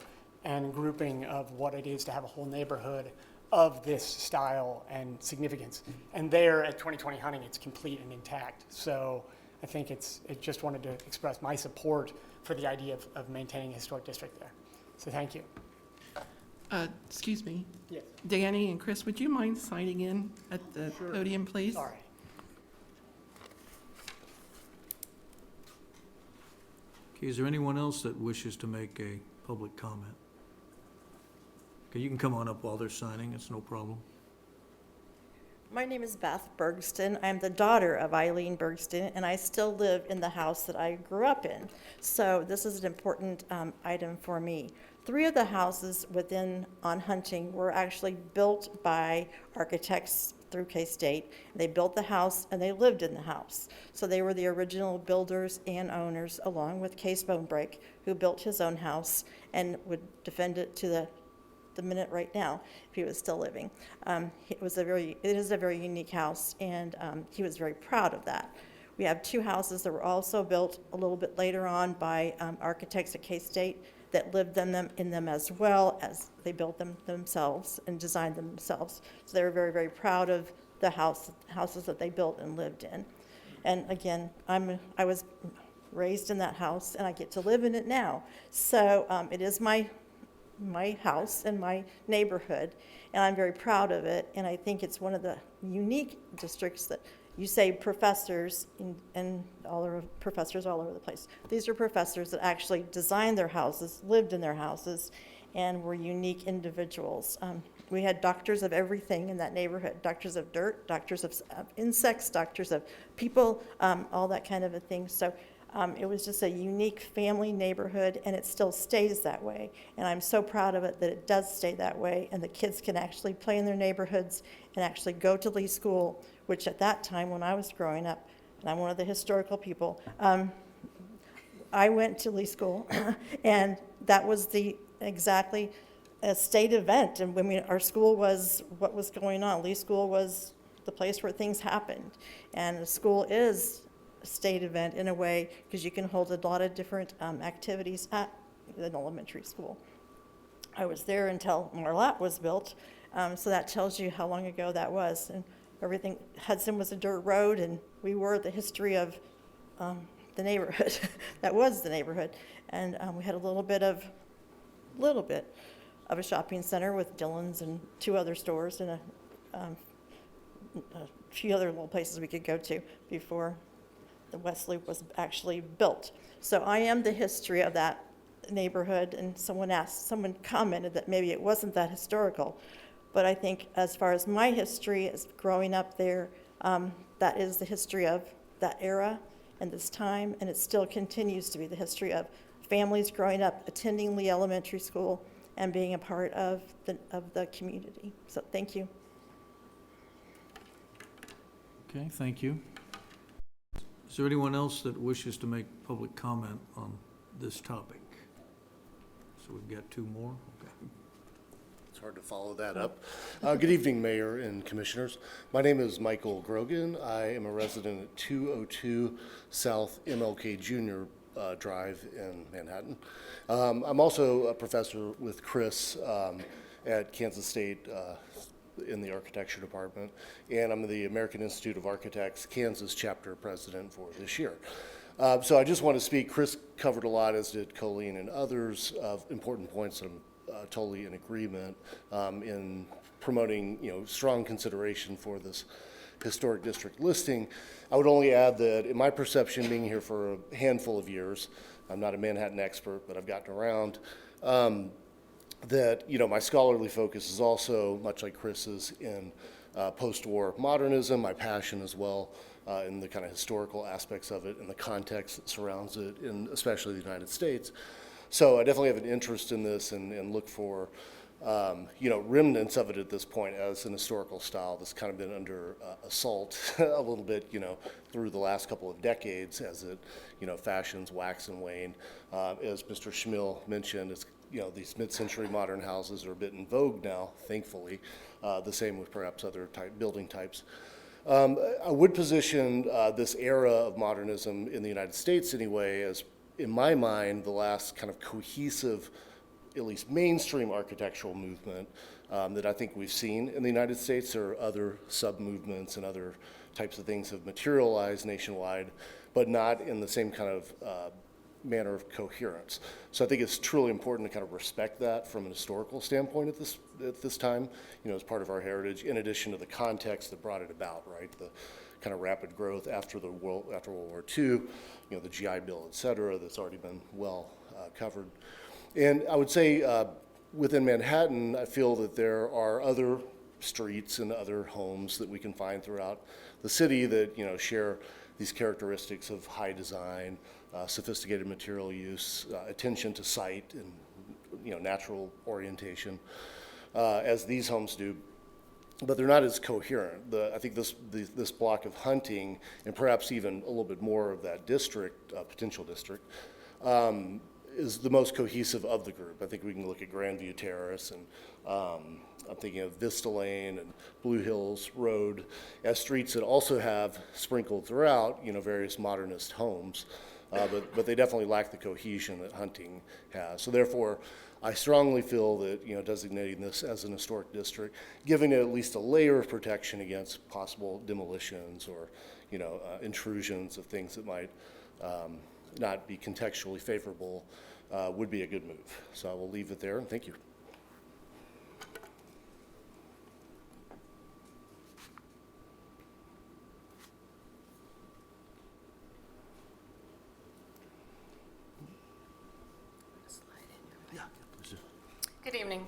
and grouping of what it is to have a whole neighborhood of this style and significance. And there at 2020 Hunting, it's complete and intact. So I think I just wanted to express my support for the idea of maintaining a historic district there. So thank you. Excuse me. Yes. Danny and Chris, would you mind signing in at the podium, please? Sorry. Okay, is there anyone else that wishes to make a public comment? Okay, you can come on up while they're signing, it's no problem. My name is Beth Bergston. I'm the daughter of Eileen Bergston, and I still live in the house that I grew up in. So this is an important item for me. 3 of the houses on Hunting were actually built by architects through K-State. They built the house and they lived in the house. So they were the original builders and owners, along with Case Bonebreak, who built his own house and would defend it to the minute right now if he was still living. It is a very unique house, and he was very proud of that. We have 2 houses that were also built a little bit later on by architects at K-State that lived in them as well as they built them themselves and designed them themselves. So they were very, very proud of the houses that they built and lived in. And again, I was raised in that house, and I get to live in it now. So it is my house and my neighborhood, and I'm very proud of it. And I think it's one of the unique districts that you say professors and professors all over the place. These are professors that actually designed their houses, lived in their houses, and were unique individuals. We had doctors of everything in that neighborhood, doctors of dirt, doctors of insects, doctors of people, all that kind of a thing. So it was just a unique family neighborhood, and it still stays that way. And I'm so proud of it that it does stay that way, and the kids can actually play in their neighborhoods and actually go to Lee School which at that time when I was growing up, and I'm one of the historical people, I went to Lee School, and that was exactly a state event. And when our school was what was going on, Lee School was the place where things happened. And the school is a state event in a way because you can hold a lot of different activities at an elementary school. I was there until Marlatt was built, so that tells you how long ago that was. And everything, Hudson was a dirt road, and we were the history of the neighborhood. That was the neighborhood. And we had a little bit of a shopping center with Dillon's and 2 other stores and a few other little places we could go to before the West Loop was actually built. So I am the history of that neighborhood, and someone commented that maybe it wasn't that historical. But I think as far as my history as growing up there, that is the history of that era and this time, and it still continues to be the history of families growing up, attending Lee Elementary School, and being a part of the community. So thank you. Okay, thank you. Is there anyone else that wishes to make public comment on this topic? So we've got 2 more. Okay. It's hard to follow that up. Good evening, Mayor and Commissioners. My name is Michael Grogan. I am a resident at 202 South MLK Jr. Drive in Manhattan. I'm also a professor with Chris at Kansas State in the architecture department, and I'm the American Institute of Architects Kansas chapter president for this year. So I just want to speak. Chris covered a lot, as did Colleen and others, of important points that I'm totally in agreement in promoting, strong consideration for this historic district listing. I would only add that in my perception, being here for a handful of years, I'm not a Manhattan expert, but I've gotten around, that, my scholarly focus is also, much like Chris's, in post-war modernism, my passion as well, in the kind of historical aspects of it and the context that surrounds it, in especially the United States. So I definitely have an interest in this and look for, remnants of it at this point as an historical style that's kind of been under assault a little bit, through the last couple of decades as it, fashions wax and wane. As Mr. Schmill mentioned, it's, these mid-century modern houses are a bit in vogue now, thankfully. The same with perhaps other building types. I would position this era of modernism in the United States anyway as, in my mind, the last kind of cohesive, at least mainstream architectural movement that I think we've seen in the United States. There are other sub-movements and other types of things have materialized nationwide, but not in the same kind of manner of coherence. So I think it's truly important to kind of respect that from an historical standpoint at this time, as part of our heritage, in addition to the context that brought it about, right? The kind of rapid growth after World War II, the GI Bill, et cetera, that's already been well covered. And I would say within Manhattan, I feel that there are other streets and other homes that we can find throughout the city that, share these characteristics of high design, sophisticated material use, attention to site and, natural orientation, as these homes do. But they're not as coherent. I think this block of Hunting, and perhaps even a little bit more of that district, potential district, is the most cohesive of the group. I think we can look at Grandview Terrace, and I'm thinking of Vista Lane and Blue Hills Road as streets that also have sprinkled throughout, various modernist homes, but they definitely lack the cohesion that Hunting has. So therefore, I strongly feel that, designating this as an historic district, giving it at least a layer of protection against possible demolitions or, intrusions of things that might not be contextually favorable, would be a good move. So I will leave it there, and thank you. Good evening.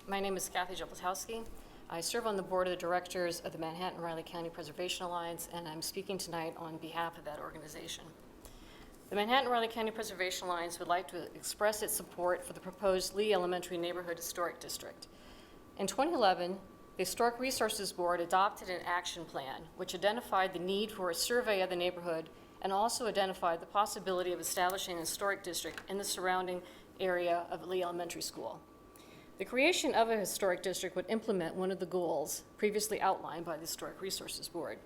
My name is Kathy Joplatowski. I serve on the board of directors of the Manhattan-Riley County Preservation Alliance, and I'm speaking tonight on behalf of that organization. The Manhattan-Riley County Preservation Alliance would like to express its support for the proposed Lee Elementary Neighborhood Historic District. In 2011, the Historic Resources Board adopted an action plan which identified the need for a survey of the neighborhood and also identified the possibility of establishing a historic district in the surrounding area of Lee Elementary School. The creation of a historic district would implement one of the goals previously outlined by the Historic Resources Board.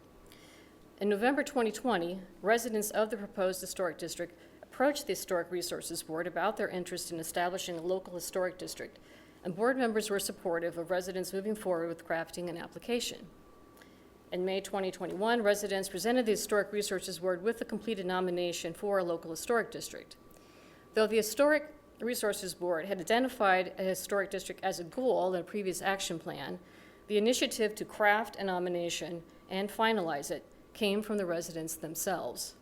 In November 2020, residents of the proposed historic district approached the Historic Resources Board about their interest in establishing a local historic district, and board members were supportive of residents moving forward with crafting an application. In May 2021, residents presented the Historic Resources Board with a completed nomination for a local historic district. Though the Historic Resources Board had identified a historic district as a goal in a previous action plan, the initiative to craft a nomination and finalize it came from the residents themselves.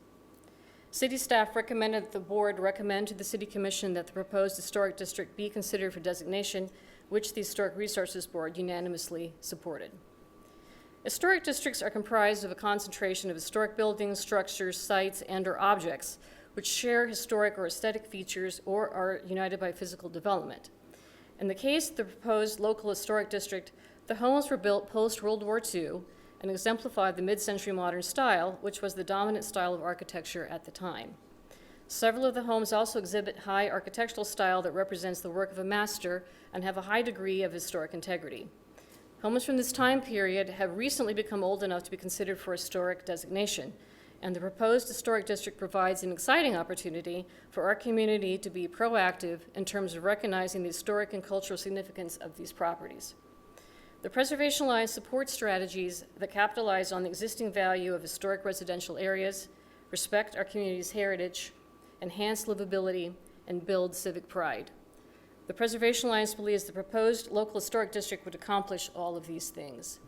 City staff recommended that the board recommend to the City Commission that the proposed historic district be considered for designation, which the Historic Resources Board unanimously supported. Historic districts are comprised of a concentration of historic buildings, structures, sites, and/or objects which share historic or aesthetic features or are united by physical development. In the case of the proposed local historic district, the homes were built post-World War II and exemplified the mid-century modern style, which was the dominant style of architecture at the time. Several of the homes also exhibit high architectural style that represents the work of a master and have a high degree of historic integrity. Homes from this time period have recently become old enough to be considered for historic designation, and the proposed historic district provides an exciting opportunity for our community to be proactive in terms of recognizing the historic and cultural significance of these properties. The Preservation Alliance supports strategies that capitalize on the existing value of historic residential areas, respect our community's heritage, enhance livability, and build civic pride. The Preservation Alliance believes the proposed local historic district would accomplish all of these things.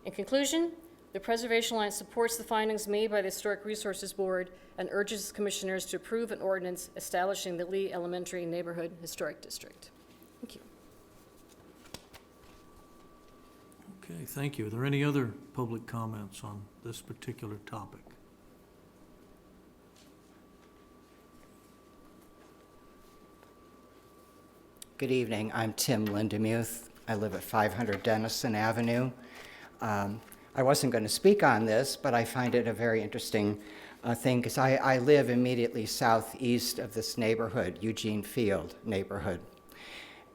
In conclusion, the Preservation Alliance supports the findings made by the Historic Resources Board and urges commissioners to approve an ordinance establishing the Lee Elementary Neighborhood Historic District. Thank you. Okay, thank you. Are there any other public comments on this particular topic? Good evening. I'm Tim Lindemuth. I live at 500 Denison Avenue. I wasn't going to speak on this, but I find it a very interesting thing because I live immediately southeast of this neighborhood, Eugene Field neighborhood.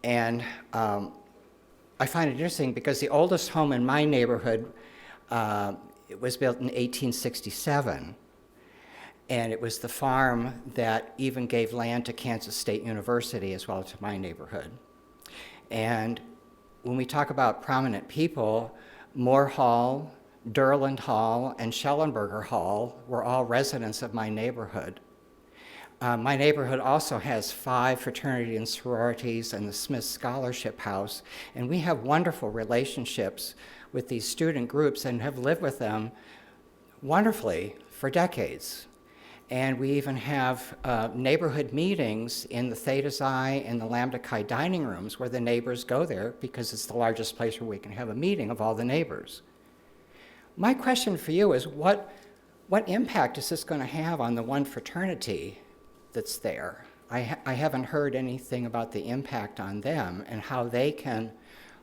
And I find it interesting because the oldest home in my neighborhood, it was built in 1867. And it was the farm that even gave land to Kansas State University as well as to my neighborhood. And when we talk about prominent people, Moore Hall, Durland Hall, and Schellenberger Hall were all residents of my neighborhood. My neighborhood also has 5 fraternity and sororities and the Smith Scholarship House, and we have wonderful relationships with these student groups and have lived with them wonderfully for decades. And we even have neighborhood meetings in the Theta Xi and the Lambda Chi dining rooms where the neighbors go there because it's the largest place where we can have a meeting of all the neighbors. My question for you is what impact is this going to have on the one fraternity that's there? I haven't heard anything about the impact on them and how they can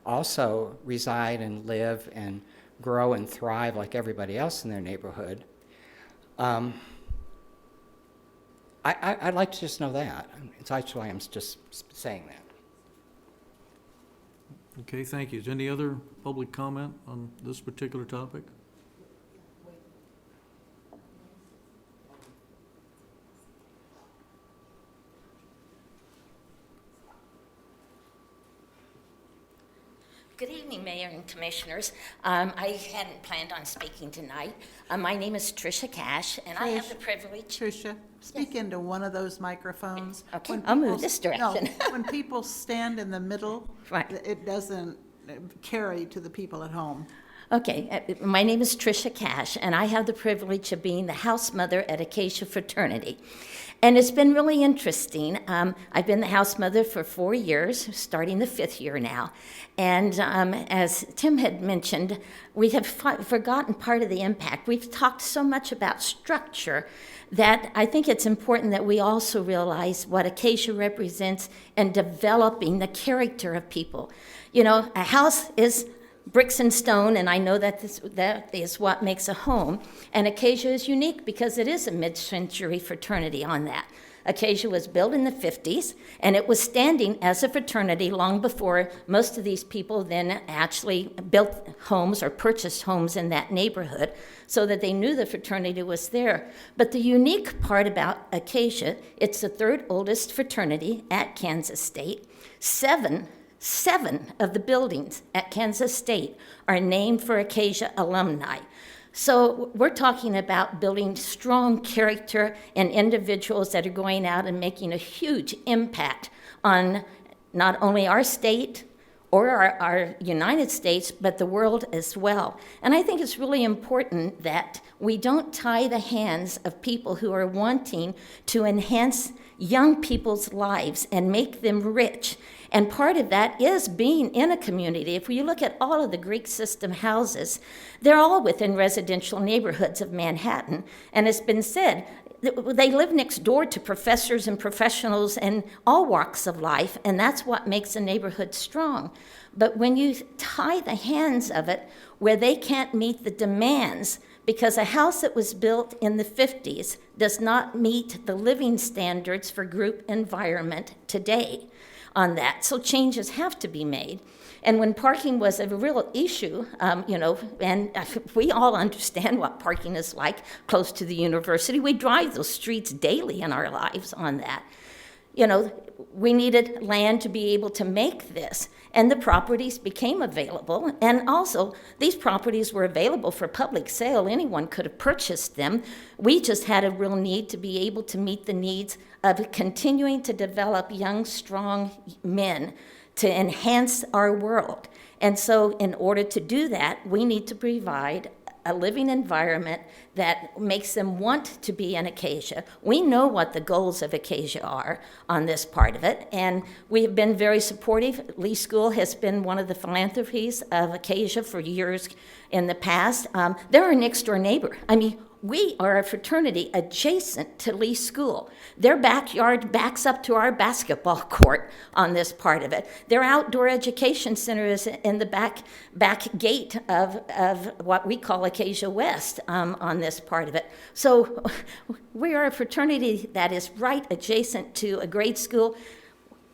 also reside and live and grow and thrive like everybody else in their neighborhood. I'd like to just know that. That's why I'm just saying that. Okay, thank you. Is any other public comment on this particular topic? Good evening, Mayor and Commissioners. I hadn't planned on speaking tonight. My name is Tricia Cash, and I have the privilege. Tricia, speak into one of those microphones. Okay, When I'll move people- this direction. No, when people stand in the middle, Right. it doesn't carry to the people at home. Okay, my name is Tricia Cash, and I have the privilege of being the house mother at Acacia Fraternity. And it's been really interesting. I've been the house mother for 4 years, starting the 5th year now. And as Tim had mentioned, we have forgotten part of the impact. We've talked so much about structure that I think it's important that we also realize what Acacia represents in developing the character of people. You know, a house is bricks and stone, and I know that that is what makes a home. And Acacia is unique because it is a mid-century fraternity on that. Acacia was built in the 50s, and it was standing as a fraternity long before most of these people then actually built homes or purchased homes in that neighborhood, so that they knew the fraternity was there. But the unique part about Acacia, it's the third oldest fraternity at Kansas State. Seven of the buildings at Kansas State are named for Acacia alumni. So we're talking about building strong character and individuals that are going out and making a huge impact on not only our state or our United States, but the world as well. And I think it's really important that we don't tie the hands of people who are wanting to enhance young people's lives and make them rich. And part of that is being in a community. If you look at all of the Greek system houses, they're all within residential neighborhoods of Manhattan. And it's been said, they live next door to professors and professionals in all walks of life, and that's what makes a neighborhood strong. But when you tie the hands of it where they can't meet the demands, because a house that was built in the 50s does not meet the living standards for group environment today on that. So changes have to be made. And when parking was a real issue, and we all understand what parking is like close to the university. We drive those streets daily in our lives on that. We needed land to be able to make this, and the properties became available. And also, these properties were available for public sale. Anyone could have purchased them. We just had a real need to be able to meet the needs of continuing to develop young, strong men to enhance our world. And so in order to do that, we need to provide a living environment that makes them want to be in Acacia. We know what the goals of Acacia are on this part of it, and we have been very supportive. Lee School has been one of the philanthropies of Acacia for years in the past. They're our next door neighbor. We are a fraternity adjacent to Lee School. Their backyard backs up to our basketball court on this part of it. Their outdoor education center is in the back gate of what we call Acacia West on this part of it. So we are a fraternity that is right adjacent to a grade school.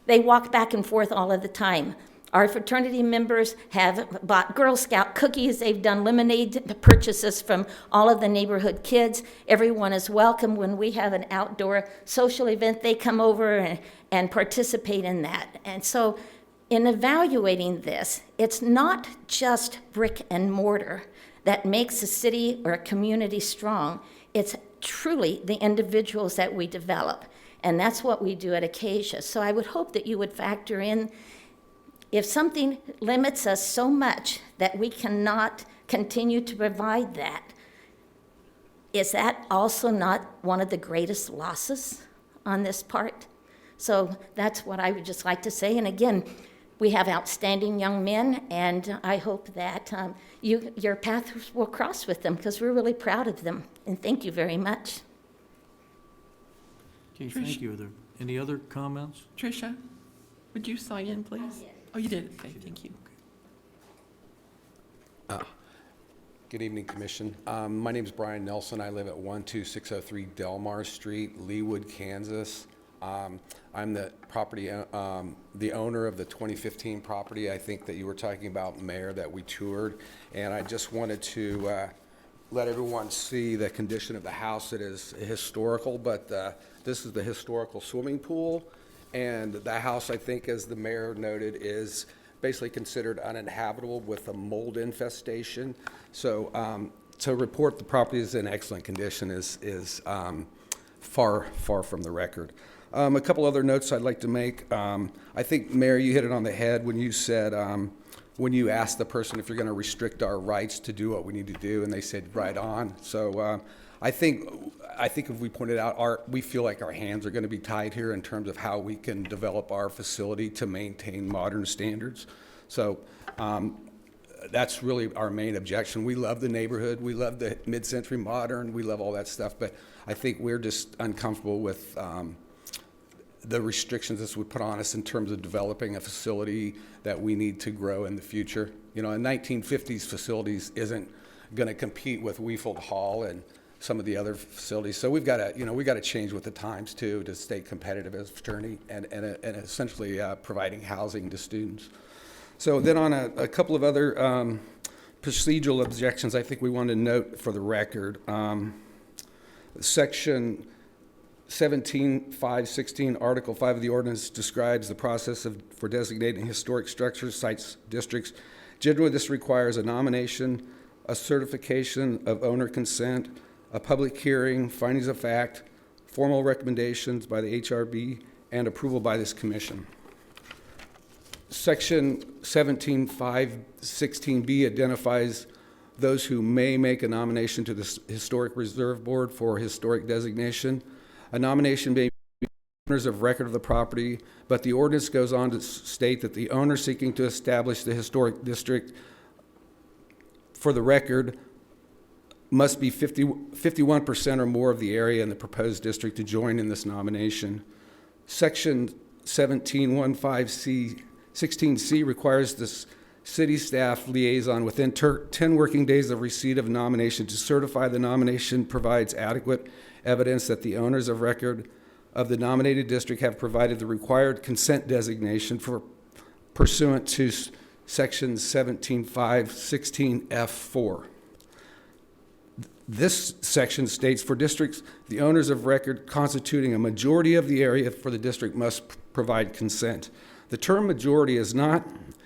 They walk back and forth all of the time. Our fraternity members have bought Girl Scout cookies. They've done lemonade purchases from all of the neighborhood kids. Everyone is welcome. When we have an outdoor social event, they come over and participate in that. And so in evaluating this, it's not just brick and mortar that makes a city or a community strong. It's truly the individuals that we develop. And that's what we do at Acacia. So I would hope that you would factor in, if something limits us so much that we cannot continue to provide that, is that also not one of the greatest losses on this part? So that's what I would just like to say. And again, we have outstanding young men, and I hope that your paths will cross with them, because we're really proud of them. And thank you very much. Okay, thank you. Are there any other comments? Tricia, would you sign in, please? Oh, you did? Okay, thank you. Good evening, Commission. My name is Brian Nelson. I live at 12603 Delmar Street, Leawood, Kansas. I'm the property, the owner of the 2015 property I think that you were talking about, Mayor, that we toured. And I just wanted to let everyone see the condition of the house. It is historical, but this is the historical swimming pool. And the house, I think, as the mayor noted, is basically considered uninhabitable with a mold infestation. So to report the property is in excellent condition is far from the record. A couple other notes I'd like to make. I think, Mayor, you hit it on the head when you said, when you asked the person if you're going to restrict our rights to do what we need to do, and they said right on. So I think if we pointed out, we feel like our hands are going to be tied here in terms of how we can develop our facility to maintain modern standards. So that's really our main objection. We love the neighborhood. We love the mid-century modern. We love all that stuff. But I think we're just uncomfortable with the restrictions this would put on us in terms of developing a facility that we need to grow in the future. You know, a 1950s facilities isn't going to compete with Weefeld Hall and some of the other facilities. So we've got to, you know, we got to change with the times too to stay competitive as a fraternity and essentially providing housing to students. So then on a couple of other procedural objections I think we want to note for the record. Section 17.5.16, Article 5 of the ordinance describes the process for designating historic structures, sites, districts. Generally, this requires a nomination, a certification of owner consent, a public hearing, findings of fact, formal recommendations by the HRB, and approval by this commission. Section 17.5.16B identifies those who may make a nomination to the Historic Reserve Board for historic designation. A nomination may be owners of record of the property, but the ordinance goes on to state that the owner seeking to establish the historic district for the record must be 51% or more of the area in the proposed district to join in this nomination. Section 17.15.16C requires this city staff liaison within 10 working days of receipt of nomination to certify the nomination provides adequate evidence that the owners of record of the nominated district have provided the required consent designation for pursuant to section 17.5.16F4. This section states for districts, the owners of record constituting a majority of the area for the district must provide consent. The term majority is not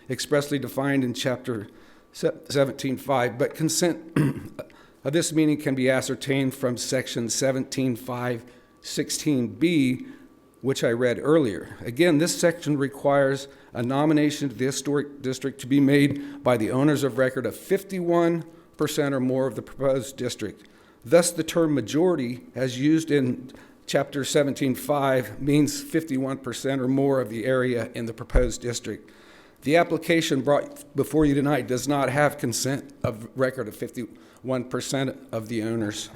expressly defined in chapter 17.5, but consent of this meaning can be ascertained from section 17.5.16B, which I read earlier. Again, this section requires a nomination to the historic district to be made by the owners of record of 51% or more of the proposed district. Thus, the term majority, as used in chapter 17.5, means 51% or more of the area in the proposed district. The application brought before you tonight does not have consent of record of 51% of the owners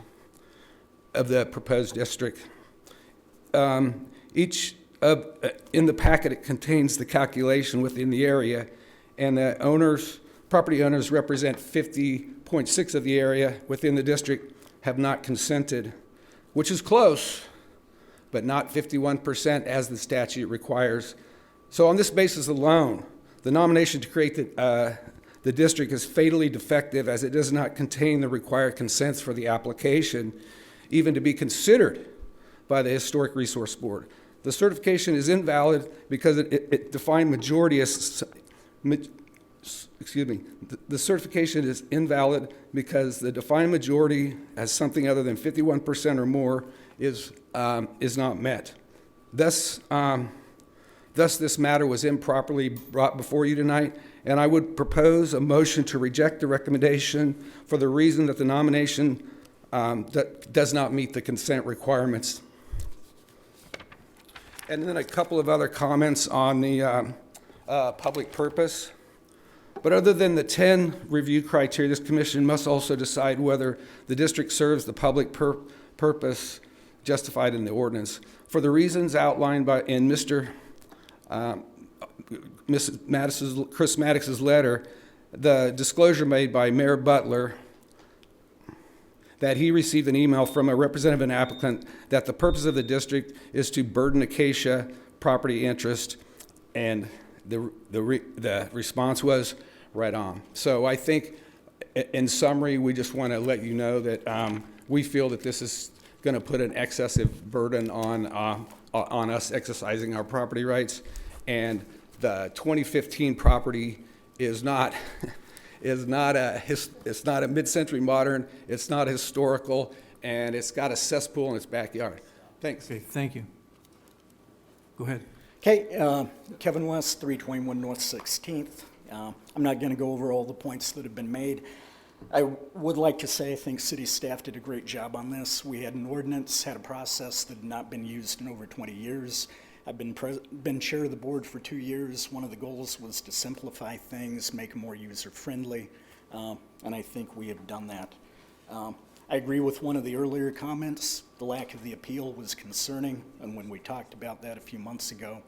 of the proposed district. In the packet, it contains the calculation within the area, and the property owners represent 50.6% of the area within the district have not consented, which is close, but not 51% as the statute requires. So on this basis alone, the nomination to create the district is fatally defective as it does not contain the required consents for the application, even to be considered by the Historic Resource Board. The certification is invalid because it defined majority as, the certification is invalid because the defined majority as something other than 51% or more is not met. Thus, this matter was improperly brought before you tonight, and I would propose a motion to reject the recommendation for the reason that the nomination that does not meet the consent requirements. And then a couple of other comments on the public purpose. But other than the 10 review criteria, this commission must also decide whether the district serves the public purpose justified in the ordinance. For the reasons outlined in Chris Maddox's letter, the disclosure made by Mayor Butler that he received an email from a representative and applicant that the purpose of the district is to burden Acacia property interest, and the response was right on. So I think, in summary, we just want to let you know that we feel that this is going to put an excessive burden on us exercising our property rights, and the 2015 property is not it's not a mid-century modern, it's not historical, and it's got a cesspool in its backyard. Thanks. Okay, thank you. Go ahead. Okay, Kevin West, 321 North 16th. I'm not going to go over all the points that have been made. I would like to say I think city staff did a great job on this. We had an ordinance, had a process that had not been used in over 20 years. I've been chair of the board for 2 years. One of the goals was to simplify things, make them more user-friendly, and I think we have done that. I agree with one of the earlier comments. The lack of the appeal was concerning, and when we talked about that a few months ago,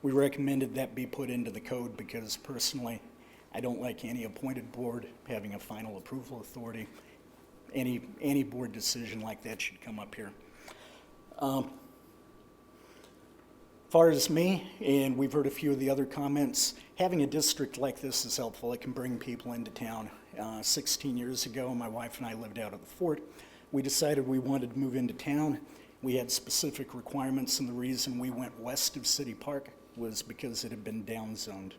we recommended that be put into the code because personally, I don't like any appointed board having a final approval authority. Any board decision like that should come up here. Far as me, and we've heard a few of the other comments, having a district like this is helpful. It can bring people into town. 16 years ago, my wife and I lived out of the fort. We decided we wanted to move into town. We had specific requirements, and the reason we went west of City Park was because it had been downzoned.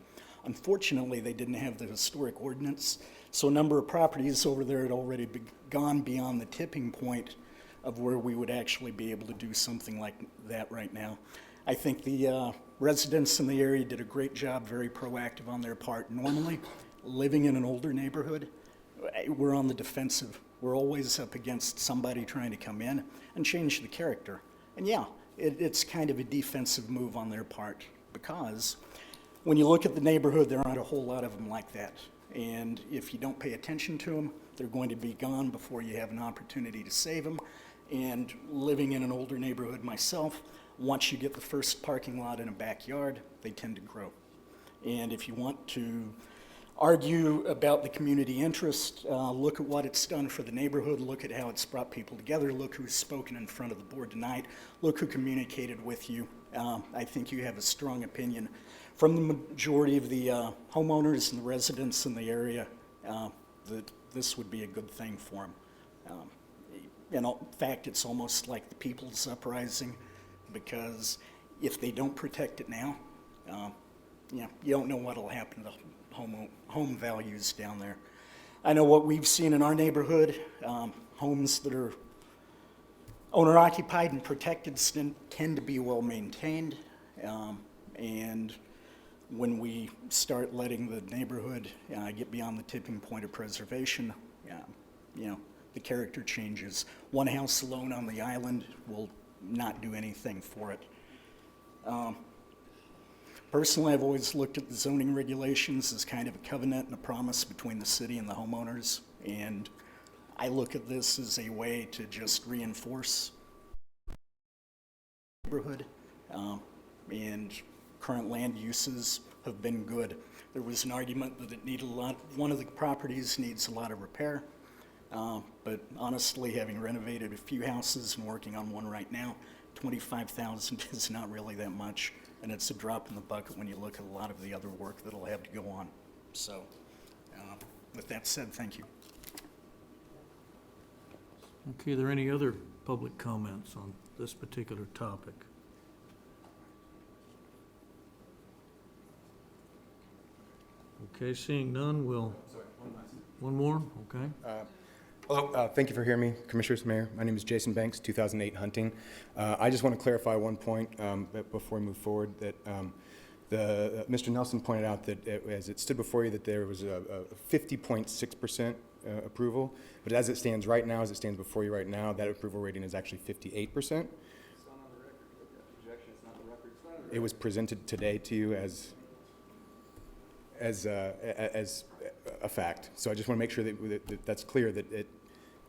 Unfortunately, they didn't have the historic ordinance, so a number of properties over there had already gone beyond the tipping point of where we would actually be able to do something like that right now. I think the residents in the area did a great job, very proactive on their part. Normally, living in an older neighborhood, we're on the defensive. We're always up against somebody trying to come in and change the character. And yeah, it's kind of a defensive move on their part because when you look at the neighborhood, there aren't a whole lot of them like that. And if you don't pay attention to them, they're going to be gone before you have an opportunity to save them. And living in an older neighborhood myself, once you get the first parking lot in a backyard, they tend to grow. And if you want to argue about the community interest, look at what it's done for the neighborhood, look at how it's brought people together, look who's spoken in front of the board tonight, look who communicated with you. I think you have a strong opinion from the majority of the homeowners and the residents in the area that this would be a good thing for them. In fact, it's almost like the people's uprising, because if they don't protect it now, you don't know what will happen to home values down there. I know what we've seen in our neighborhood, homes that are owner-occupied and protected tend to be well maintained, and when we start letting the neighborhood get beyond the tipping point of preservation, the character changes. One house alone on the island will not do anything for it. Personally, I've always looked at the zoning regulations as kind of a covenant and a promise between the city and the homeowners, and I look at this as a way to just reinforce the neighborhood, and current land uses have been good. There was an argument that it needed one of the properties needs a lot of repair, but honestly, having renovated a few houses and working on one right now, $25,000 is not really that much, and it's a drop in the bucket when you look at a lot of the other work that'll have to go on. So, with that said, thank you. Okay, are there any other public comments on this particular topic? Okay, seeing none, we'll... One more, okay. Hello, thank you for hearing me, Commissioners, Mayor. My name is Jason Banks, 2008 Hunting. I just want to clarify one point before we move forward, that Mr. Nelson pointed out that as it stood before you that there was a 50.6% approval, but as it stands right now, as it stands before you right now, that approval rating is actually 58%. It was presented today to you as a fact. So I just want to make sure that that's clear, that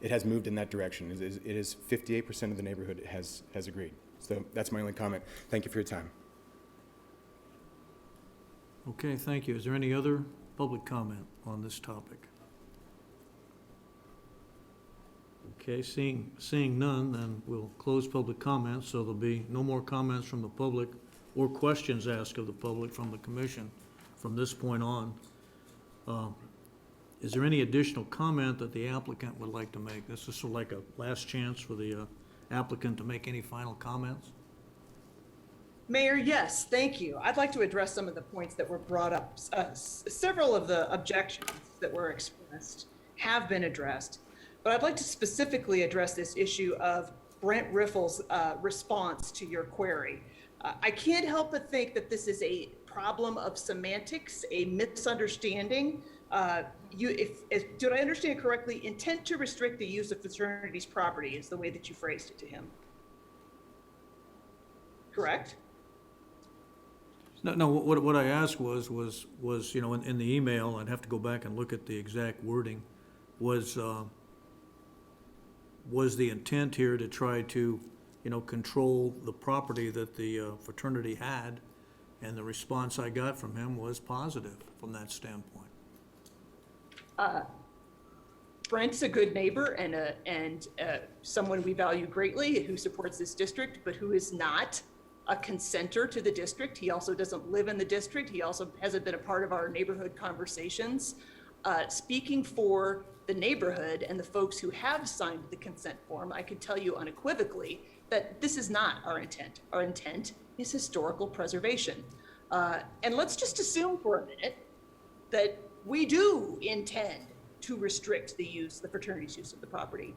it has moved in that direction. It is 58% of the neighborhood has agreed. So that's my only comment. Thank you for your time. Okay, thank you. Is there any other public comment on this topic? Okay, seeing none, then we'll close public comments, so there'll be no more comments from the public or questions asked of the public from the commission from this point on. Is there any additional comment that the applicant would like to make? This is sort of like a last chance for the applicant to make any final comments. Mayor, yes, thank you. I'd like to address some of the points that were brought up. Several of the objections that were expressed have been addressed, but I'd like to specifically address this issue of Brent Riffle's response to your query. I can't help but think that this is a problem of semantics, a misunderstanding. Did I understand correctly? Intent to restrict the use of fraternity's property is the way that you phrased it to him. Correct? No, what I asked was in the email, I'd have to go back and look at the exact wording, was was the intent here to try to, control the property that the fraternity had? And the response I got from him was positive from that standpoint. Brent's a good neighbor and someone we value greatly who supports this district, but who is not a consenter to the district. He also doesn't live in the district. He also hasn't been a part of our neighborhood conversations. Speaking for the neighborhood and the folks who have signed the consent form, I can tell you unequivocally that this is not our intent. Our intent is historical preservation. And let's just assume for a minute that we do intend to restrict the fraternity's use of the property.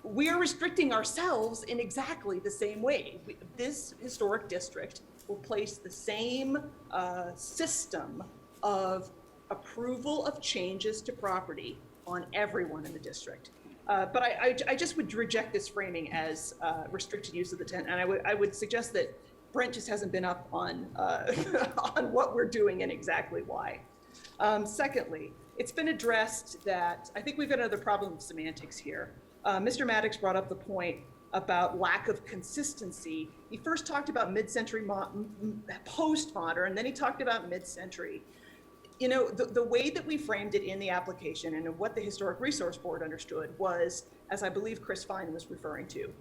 We are restricting ourselves in exactly the same way. This historic district will place the same system of approval of changes to property on everyone in the district. But I just would reject this framing as restricted use of the tent, and I would suggest that Brent just hasn't been up on on what we're doing and exactly why. Secondly, it's been addressed that I think we've got another problem of semantics here. Mr. Maddox brought up the point about lack of consistency. He first talked about mid-century post-modern, and then he talked about mid-century. The way that we framed it in the application and what the Historic Resource Board understood was, as I believe Chris Fine was referring to,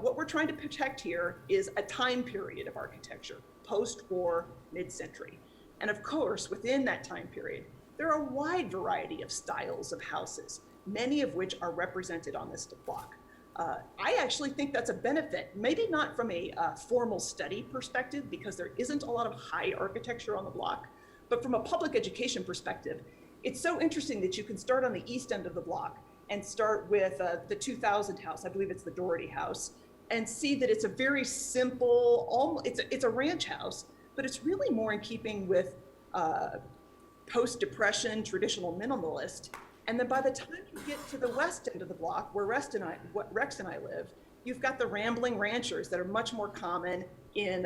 what we're trying to protect here is a time period of architecture, post-war, mid-century. And of course, within that time period, there are a wide variety of styles of houses, many of which are represented on this block. I actually think that's a benefit, maybe not from a formal study perspective, because there isn't a lot of high architecture on the block, but from a public education perspective, it's so interesting that you can start on the east end of the block and start with the 2000 house, I believe it's the Doherty house, and see that it's a very simple, it's a ranch house, but it's really more in keeping with post-Depression, traditional minimalist. And then by the time you get to the west end of the block, where Rex and I live, you've got the rambling ranchers that are much more common in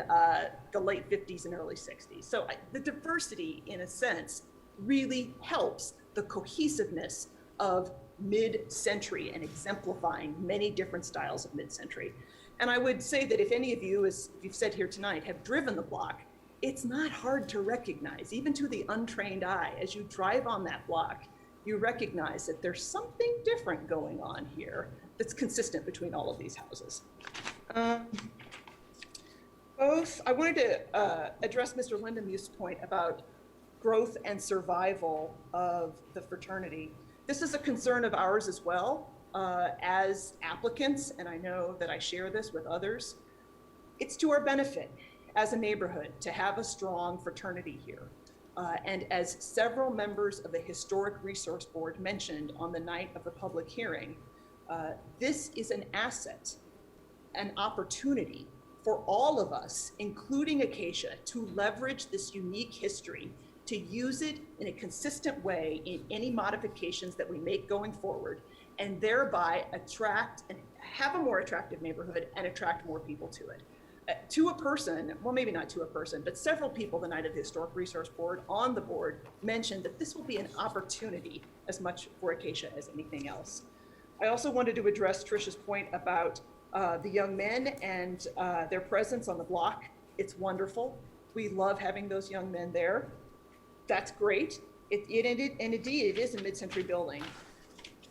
the late 50s and early 60s. So the diversity, in a sense, really helps the cohesiveness of mid-century and exemplifying many different styles of mid-century. And I would say that if any of you, as you've said here tonight, have driven the block, it's not hard to recognize, even to the untrained eye, as you drive on that block, you recognize that there's something different going on here that's consistent between all of these houses. I wanted to address Mr. Lindemuth's point about growth and survival of the fraternity. This is a concern of ours as well, as applicants, and I know that I share this with others. It's to our benefit as a neighborhood to have a strong fraternity here. And as several members of the Historic Resource Board mentioned on the night of the public hearing, this is an asset, an opportunity for all of us, including Acacia, to leverage this unique history, to use it in a consistent way in any modifications that we make going forward, and thereby attract and have a more attractive neighborhood and attract more people to it. To a person, well, maybe not to a person, but several people the night of the Historic Resource Board on the board mentioned that this will be an opportunity as much for Acacia as anything else. I also wanted to address Tricia's point about the young men and their presence on the block. It's wonderful. We love having those young men there. That's great. And indeed, it is a mid-century building.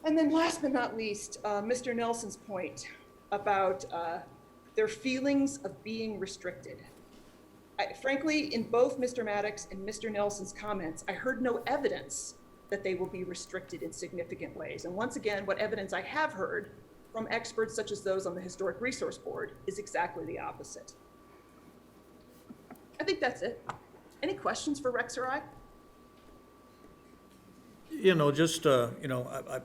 And then last but not least, Mr. Nelson's point about their feelings of being restricted. Frankly, in both Mr. Maddox and Mr. Nelson's comments, I heard no evidence that they will be restricted in significant ways. And once again, what evidence I have heard from experts such as those on the Historic Resource Board is exactly the opposite. I think that's it. Any questions for Rex or I?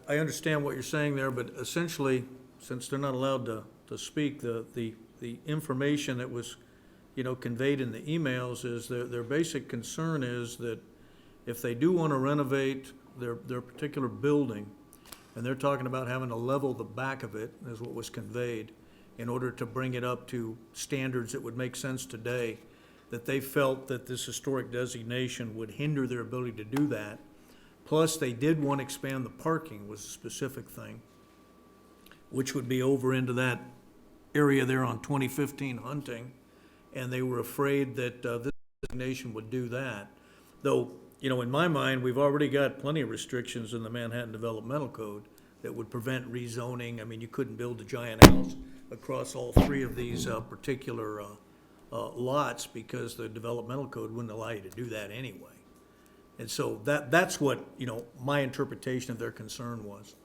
I understand what you're saying there, but essentially, since they're not allowed to speak, the information that was, conveyed in the emails is their basic concern is that if they do want to renovate their particular building, and they're talking about having to level the back of it, is what was conveyed, in order to bring it up to standards that would make sense today, that they felt that this historic designation would hinder their ability to do that. Plus, they did want to expand the parking, was a specific thing. which would be over into that area there on 2015 Hunting, and they were afraid that this designation would do that. Though, in my mind, we've already got plenty of restrictions in the Manhattan Developmental Code that would prevent rezoning. I mean, you couldn't build a giant house across all three of these particular lots because the developmental code wouldn't allow you to do that anyway. And so that's what, my interpretation of their concern was.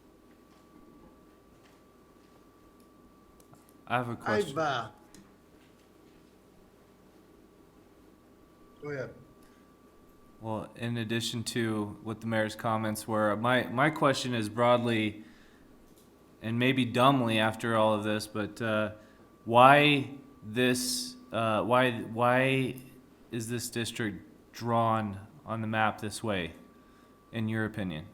I have a question. Go ahead. Well, in addition to what the mayor's comments were, my question is broadly, and maybe dumbly after all of this, but why is this district drawn on the map this way, in your opinion?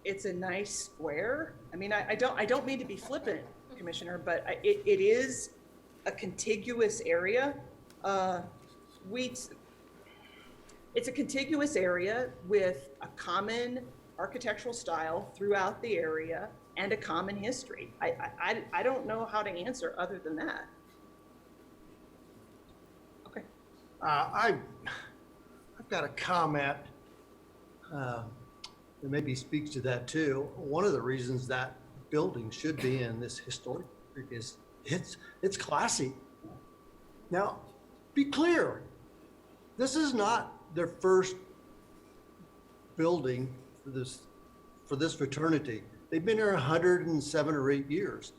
It's a nice square. I mean, I don't mean to be flippant, Commissioner, but it is a contiguous area. It's a contiguous area with a common architectural style throughout the area and a common history. I don't know how to answer other than that. Okay. I've got a comment that maybe speaks to that too. One of the reasons that building should be in this historic district is it's classy. Now, be clear, this is not their first building for this fraternity. They've been here 107 or 8 years.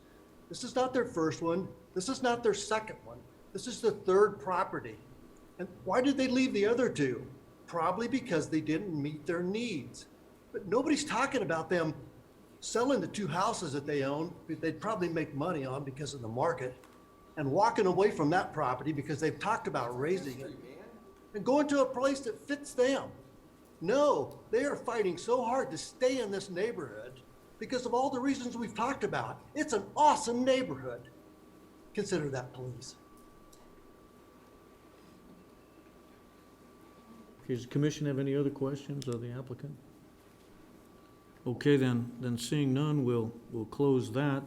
This is not their first one. This is not their second one. This is the third property. And why did they leave the other two? Probably because they didn't meet their needs. But nobody's talking about them selling the 2 houses that they own, that they'd probably make money on because of the market, and walking away from that property because they've talked about raising it and going to a place that fits them. No, they are fighting so hard to stay in this neighborhood because of all the reasons we've talked about. It's an awesome neighborhood. Consider that, please. Does the commission have any other questions of the applicant? Okay, then seeing none, we'll close that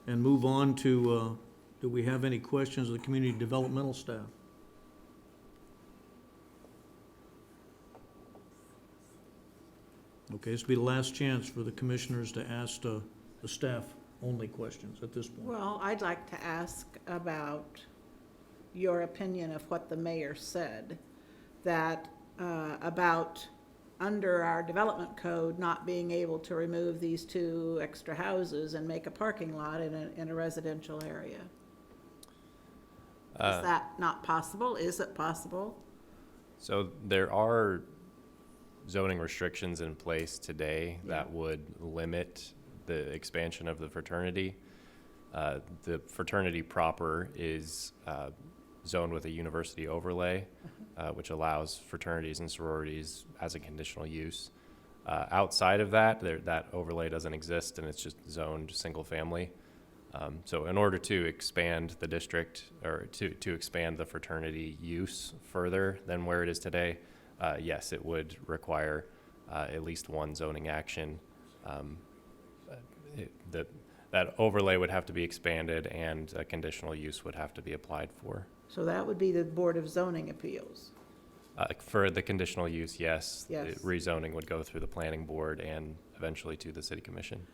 and move on to, do we have any questions of the community developmental staff? Okay, this will be the last chance for the commissioners to ask the staff only questions at this point. Well, I'd like to ask about your opinion of what the mayor said, that about under our development code not being able to remove these 2 extra houses and make a parking lot in a residential area. Is that not possible? Is it possible? So there are zoning restrictions in place today that would limit the expansion of the fraternity. The fraternity proper is zoned with a university overlay, which allows fraternities and sororities as a conditional use. Outside of that, that overlay doesn't exist, and it's just zoned single family. So in order to expand the district, or to expand the fraternity use further than where it is today, yes, it would require at least one zoning action. That overlay would have to be expanded, and a conditional use would have to be applied for. So that would be the Board of Zoning Appeals. For the conditional use, yes. Yes. The rezoning would go through the planning board and eventually to the city commission.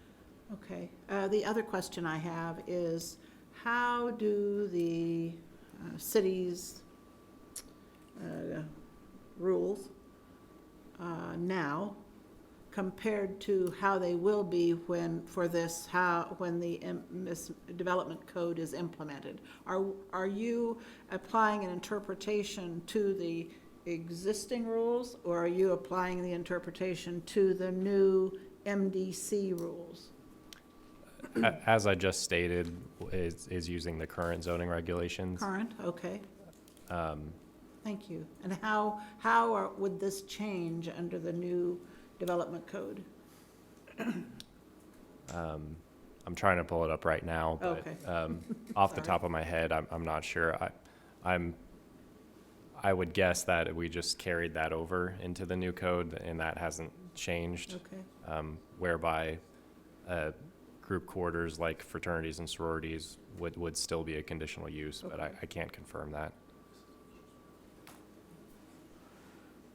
Okay. The other question I have is, how do the city's rules now compared to how they will be when this development code is implemented? Are you applying an interpretation to the existing rules, or are you applying the interpretation to the new MDC rules? As I just stated, is using the current zoning regulations. Current, okay. Thank you. And how would this change under the new development code? I'm trying to pull it up right now, but Okay. off the top of my head, I'm not sure. I would guess that we just carried that over into the new code, and that hasn't changed. Okay. Whereby group quarters like fraternities and sororities would still be a conditional use, but I can't confirm that.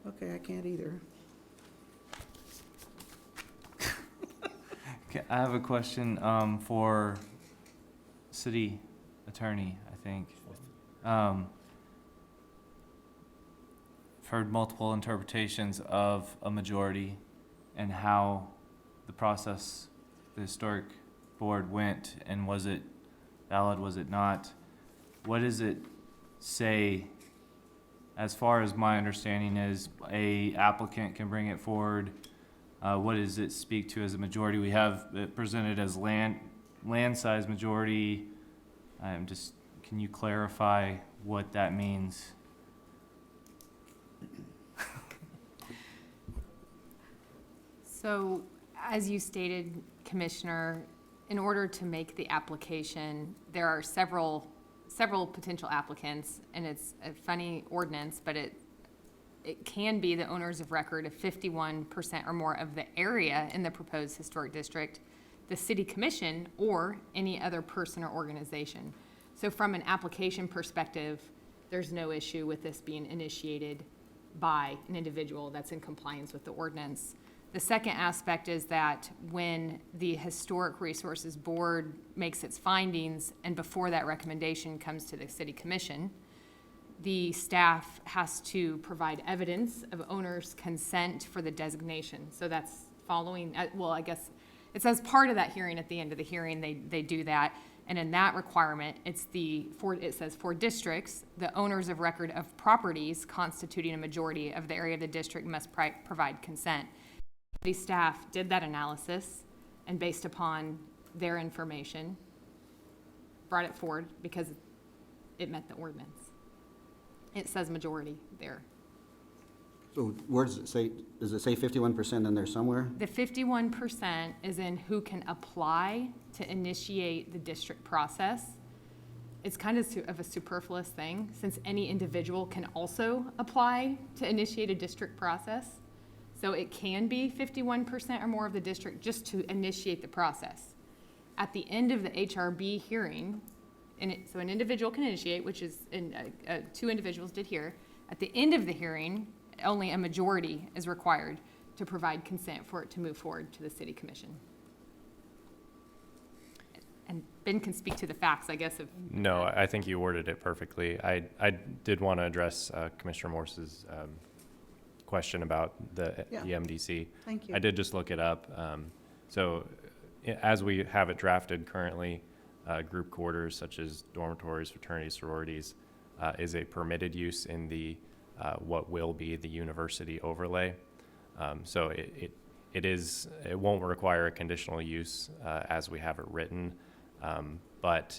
Okay, I can't either. Okay, I have a question for city attorney, I think. I've heard multiple interpretations of a majority and how the process, the historic board went, and was it valid, was it not? What does it say? As far as my understanding is, a applicant can bring it forward. What does it speak to as a majority? We have it presented as land size majority. Can you clarify what that means? So, as you stated, Commissioner, in order to make the application, there are several potential applicants, and it's a funny ordinance, but it can be the owners of record of 51% or more of the area in the proposed historic district, the city commission, or any other person or organization. So from an application perspective, there's no issue with this being initiated by an individual that's in compliance with the ordinance. The second aspect is that when the Historic Resources Board makes its findings, and before that recommendation comes to the City Commission, the staff has to provide evidence of owner's consent for the designation. So that's following, well, I guess it says part of that hearing, at the end of the hearing, they do that. And in that requirement, it says for districts, the owners of record of properties constituting a majority of the area of the district must provide consent. The staff did that analysis, and based upon their information, brought it forward because it met the ordinance. It says majority there. So where does it say 51% in there somewhere? The 51% is in who can apply to initiate the district process. It's kind of a superfluous thing, since any individual can also apply to initiate a district process. So it can be 51% or more of the district just to initiate the process. At the end of the HRB hearing, so an individual can initiate, which is, two individuals did here. At the end of the hearing, only a majority is required to provide consent for it to move forward to the City Commission. And Ben can speak to the facts, I guess. No, I think you worded it perfectly. I did want to address Commissioner Morse's question about the MDC. Thank you. I did just look it up. So as we have it drafted currently, group quarters such as dormitories, fraternities, sororities is a permitted use in the what will be the university overlay. So it won't require a conditional use as we have it written, but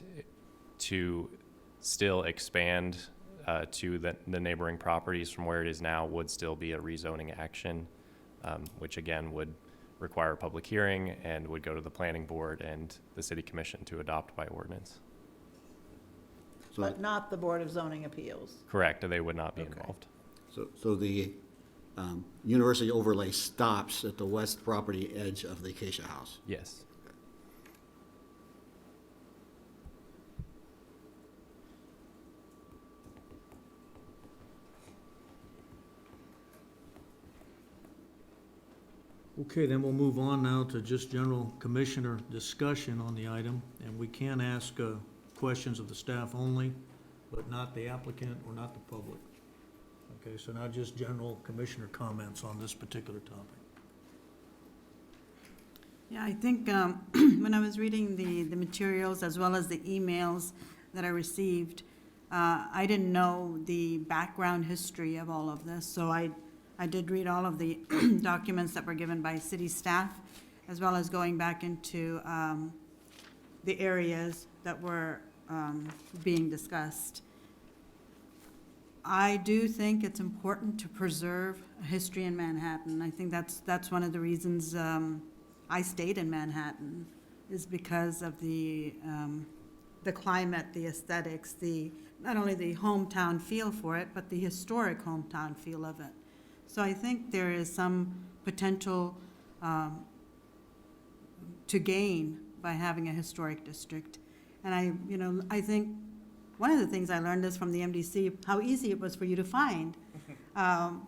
to still expand to the neighboring properties from where it is now would still be a rezoning action, which again would require a public hearing and would go to the planning board and the city commission to adopt by ordinance. But not the Board of Zoning Appeals. Correct, they would not be involved. So the university overlay stops at the west property edge of the Acacia House? Yes. Okay, then we'll move on now to just general commissioner discussion on the item, and we can ask questions of the staff only, but not the applicant or not the public. Okay, so now just general commissioner comments on this particular topic. Yeah, I think when I was reading the materials as well as the emails that I received, I didn't know the background history of all of this, so I did read all of the documents that were given by city staff, as well as going back into the areas that were being discussed. I do think it's important to preserve history in Manhattan. I think that's one of the reasons I stayed in Manhattan, is because of the climate, the aesthetics, not only the hometown feel for it, but the historic hometown feel of it. So I think there is some potential to gain by having a historic district. And I think one of the things I learned is from the MDC, how easy it was for you to find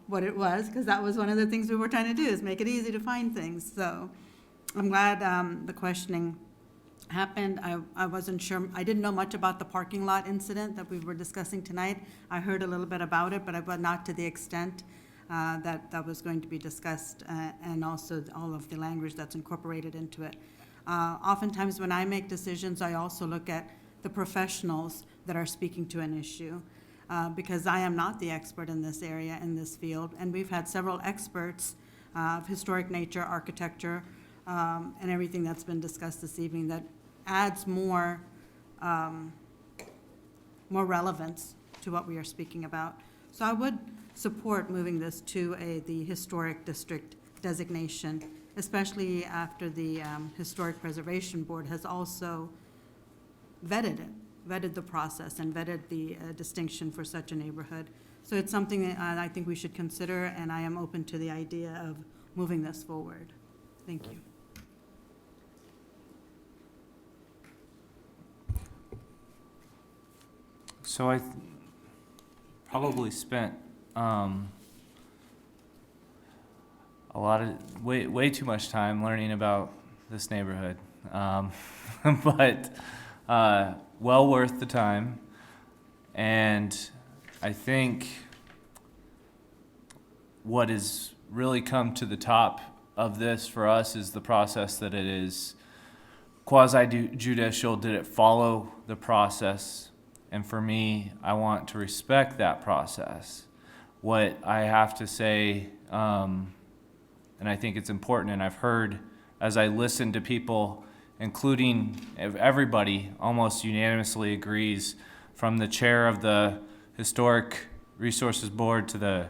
what it was, because that was one of the things we were trying to do, is make it easy to find things. So I'm glad the questioning happened. I wasn't sure, I didn't know much about the parking lot incident that we were discussing tonight. I heard a little bit about it, but not to the extent that was going to be discussed, and also all of the language that's incorporated into it. Oftentimes when I make decisions, I also look at the professionals that are speaking to an issue, because I am not the expert in this area, in this field, and we've had several experts of historic nature, architecture, and everything that's been discussed this evening that adds more relevance to what we are speaking about. So I would support moving this to the historic district designation, especially after the Historic Preservation Board has also vetted the process and vetted the distinction for such a neighborhood. So it's something that I think we should consider, and I am open to the idea of moving this forward. Thank you. So I probably spent a lot of way too much time learning about this neighborhood, but well worth the time. And I think what has really come to the top of this for us is the process that it is quasi-judicial. Did it follow the process? And for me, I want to respect that process. What I have to say, and I think it's important, and I've heard as I listen to people, including everybody, almost unanimously agrees, from the chair of the Historic Resources Board to the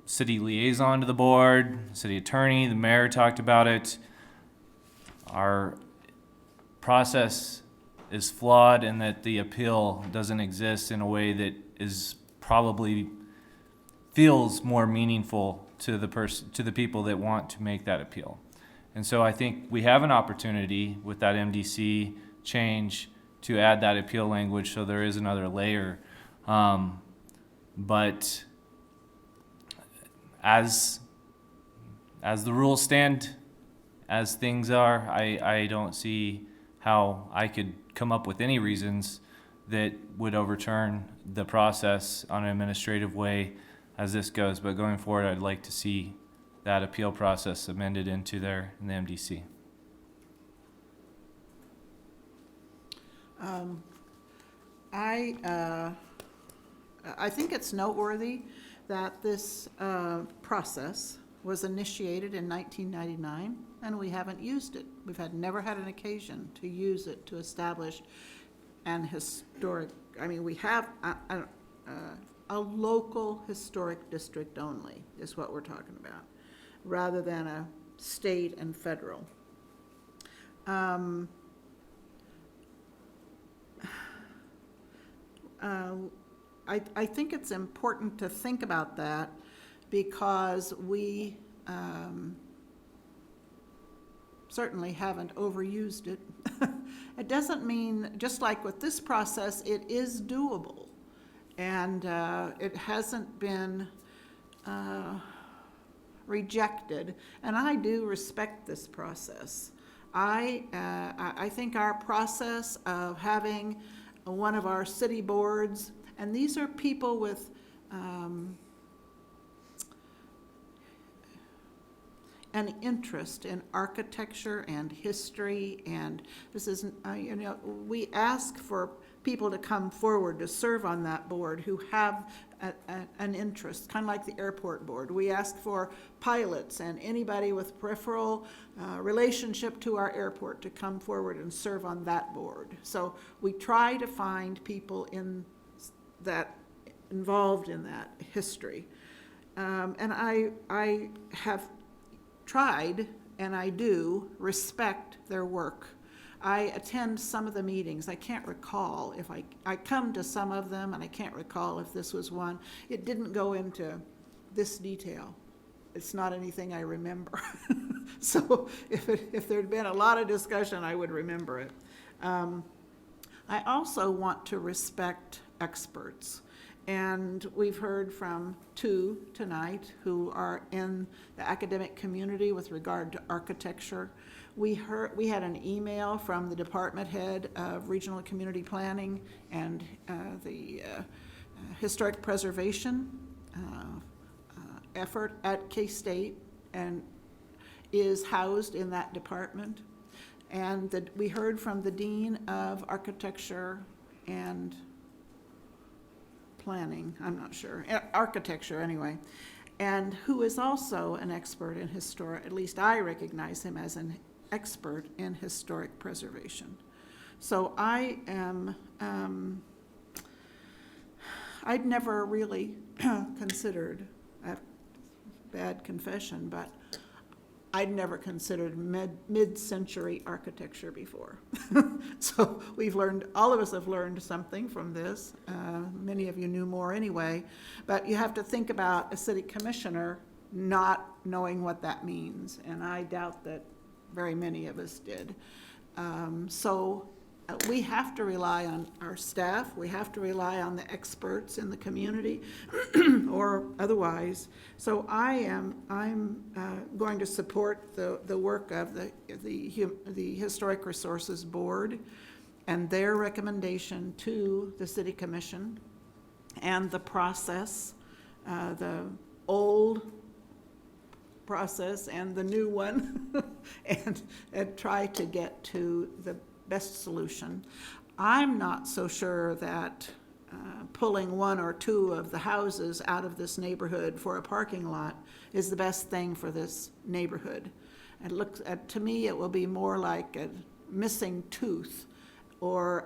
city liaison to the board, city attorney, the mayor talked about it. Our process is flawed, and that the appeal doesn't exist in a way that is probably feels more meaningful to the people that want to make that appeal. And so I think we have an opportunity with that MDC change to add that appeal language, so there is another layer. But as the rules stand, as things are, I don't see how I could come up with any reasons that would overturn the process on an administrative way as this goes. But going forward, I'd like to see that appeal process amended into there in the MDC. I think it's noteworthy that this process was initiated in 1999, and we haven't used it. We've never had an occasion to use it to establish an historic, we have a local historic district only is what we're talking about, rather than a state and federal. I think it's important to think about that, because we certainly haven't overused it. It doesn't mean, just like with this process, it is doable, and it hasn't been rejected, and I do respect this process. I think our process of having one of our city boards, and these are people with an interest in architecture and history, and this is, we ask for people to come forward to serve on that board who have an interest, kind of like the airport board. We ask for pilots and anybody with peripheral relationship to our airport to come forward and serve on that board. So we try to find people involved in that history. And I have tried, and I do respect their work. I attend some of the meetings. I can't recall if I come to some of them, and I can't recall if this was one. It didn't go into this detail. it's not anything I remember. So if there'd been a lot of discussion, I would remember it. I also want to respect experts. And we've heard from two tonight who are in the academic community with regard to architecture. We had an email from the department head of regional community planning and the historic preservation effort at K-State, and is housed in that department. And we heard from the dean of architecture and planning, I'm not sure, architecture anyway, and who is also an expert in historic, at least I recognize him as an expert in historic preservation. So I am, I'd never really considered, a bad confession, but I'd never considered mid-century architecture before. So we've learned, all of us have learned something from this. Many of you knew more anyway, but you have to think about a city commissioner not knowing what that means, and I doubt that very many of us did. So we have to rely on our staff, we have to rely on the experts in the community or otherwise. So I'm going to support the work of the Historic Resources Board and their recommendation to the City Commission and the process, the old process and the new one, and try to get to the best solution. I'm not so sure that pulling one or two of the houses out of this neighborhood for a parking lot is the best thing for this neighborhood. It looks, to me, it will be more like a missing tooth, or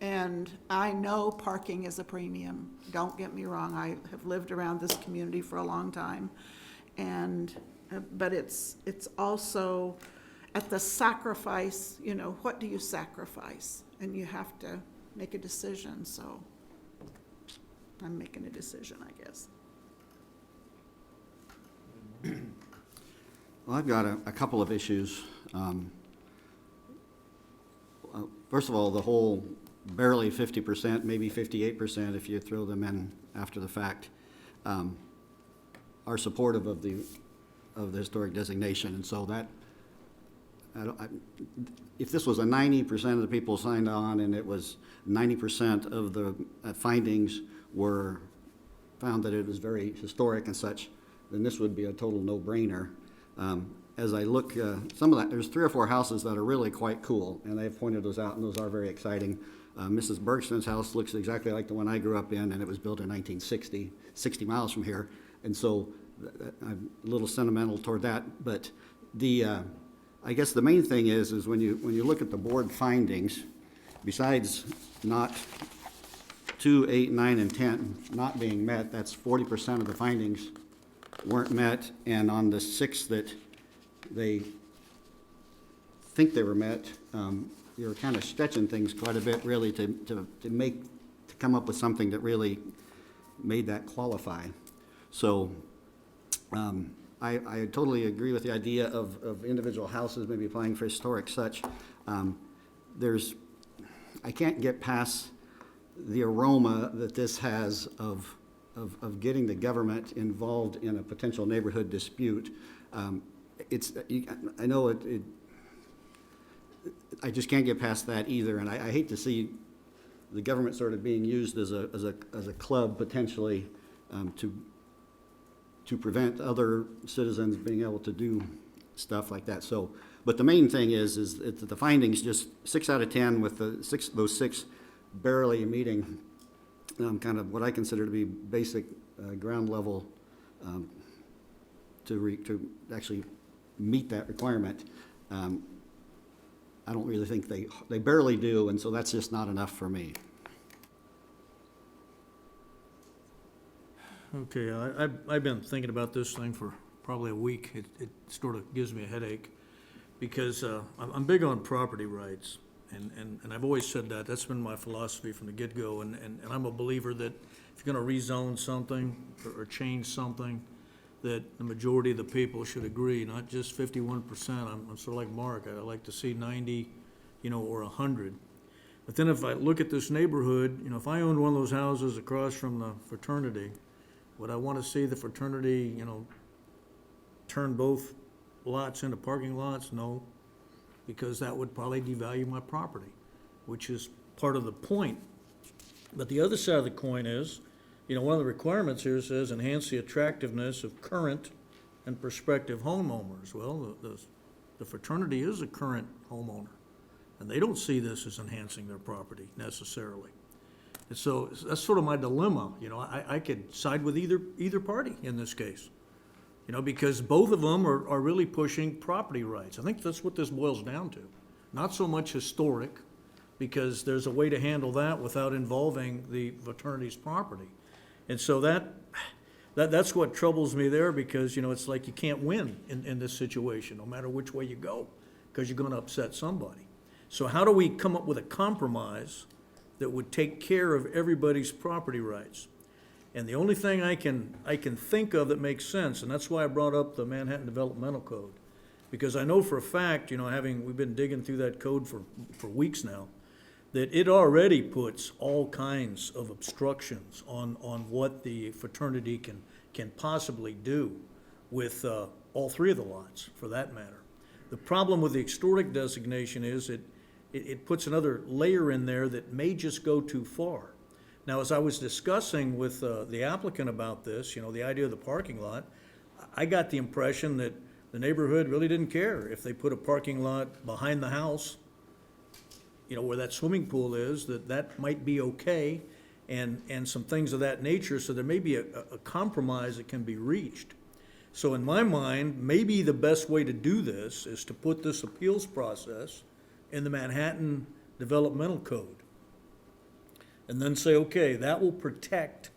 and I know parking is a premium. Don't get me wrong. I have lived around this community for a long time, and but it's also at the sacrifice, you know, what do you sacrifice? And you have to make a decision, so I'm making a decision, I guess. Well, I've got a couple of issues. First of all, the whole barely 50%, maybe 58% if you throw them in after the fact, are supportive of the historic designation, and so that, if this was a 90% of the people signed on and it was 90% of the findings were found that it was very historic and such, then this would be a total no-brainer. As I look, some of that, there's 3 or 4 houses that are really quite cool, and they've pointed those out, and those are very exciting. Mrs. Bergston's house looks exactly like the one I grew up in, and it was built in 1960, 60 miles from here, and so I'm a little sentimental toward that. But I guess the main thing is when you look at the board findings, besides not 2, 8, 9, and 10 not being met, that's 40% of the findings weren't met, and on the 6 that they think they were met, you're kind of stretching things quite a bit, really, to come up with something that really made that qualify. So I totally agree with the idea of individual houses maybe applying for historic such. I can't get past the aroma that this has of getting the government involved in a potential neighborhood dispute. I know I just can't get past that either, and I hate to see the government sort of being used as a club potentially to prevent other citizens being able to do stuff like that. So, but the main thing is that the findings, just 6 out of 10 with those 6 barely meeting kind of what I consider to be basic ground level to actually meet that requirement. I don't really think they barely do, and so that's just not enough for me. Okay, I've been thinking about this thing for probably a week. It sort of gives me a headache because I'm big on property rights, and I've always said that. That's been my philosophy from the get-go, and I'm a believer that if you're going to rezone something or change something, that the majority of the people should agree, not just 51%. I'm sort of like Mark. I'd like to see 90, or 100. But then if I look at this neighborhood, if I owned one of those houses across from the fraternity, would I want to see the fraternity, turn both lots into parking lots? No, because that would probably devalue my property, which is part of the point. But the other side of the coin is, one of the requirements here says enhance the attractiveness of current and prospective homeowners. Well, the fraternity is a current homeowner, and they don't see this as enhancing their property necessarily. And so that's sort of my dilemma. I could side with either party in this case, because both of them are really pushing property rights. I think that's what this boils down to. Not so much historic, because there's a way to handle that without involving the fraternity's property. And so that's what troubles me there, because, it's like you can't win in this situation, no matter which way you go, because you're going to upset somebody. So how do we come up with a compromise that would take care of everybody's property rights? And the only thing I can think of that makes sense, and that's why I brought up the Manhattan Developmental Code, because I know for a fact, we've been digging through that code for weeks now, that it already puts all kinds of obstructions on what the fraternity can possibly do with all three of the lots, for that matter. The problem with the historic designation is it puts another layer in there that may just go too far. Now, as I was discussing with the applicant about this, the idea of the parking lot, I got the impression that the neighborhood really didn't care if they put a parking lot behind the house, where that swimming pool is, that might be okay, and some things of that nature. So there may be a compromise that can be reached. So in my mind, maybe the best way to do this is to put this appeals process in the Manhattan Developmental Code. And then say, okay, that will protect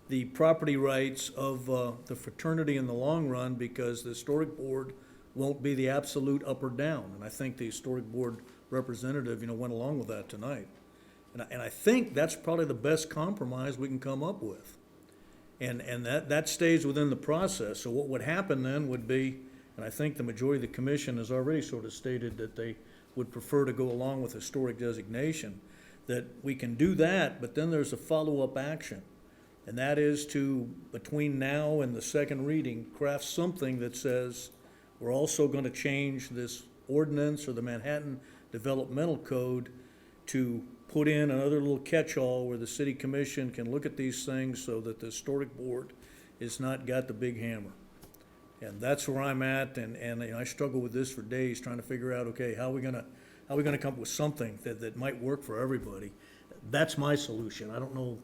the property rights of the fraternity in the long run, because the historic board won't be the absolute up or down. And I think the historic board representative, went along with that tonight. And I think that's probably the best compromise we can come up with. And that stays within the process. So what would happen then would be, and I think the majority of the commission has already sort of stated that they would prefer to go along with historic designation, that we can do that, but then there's a follow-up action. And that is to, between now and the second reading, craft something that says we're also going to change this ordinance or the Manhattan Developmental Code to put in another little catch-all where the city commission can look at these things so that the historic board is not got the big hammer. And that's where I'm at, and I struggle with this for days, trying to figure out, okay, how are we gonna come up with something that might work for everybody? That's my solution. I don't know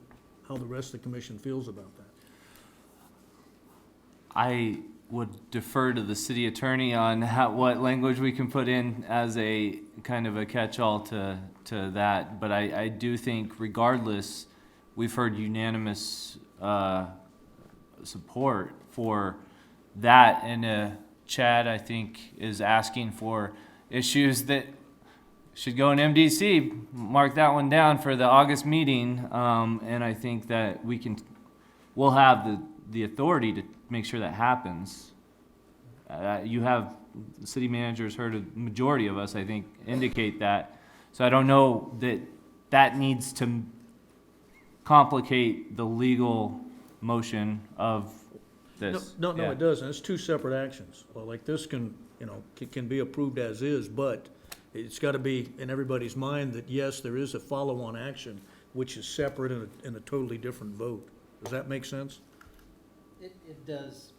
how the rest of the commission feels about that. I would defer to the city attorney on what language we can put in as a kind of a catch-all to that. But I do think, regardless, we've heard unanimous support for that. And Chad, I think, is asking for issues that should go in MDC. Mark that one down for the August meeting. And I think that we'll have the authority to make sure that happens. You have, the city manager's heard a majority of us, I think, indicate that. So I don't know that needs to complicate the legal motion of this. No, Yeah. it doesn't. It's two separate actions. Well, like this can be approved as is, but it's got to be in everybody's mind that, yes, there is a follow-on action, which is separate in a totally different vote. Does that make sense? It does.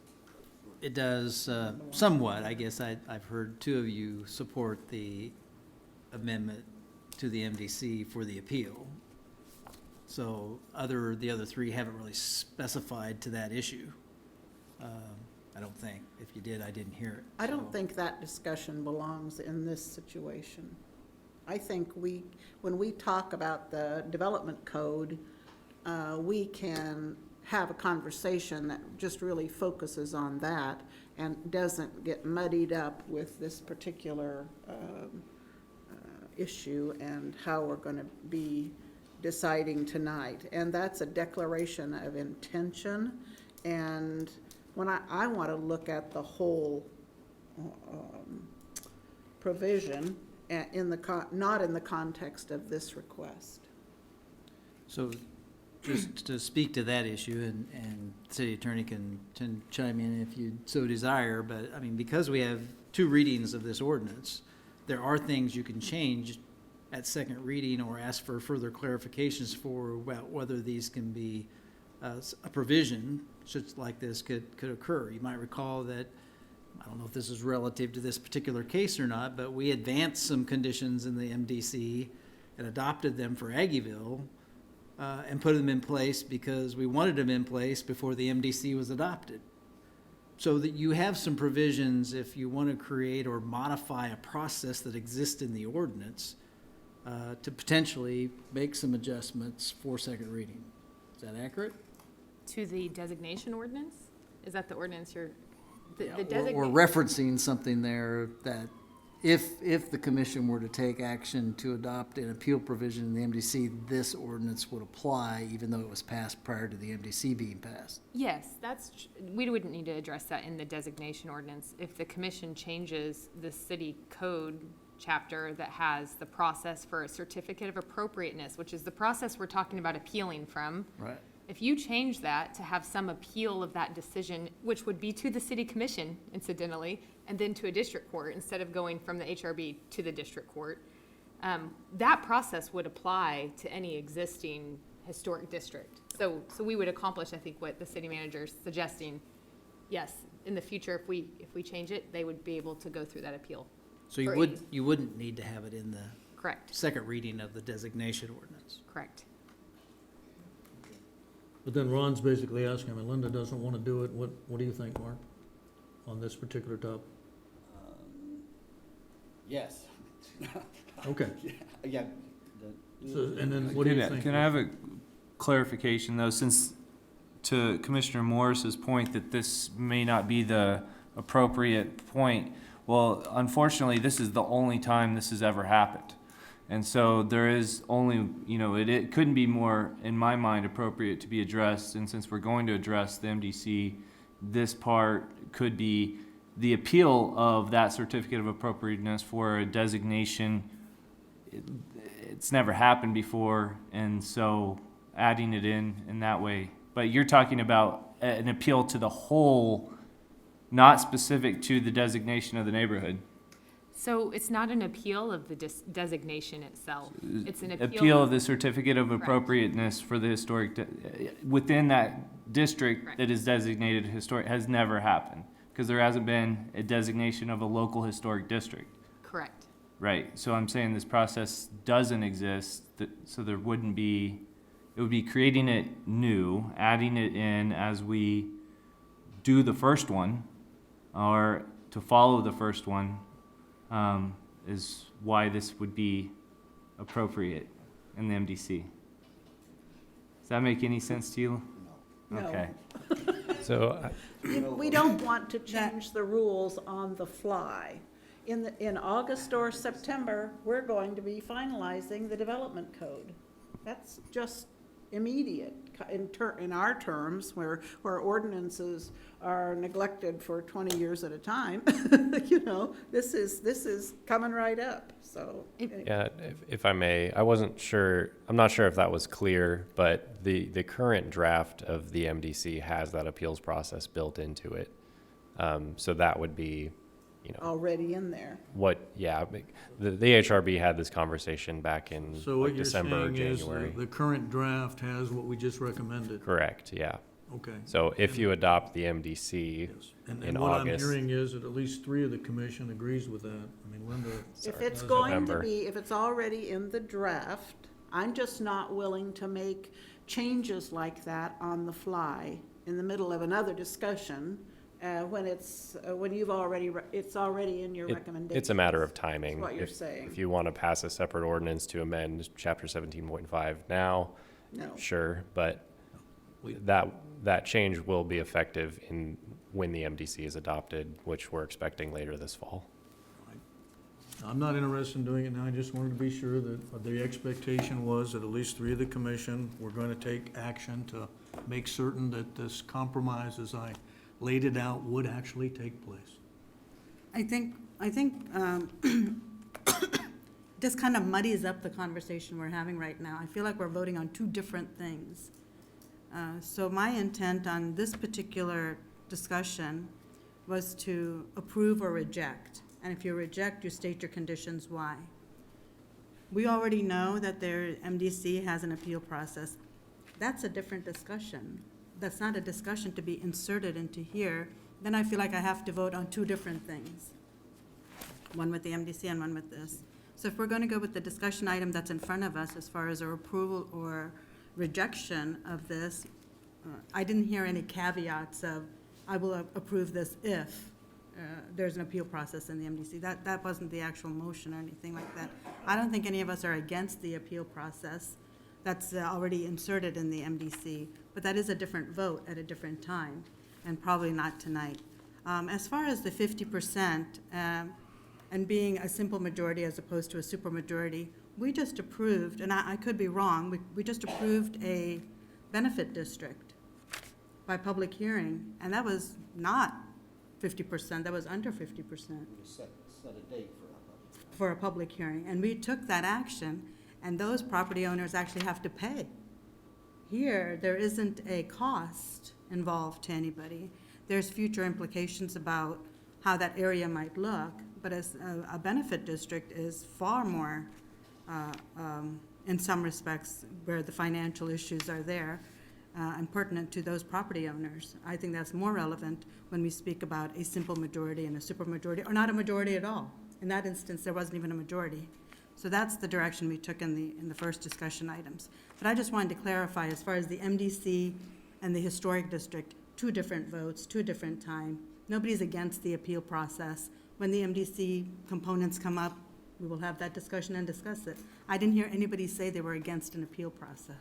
It does somewhat. I guess I've heard two of you support the amendment to the MDC for the appeal. So the other three haven't really specified to that issue. I don't think. If you did, I didn't hear it. I don't think that discussion belongs in this situation. I think when we talk about the development code, we can have a conversation that just really focuses on that and doesn't get muddied up with this particular issue and how we're going to be deciding tonight. And that's a declaration of intention, and when I want to look at the whole provision in the, not in the context of this request. So just to speak to that issue, and the city attorney can chime in if you so desire, but I mean, because we have 2 readings of this ordinance, there are things you can change at second reading or ask for further clarifications for about whether these can be, a provision such like this could occur. You might recall that, I don't know if this is relative to this particular case or not, but we advanced some conditions in the MDC and adopted them for Aggieville, and put them in place because we wanted them in place before the MDC was adopted. So that you have some provisions if you want to create or modify a process that exists in the ordinance, to potentially make some adjustments for second reading. Is that accurate? To the designation ordinance? Is that the ordinance you're, the We're designation? referencing something there that if the commission were to take action to adopt an appeal provision in the MDC, this ordinance would apply even though it was passed prior to the MDC being passed. Yes, we wouldn't need to address that in the designation ordinance. If the commission changes the city code chapter that has the process for a certificate of appropriateness, which is the process we're talking about appealing from. Right. If you change that to have some appeal of that decision, which would be to the city commission incidentally, and then to a district court instead of going from the HRB to the district court, that process would apply to any existing historic district. So we would accomplish, I think, what the city manager's suggesting. Yes, in the future, if we change it, they would be able to go through that appeal. So you wouldn't need to have it in the Correct. second reading of the designation ordinance. Correct. But then Ron's basically asking, I mean, Linda doesn't want to do it. What do you think, Mark, on this particular topic? Yes. Okay. Yeah. So, and then what do you think? Can I have a clarification though, since to Commissioner Morris's point that this may not be the appropriate point? Well, unfortunately, this is the only time this has ever happened. And so there is only, it couldn't be more, in my mind, appropriate to be addressed. And since we're going to address the MDC, this part could be the appeal of that certificate of appropriateness for a designation. It's never happened before. And so adding it in that way. But you're talking about an appeal to the whole, not specific to the designation of the neighborhood. So it's not an appeal of the designation itself. It's an appeal of the certificate of appropriateness for the historic, within that district that is designated historic, has never happened. Because there hasn't been a designation of a local historic district. Correct. Right, so I'm saying this process doesn't exist, so there wouldn't be, it would be creating it new, adding it in as we do the first one, or to follow the first one. Is why this would be appropriate in the MDC. Does that make any sense to you? No. Okay. So We don't want to change the rules on the fly. In August or September, we're going to be finalizing the development code. That's just immediate in our terms, where ordinances are neglected for 20 years at a time. This is coming right up, so. Yeah, if I may, I'm not sure if that was clear, but the current draft of the MDC has that appeals process built into it. So that would be, already in there. The HRB had this conversation back in So what you're December, saying January. is the current draft has what we just recommended? Correct, yeah. Okay. So if you adopt the MDC And in what I'm August. hearing is that at least 3 of the commission agrees with that. I mean, Linda. If it's does going to November. be, if it's already in the draft, I'm just not willing to make changes like that on the fly in the middle of another discussion, when it's already in your recommendation. It's a matter of timing. That's what you're saying. If you want to pass a separate ordinance to amend Chapter 17.5 now, No. sure, but that change will be effective when the MDC is adopted, which we're expecting later this fall. I'm not interested in doing it now. I just wanted to be sure that the expectation was that at least 3 of the commission were going to take action to make certain that this compromise, as I laid it out, would actually take place. I think this kind of muddies up the conversation we're having right now. I feel like we're voting on two different things. So my intent on this particular discussion was to approve or reject. And if you reject, you state your conditions why. We already know that their MDC has an appeal process. That's a different discussion. That's not a discussion to be inserted into here. Then I feel like I have to vote on two different things. One with the MDC and one with this. So if we're going to go with the discussion item that's in front of us as far as our approval or rejection of this, I didn't hear any caveats of, I will approve this if there's an appeal process in the MDC. That wasn't the actual motion or anything like that. I don't think any of us are against the appeal process. That's already inserted in the MDC, but that is a different vote at a different time, and probably not tonight. As far as the 50% and being a simple majority as opposed to a supermajority, we just approved, and I could be wrong, we just approved a benefit district by public hearing, and that was not 50%, that was under 50%. Set a date For a public hearing, and we took that action, and those property owners actually have to pay. Here, there isn't a cost involved to anybody. There's future implications about how that area might look, but as a benefit district is far more, in some respects, where the financial issues are there, and pertinent to those property owners. I think that's more relevant when we speak about a simple majority and a supermajority, or not a majority at all. In that instance, there wasn't even a majority. So that's the direction we took in the first discussion items. But I just wanted to clarify, as far as the MDC and the historic district, two different votes, two different time. Nobody's against the appeal process. When the MDC components come up, we will have that discussion and discuss it. I didn't hear anybody say they were against an appeal process.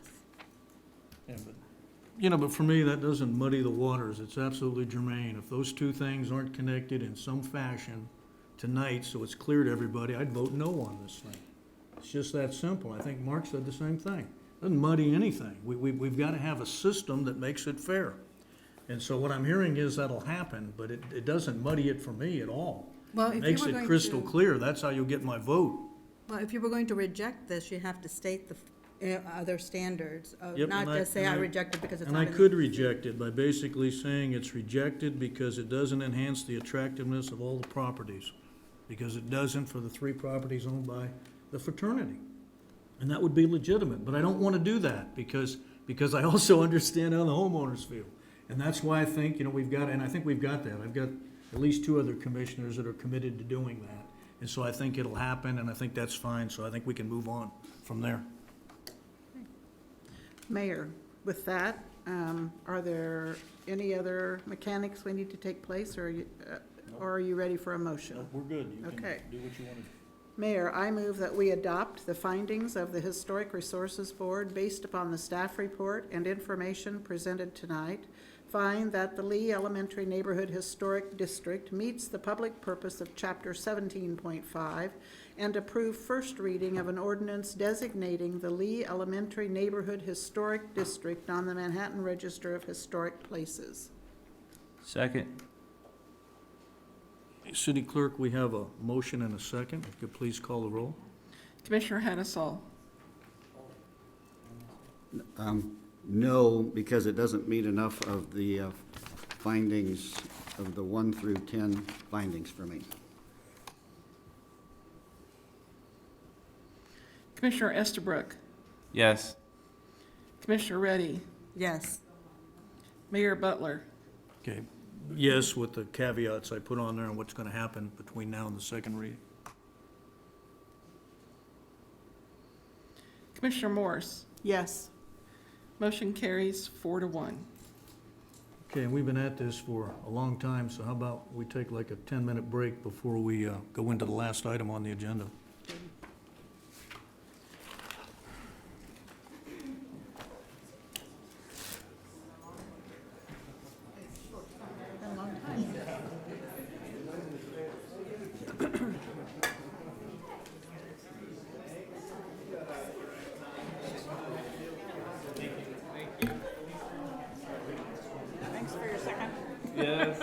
Yeah, but for me, that doesn't muddy the waters. It's absolutely germane. If those two things aren't connected in some fashion tonight, so it's clear to everybody, I'd vote no on this thing. It's just that simple. I think Mark said the same thing. Doesn't muddy anything. We've got to have a system that makes it fair. And so what I'm hearing is that'll happen, but it doesn't muddy it for me at all. Well, It if makes you were it going crystal to- clear. That's how you'll get my vote. Well, if you were going to reject this, you have to state the other standards, Yep, not and just say I reject it because it's And not I in the could MDC. reject it by basically saying it's rejected because it doesn't enhance the attractiveness of all the properties, because it doesn't for the 3 properties owned by the fraternity. And that would be legitimate, but I don't want to do that because I also understand how the homeowners feel. And that's why I think, we've got, and I think we've got that. I've got at least 2 other commissioners that are committed to doing that. And so I think it'll happen, and I think that's fine, so I think we can move on from there. Mayor, with that, are there any other mechanics we need to take place, or are you ready for a motion? We're good. You can Okay. do what you want to do. Mayor, I move that we adopt the findings of the Historic Resources Board based upon the staff report and information presented tonight. Find that the Lee Elementary Neighborhood Historic District meets the public purpose of Chapter 17.5 and approve first reading of an ordinance designating the Lee Elementary Neighborhood Historic District on the Manhattan Register of Historic Places. Second. City Clerk, we have a motion and a second. If you could please call the roll. Commissioner Hattasol. No, because it doesn't meet enough of the findings of the 1 through 10 findings for me. Commissioner Estabrook. Yes. Commissioner Reddy. Yes. Mayor Butler. Okay, yes, with the caveats I put on there and what's going to happen between now and the second reading. Commissioner Morse. Yes. Motion carries 4-1. Okay, and we've been at this for a long time, so how about we take like a 10-minute break before we go into the last item on the agenda? Thanks for your second. Yes.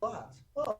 lots. Oh.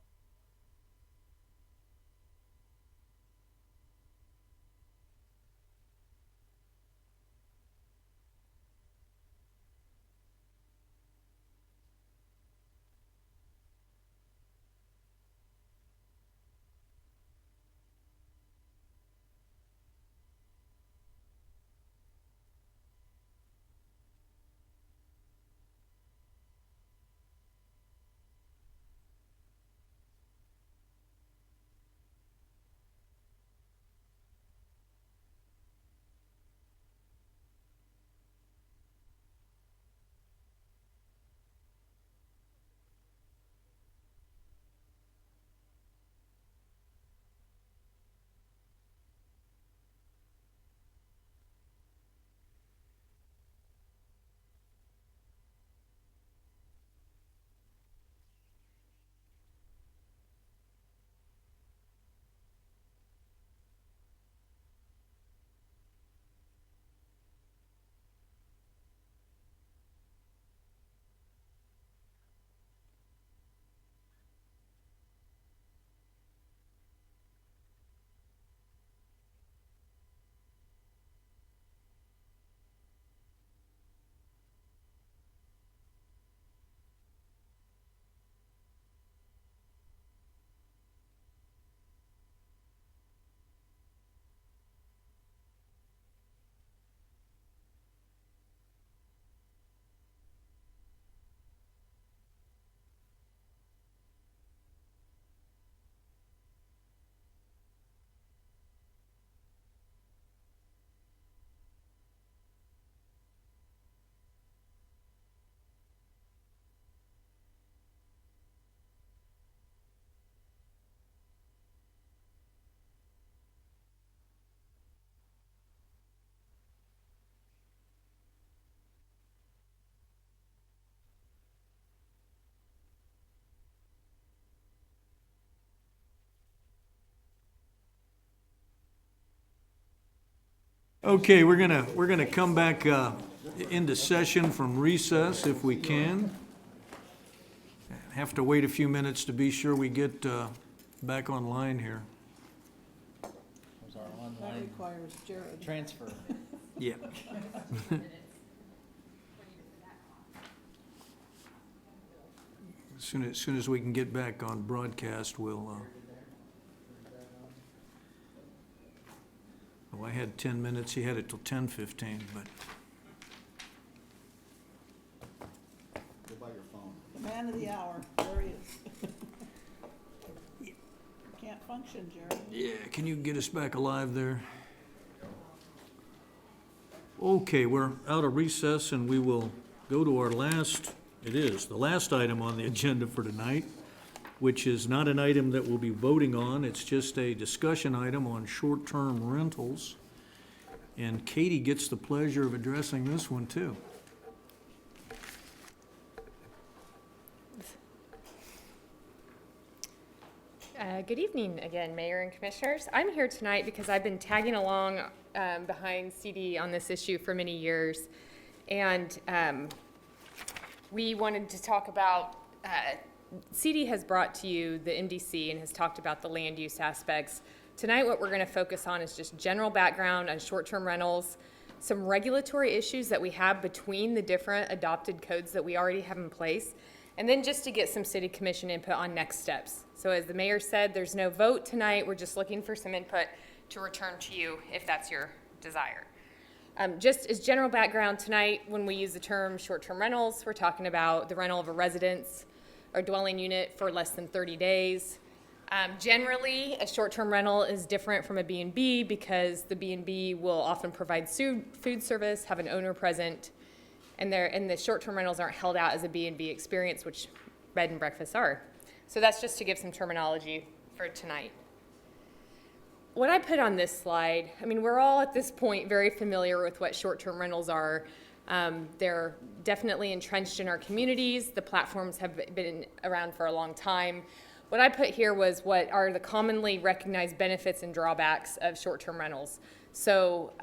Okay, we're gonna come back into session from recess if we can. Have to wait a few minutes to be sure we get back online here. Was our That online requires Jared. transfer. Yeah. As soon as we can get back on broadcast, we'll. Oh, I had 10 minutes. He had it till 10:15, but. Go by your phone. The man of the hour, there he is. Can't function, Jared. Yeah, can you get us back alive there? Okay, we're out of recess and we will go to our the last item on the agenda for tonight, which is not an item that we'll be voting on. It's just a discussion item on short-term rentals. And Katie gets the pleasure of addressing this one too. Good evening again, Mayor and Commissioners. I'm here tonight because I've been tagging along behind CD on this issue for many years. And we wanted to talk about, CD has brought to you the MDC and has talked about the land use aspects. Tonight what we're going to focus on is just general background on short-term rentals, some regulatory issues that we have between the different adopted codes that we already have in place, and then just to get some city commission input on next steps. So as the mayor said, there's no vote tonight. We're just looking for some input to return to you if that's your desire. Just as general background tonight, when we use the term short-term rentals, we're talking about the rental of a residence or dwelling unit for less than 30 days. Generally, a short-term rental is different from a B&B because the B&B will often provide food service, have an owner present, and the short-term rentals aren't held out as a B&B experience, which bed and breakfasts are. So that's just to give some terminology for tonight. What I put on this slide, I mean, we're all at this point very familiar with what short-term rentals are. They're definitely entrenched in our communities. The platforms have been around for a long time. What I put here was what are the commonly recognized benefits and drawbacks of short-term rentals. So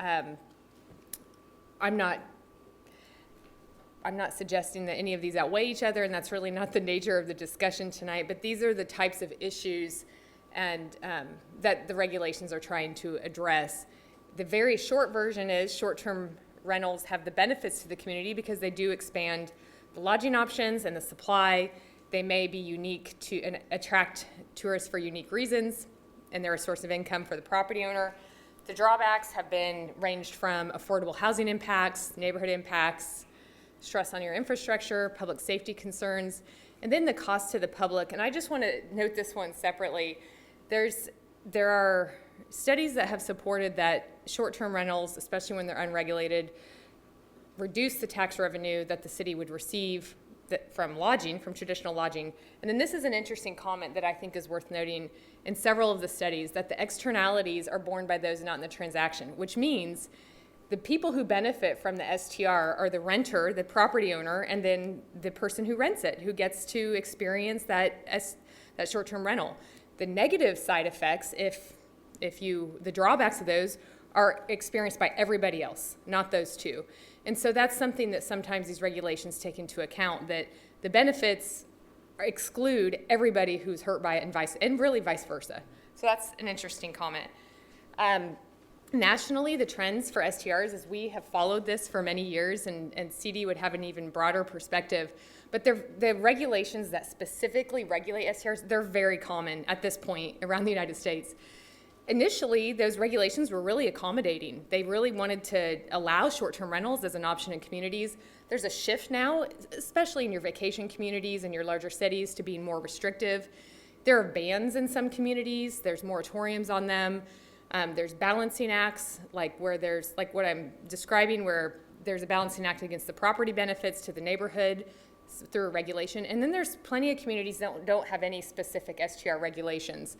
I'm not suggesting that any of these outweigh each other, and that's really not the nature of the discussion tonight, but these are the types of issues and that the regulations are trying to address. The very short version is short-term rentals have the benefits to the community because they do expand the lodging options and the supply. They may be unique to and attract tourists for unique reasons, and they're a source of income for the property owner. The drawbacks have been ranged from affordable housing impacts, neighborhood impacts, stress on your infrastructure, public safety concerns, and then the cost to the public. And I just want to note this one separately. There are studies that have supported that short-term rentals, especially when they're unregulated, reduce the tax revenue that the city would receive from lodging, from traditional lodging. And then this is an interesting comment that I think is worth noting in several of the studies, that the externalities are borne by those not in the transaction, which means the people who benefit from the STR are the renter, the property owner, and then the person who rents it, who gets to experience that short-term rental. The negative side effects, the drawbacks of those are experienced by everybody else, not those two. And so that's something that sometimes these regulations take into account, that the benefits exclude everybody who's hurt by it and really vice versa. So that's an interesting comment. Nationally, the trends for STRs, as we have followed this for many years, and CD would have an even broader perspective, but the regulations that specifically regulate STRs, they're very common at this point around the United States. Initially, those regulations were really accommodating. They really wanted to allow short-term rentals as an option in communities. There's a shift now, especially in your vacation communities and your larger cities, to being more restrictive. There are bans in some communities. There's moratoriums on them. There's balancing acts, like what I'm describing, where there's a balancing act against the property benefits to the neighborhood through a regulation. And then there's plenty of communities that don't have any specific STR regulations.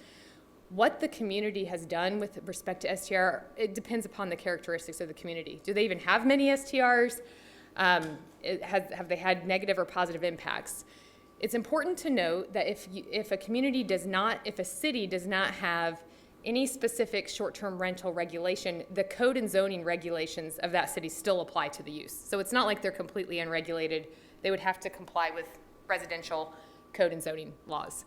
What the community has done with respect to STR, it depends upon the characteristics of the community. Do they even have many STRs? Have they had negative or positive impacts? It's important to note that if a city does not have any specific short-term rental regulation, the code and zoning regulations of that city still apply to the use. So it's not like they're completely unregulated. They would have to comply with residential code and zoning laws.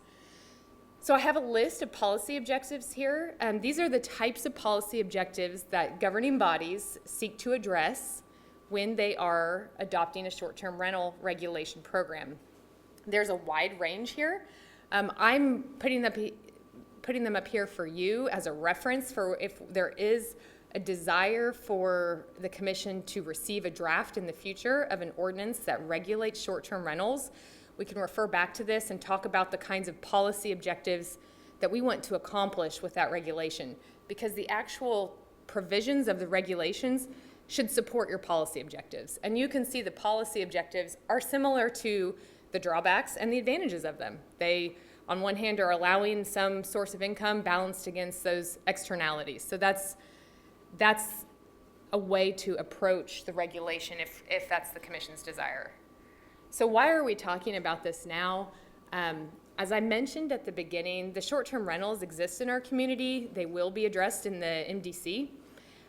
So I have a list of policy objectives here. These are the types of policy objectives that governing bodies seek to address when they are adopting a short-term rental regulation program. There's a wide range here. I'm putting them up here for you as a reference for if there is a desire for the commission to receive a draft in the future of an ordinance that regulates short-term rentals. We can refer back to this and talk about the kinds of policy objectives that we want to accomplish with that regulation, because the actual provisions of the regulations should support your policy objectives. And you can see the policy objectives are similar to the drawbacks and the advantages of them. They, on one hand, are allowing some source of income balanced against those externalities. So that's a way to approach the regulation if that's the commission's desire. So why are we talking about this now? As I mentioned at the beginning, the short-term rentals exist in our community. They will be addressed in the MDC.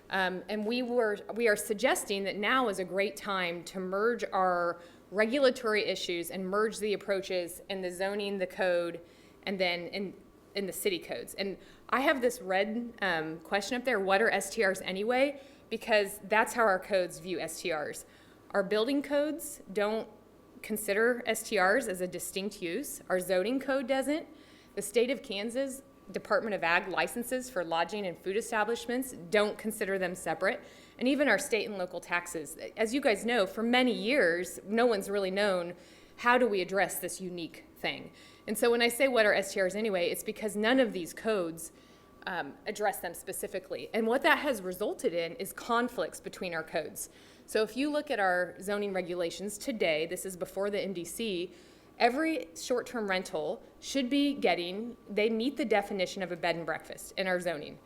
And we are suggesting that now is a great time to merge our regulatory issues and merge the approaches in the zoning, the code, and then in the city codes. And I have this red question up there, what are STRs anyway? Because that's how our codes view STRs. Our building codes don't consider STRs as a distinct use. Our zoning code doesn't. The state of Kansas Department of Ag licenses for lodging and food establishments don't consider them separate. And even our state and local taxes. As you guys know, for many years, no one's really known how do we address this unique thing. And so when I say what are STRs anyway, it's because none of these codes address them specifically. And what that has resulted in is conflicts between our codes. So if you look at our zoning regulations today, this is before the MDC, every short-term rental should be they meet the definition of a bed and breakfast in our zoning.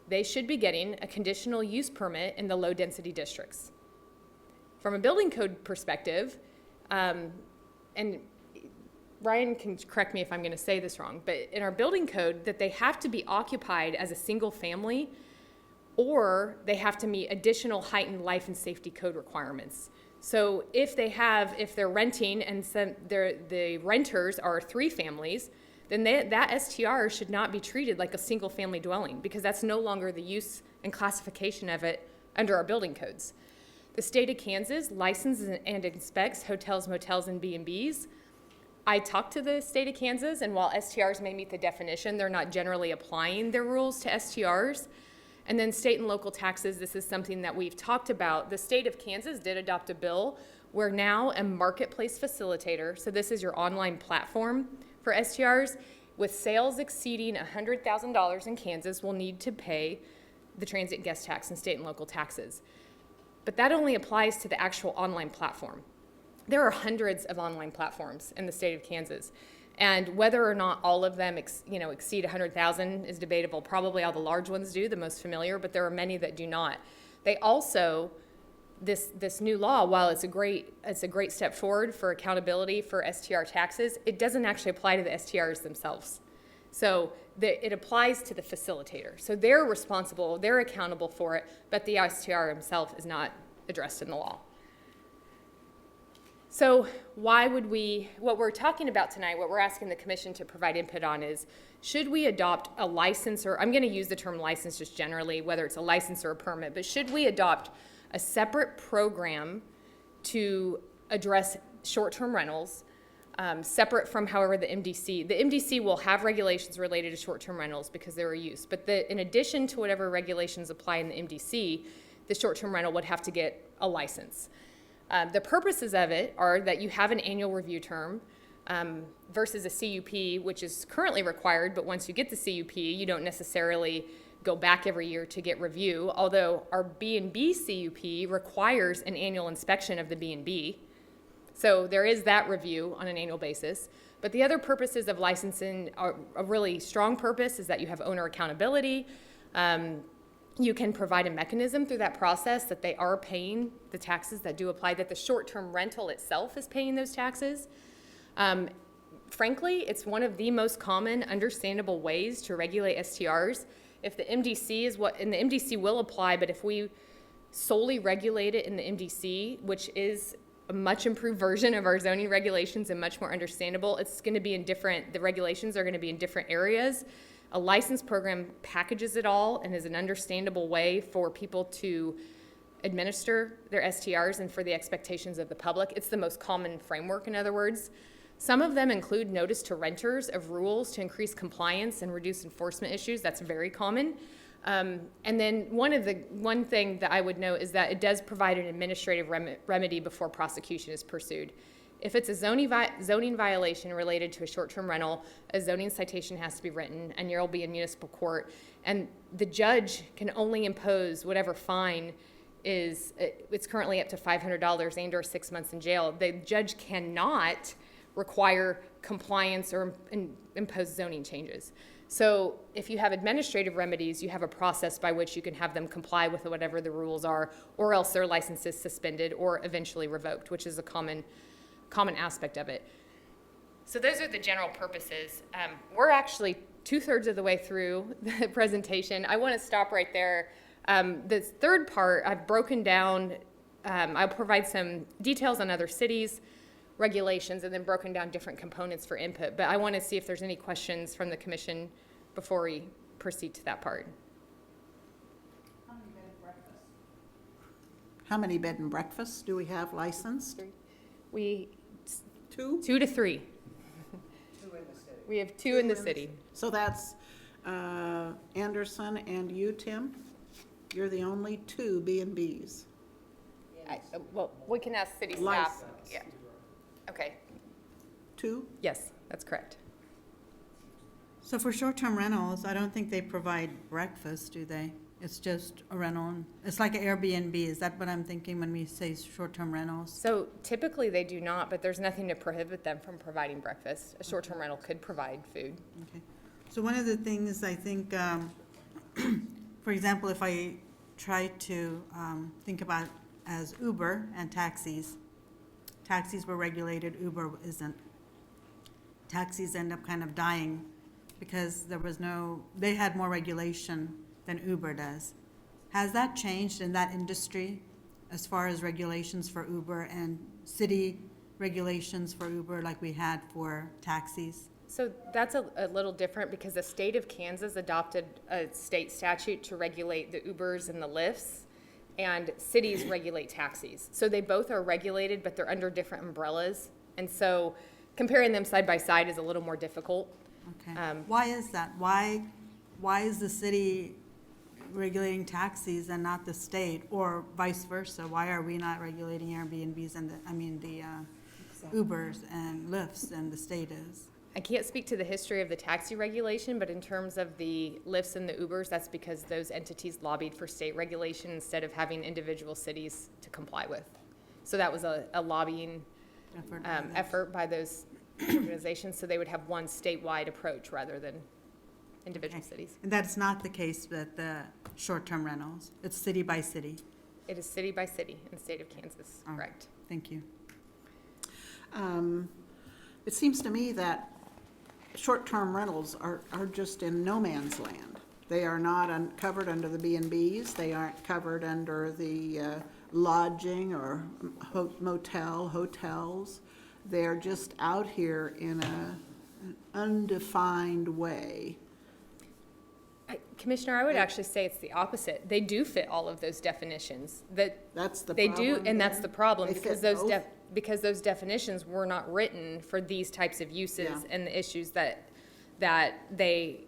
They should be getting a conditional use permit in the low-density districts. From a building code perspective, and Ryan can correct me if I'm going to say this wrong, but in our building code, that they have to be occupied as a single family, or they have to meet additional heightened life and safety code requirements. So if they're renting and the renters are 3 families, then that STR should not be treated like a single family dwelling, because that's no longer the use and classification of it under our building codes. The state of Kansas licenses and inspects hotels, motels, and B&Bs. I talked to the state of Kansas, and while STRs may meet the definition, they're not generally applying their rules to STRs. And then state and local taxes, this is something that we've talked about. The state of Kansas did adopt a bill where now a marketplace facilitator, so this is your online platform for STRs, with sales exceeding $100,000 in Kansas will need to pay the transit guest tax and state and local taxes. But that only applies to the actual online platform. There are hundreds of online platforms in the state of Kansas. And whether or not all of them exceed 100,000 is debatable. Probably all the large ones do, the most familiar, but there are many that do not. They also, this new law, while it's a great step forward for accountability for STR taxes, it doesn't actually apply to the STRs themselves. So it applies to the facilitator. So they're responsible, they're accountable for it, but the STR himself is not addressed in the law. So what we're talking about tonight, what we're asking the commission to provide input on is, should we adopt a license, or I'm going to use the term license just generally, whether it's a license or a permit, but should we adopt a separate program to address short-term rentals, separate from, however, the MDC will have regulations related to short-term rentals because they're a use, but in addition to whatever regulations apply in the MDC, the short-term rental would have to get a license. The purposes of it are that you have an annual review term versus a CUP, which is currently required, but once you get the CUP, you don't necessarily go back every year to get review, although our B&B CUP requires an annual inspection of the B&B. So there is that review on an annual basis. But the other purposes of licensing, are a really strong purpose, is that you have owner accountability. You can provide a mechanism through that process that they are paying the taxes that do apply, that the short-term rental itself is paying those taxes. Frankly, it's one of the most common, understandable ways to regulate STRs. If the MDC and the MDC will apply, but if we solely regulate it in the MDC, which is a much improved version of our zoning regulations and much more understandable, it's going to be the regulations are going to be in different areas. A license program packages it all and is an understandable way for people to administer their STRs and for the expectations of the public. It's the most common framework, in other words. Some of them include notice to renters of rules to increase compliance and reduce enforcement issues. That's very common. And then one thing that I would note is that it does provide an administrative remedy before prosecution is pursued. If it's a zoning violation related to a short-term rental, a zoning citation has to be written, and you'll be in municipal court. And the judge can only impose whatever fine is. It's currently up to $500 and/or 6 months in jail. The judge cannot require compliance or impose zoning changes. So if you have administrative remedies, you have a process by which you can have them comply with whatever the rules are, or else their license is suspended or eventually revoked, which is a common aspect of it. So those are the general purposes. We're actually 2/3 of the way through the presentation. I want to stop right there. The third part, I've broken down, I'll provide some details on other cities, regulations, and then broken down different components for input. But I want to see if there's any questions from the commission before we proceed to that part. How many bed and breakfasts do we have licensed? Two? 2 to 3. We have 2 in the city. So that's Anderson and you, Tim? You're the only 2 B&Bs. Well, we can ask city staff. Licensed. Yeah. Okay. 2? Yes, that's correct. So for short-term rentals, I don't think they provide breakfast, do they? It's just a rental. It's like an Airbnb. Is that what I'm thinking when we say short-term rentals? So typically they do not, but there's nothing to prohibit them from providing breakfast. A short-term rental could provide food. Okay. So one of the things I think, for example, if I try to think about as Uber and taxis were regulated, Uber isn't. Taxis end up kind of dying because they had more regulation than Uber does. Has that changed in that industry as far as regulations for Uber and city regulations for Uber like we had for taxis? So that's a little different because the state of Kansas adopted a state statute to regulate the Ubers and the Lyfts, and cities regulate taxis. So they both are regulated, but they're under different umbrellas. And so comparing them side by side is a little more difficult. Okay. Why is that? Why is the city regulating taxis and not the state, or vice versa? Why are we not regulating Airbnbs and the Ubers and Lyfts and the state is? I can't speak to the history of the taxi regulation, but in terms of the Lyfts and the Ubers, that's because those entities lobbied for state regulation instead of having individual cities to comply with. So that was a lobbying effort by those organizations, so they would have one statewide approach rather than individual cities. And that's not the case with the short-term rentals? It's city by city? It is city by city in the state of Kansas, correct. Thank you. It seems to me that short-term rentals are just in no man's land. They are not covered under the B&Bs. They aren't covered under the lodging or hotels. They're just out here in an undefined way. Commissioner, I would actually say it's the opposite. They do fit all of those definitions. That's the they problem. And that's the problem They because fit those both? because those definitions were not written for these types of uses and the issues that they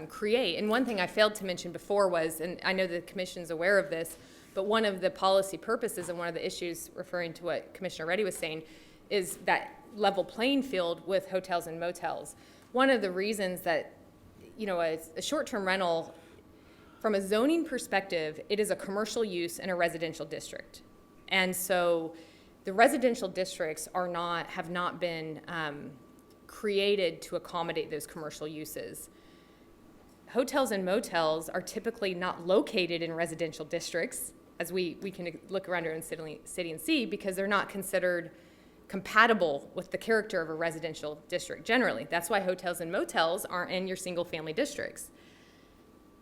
create. And one thing I failed to mention before was, and I know the Commission's aware of this, but one of the policy purposes and one of the issues, referring to what Commissioner Reddy was saying, is that level playing field with hotels and motels. One of the reasons that, a short-term rental, from a zoning perspective, it is a commercial use in a residential district. And so the residential districts have not been created to accommodate those commercial uses. Hotels and motels are typically not located in residential districts, as we can look around our own city and see, because they're not considered compatible with the character of a residential district generally. That's why hotels and motels aren't in your single-family districts.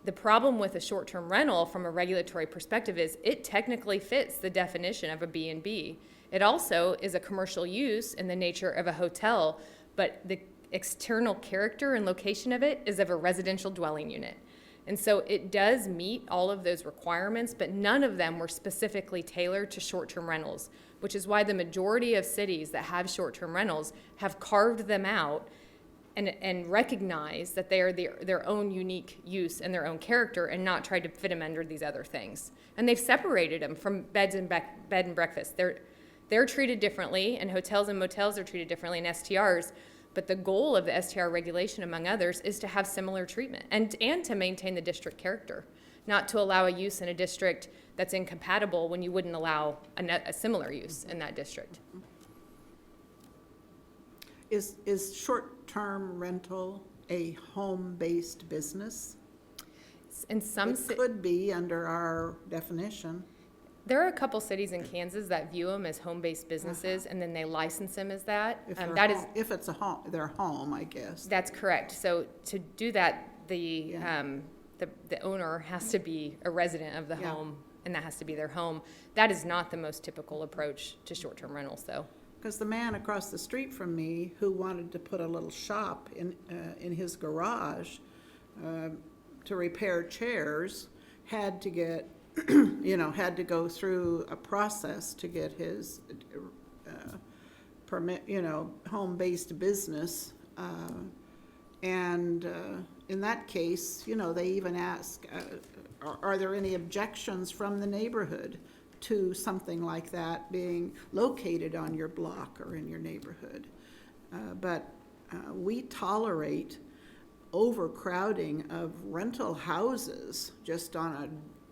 The problem with a short-term rental from a regulatory perspective is it technically fits the definition of a B&B. It also is a commercial use in the nature of a hotel, but the external character and location of it is of a residential dwelling unit. And so it does meet all of those requirements, but none of them were specifically tailored to short-term rentals, which is why the majority of cities that have short-term rentals have carved them out and recognize that they are their own unique use and their own character and not tried to fit them under these other things. And they've separated them from bed and breakfast. They're treated differently, and hotels and motels are treated differently, and STRs. But the goal of the STR regulation, among others, is to have similar treatment and to maintain the district character, not to allow a use in a district that's incompatible when you wouldn't allow a similar use in that district. Is short-term rental a home-based business? In some it could be under our definition. There are a couple cities in Kansas that view them as home-based businesses, and then they license them as that. If it's their home, I guess. That's correct. So to do that, the owner has to be a resident of the home, and that has to be their home. That is not the most typical approach to short-term rentals, though. Because the man across the street from me who wanted to put a little shop in his garage to repair chairs had to get had to go through a process to get his permit, home-based business. And in that case, they even ask, are there any objections from the neighborhood to something like that being located on your block or in your neighborhood? But we tolerate overcrowding of rental houses just on a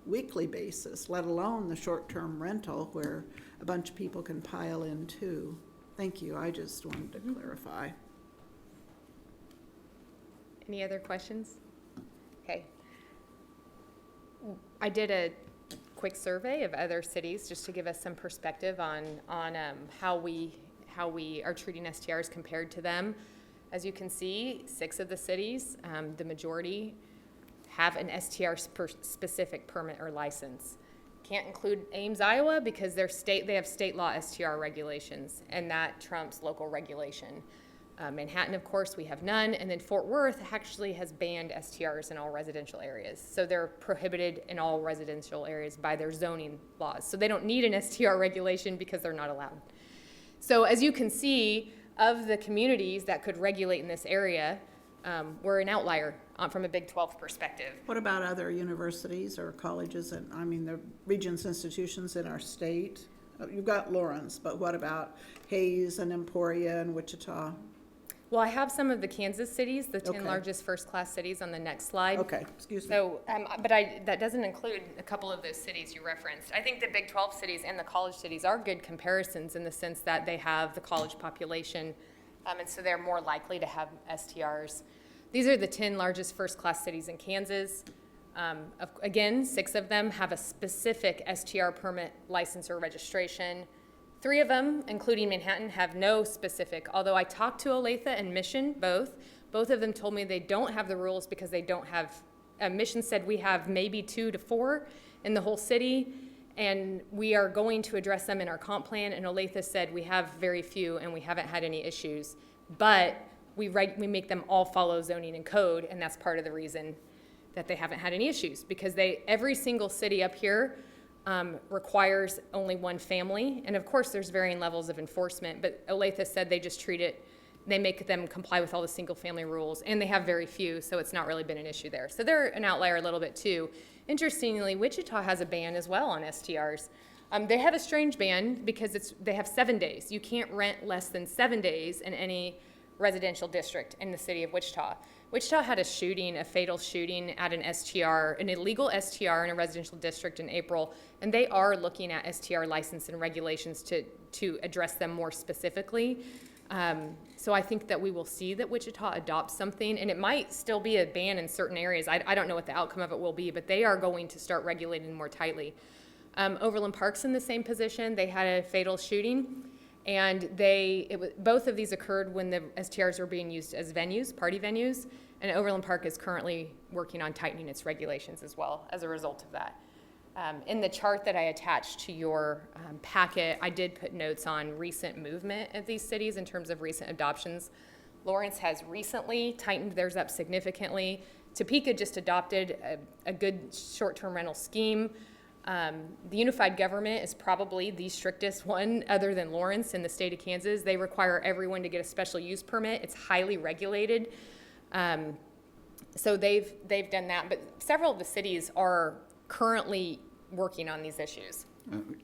weekly basis, let alone the short-term rental where a bunch of people can pile in too. Thank you. I just wanted to clarify. Any other questions? Okay. I did a quick survey of other cities just to give us some perspective on how we are treating STRs compared to them. As you can see, 6 of the cities, the majority, have an STR specific permit or license. can't include Ames, Iowa, because they have state law STR regulations, and that trumps local regulation. Manhattan, of course, we have none, and then Fort Worth actually has banned STRs in all residential areas. So they're prohibited in all residential areas by their zoning laws. So they don't need an STR regulation because they're not allowed. So as you can see, of the communities that could regulate in this area, we're an outlier from a Big 12 perspective. What about other universities or colleges and, the Regents institutions in our state? You've got Lawrence, but what about Hayes and Emporia and Wichita? Well, I have some of the Kansas cities, the 10 Okay. largest first-class cities on the next slide. Okay, excuse me. So, but that doesn't include a couple of those cities you referenced. I think the Big 12 cities and the college cities are good comparisons in the sense that they have the college population, and so they're more likely to have STRs. These are the 10 largest first-class cities in Kansas. Again, 6 of them have a specific STR permit license or registration. 3 of them, including Manhattan, have no specific, although I talked to Olathe and Mission, both of them told me they don't have the rules because they don't have, Mission said we have maybe 2 to 4 in the whole city, and we are going to address them in our comp plan, and Olathe said we have very few and we haven't had any issues, but we make them all follow zoning and code, and that's part of the reason that they haven't had any issues, because every single city up here requires only one family. And of course, there's varying levels of enforcement, but Olathe said they just treat it, they make them comply with all the single family rules, and they have very few, so it's not really been an issue there. So they're an outlier a little bit too. Interestingly, Wichita has a ban as well on STRs. They have a strange ban because they have 7 days. You can't rent less than 7 days in any residential district in the city of Wichita. Wichita had a fatal shooting at an illegal STR in a residential district in April, and they are looking at STR license and regulations to address them more specifically. So I think that we will see that Wichita adopts something, and it might still be a ban in certain areas. I don't know what the outcome of it will be, but they are going to start regulating more tightly. Overland Park's in the same position. They had a fatal shooting, and both of these occurred when the STRs were being used as venues, party venues, and Overland Park is currently working on tightening its regulations as well as a result of that. In the chart that I attached to your packet, I did put notes on recent movement of these cities in terms of recent adoptions. Lawrence has recently tightened theirs up significantly. Topeka just adopted a good short-term rental scheme. The unified government is probably the strictest one other than Lawrence in the state of Kansas. They require everyone to get a special use permit. It's highly regulated. So they've done that, but several of the cities are currently working on these issues.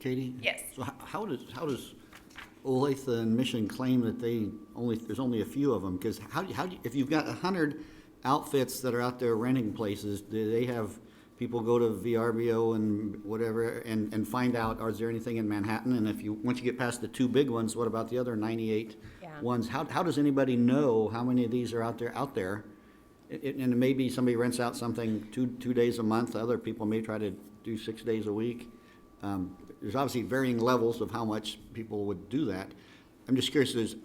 Katie? Yes. So how does Olathe and Mission claim that there's only a few of them? Because if you've got 100 outfits that are out there renting places, do they have people go to VRBO and whatever and find out, is there anything in Manhattan? And once you get past the 2 big ones, what about the other 98 ones? How does anybody know how many of these are out there? And maybe somebody rents out something 2 days a month. Other people may try to do 6 days a week. There's obviously varying levels of how much people would do that. I'm just curious, do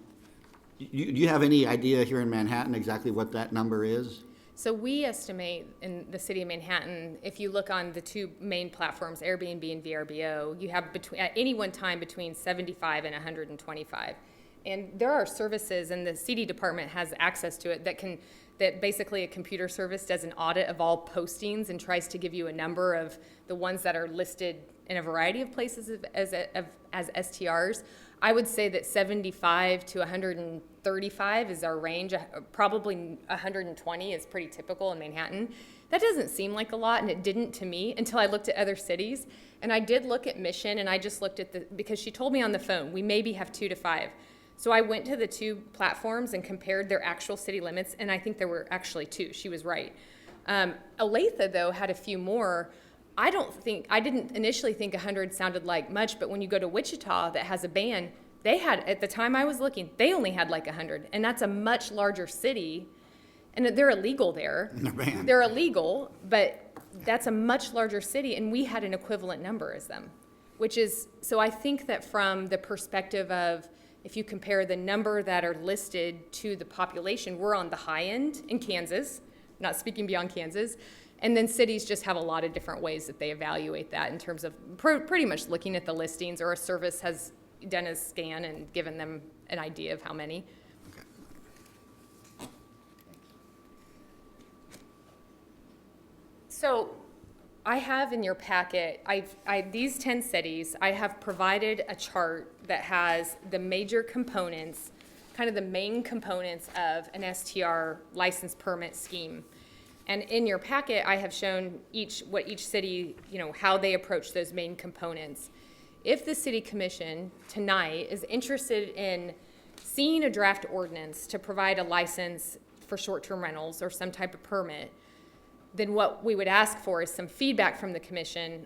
you have any idea here in Manhattan exactly what that number is? So we estimate in the city of Manhattan, if you look on the 2 main platforms, Airbnb and VRBO, you have at any one time between 75 and 125. And there are services, and the CD department has access to it, that basically a computer service does an audit of all postings and tries to give you a number of the ones that are listed in a variety of places as STRs. I would say that 75 to 135 is our range. Probably 120 is pretty typical in Manhattan. That doesn't seem like a lot, and it didn't to me until I looked at other cities. And I did look at Mission, and I just looked at because she told me on the phone, we maybe have 2 to 5. So I went to the 2 platforms and compared their actual city limits, and I think there were actually 2. She was right. Olathe, though, had a few more. I didn't initially think 100 sounded like much, but when you go to Wichita that has a ban, they had, at the time I was looking, they only had like 100, and that's a much larger city, and they're illegal there. They're illegal, but that's a much larger city, and we had an equivalent number as them, so I think that from the perspective of, if you compare the number that are listed to the population, we're on the high end in Kansas, not speaking beyond Kansas. And then cities just have a lot of different ways that they evaluate that in terms of pretty much looking at the listings, or a service has done a scan and given them an idea of how many. So I have in your packet, these 10 cities, I have provided a chart that has the major components, kind of the main components of an STR license permit scheme. And in your packet, I have shown what each city, how they approach those main components. If the city commission tonight is interested in seeing a draft ordinance to provide a license for short-term rentals or some type of permit, then what we would ask for is some feedback from the commission,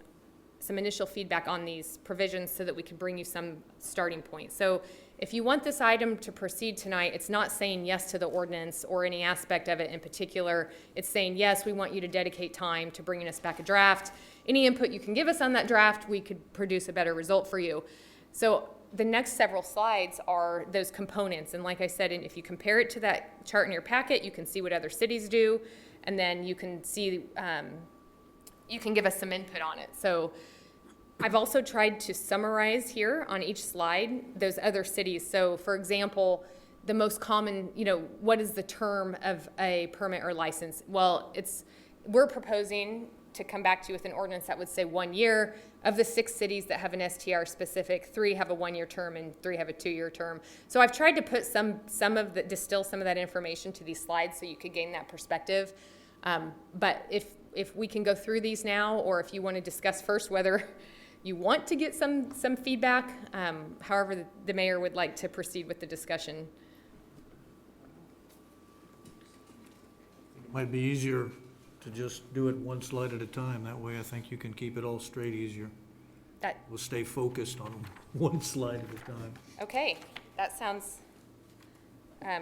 some initial feedback on these provisions so that we can bring you some starting point. So if you want this item to proceed tonight, it's not saying yes to the ordinance or any aspect of it in particular. It's saying, yes, we want you to dedicate time to bringing us back a draft. Any input you can give us on that draft, we could produce a better result for you. So the next several slides are those components. And like I said, if you compare it to that chart in your packet, you can see what other cities do. And then you can see, you can give us some input on it. So I've also tried to summarize here on each slide those other cities. So for example, the most common, what is the term of a permit or license? Well, we're proposing to come back to you with an ordinance that would say 1 year. Of the 6 cities that have an STR specific, 3 have a 1-year term and 3 have a 2-year term. So I've tried to put distill some of that information to these slides so you could gain that perspective. But if we can go through these now, or if you want to discuss first whether you want to get some feedback, however the mayor would like to proceed with the discussion. It might be easier to just do it one slide at a time. That way I think you can keep it all straight easier. We'll stay focused on one slide at a time. Okay, that sounds,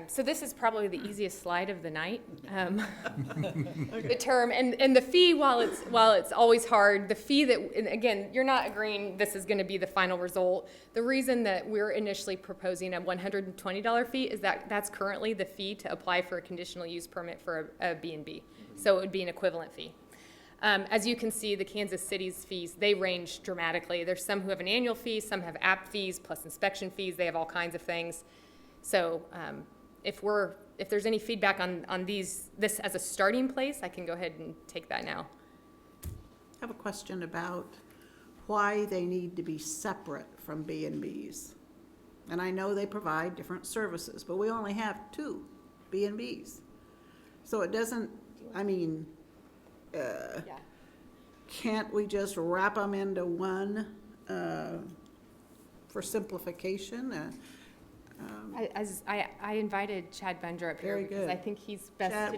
so this is probably the easiest slide of the night. The term and the fee, while it's always hard, the fee that, and again, you're not agreeing this is going to be the final result. The reason that we're initially proposing a $120 fee is that that's currently the fee to apply for a conditional use permit for a B&B. So it would be an equivalent fee. As you can see, the Kansas City's fees, they range dramatically. There's some who have an annual fee, some have app fees plus inspection fees. They have all kinds of things. So if there's any feedback on this as a starting place, I can go ahead and take that now. I have a question about why they need to be separate from B&Bs. And I know they provide different services, but we only have 2 B&Bs. So it doesn't, can't we just wrap them into one for simplification? I invited Chad Bender up here because I think he's best Chad, to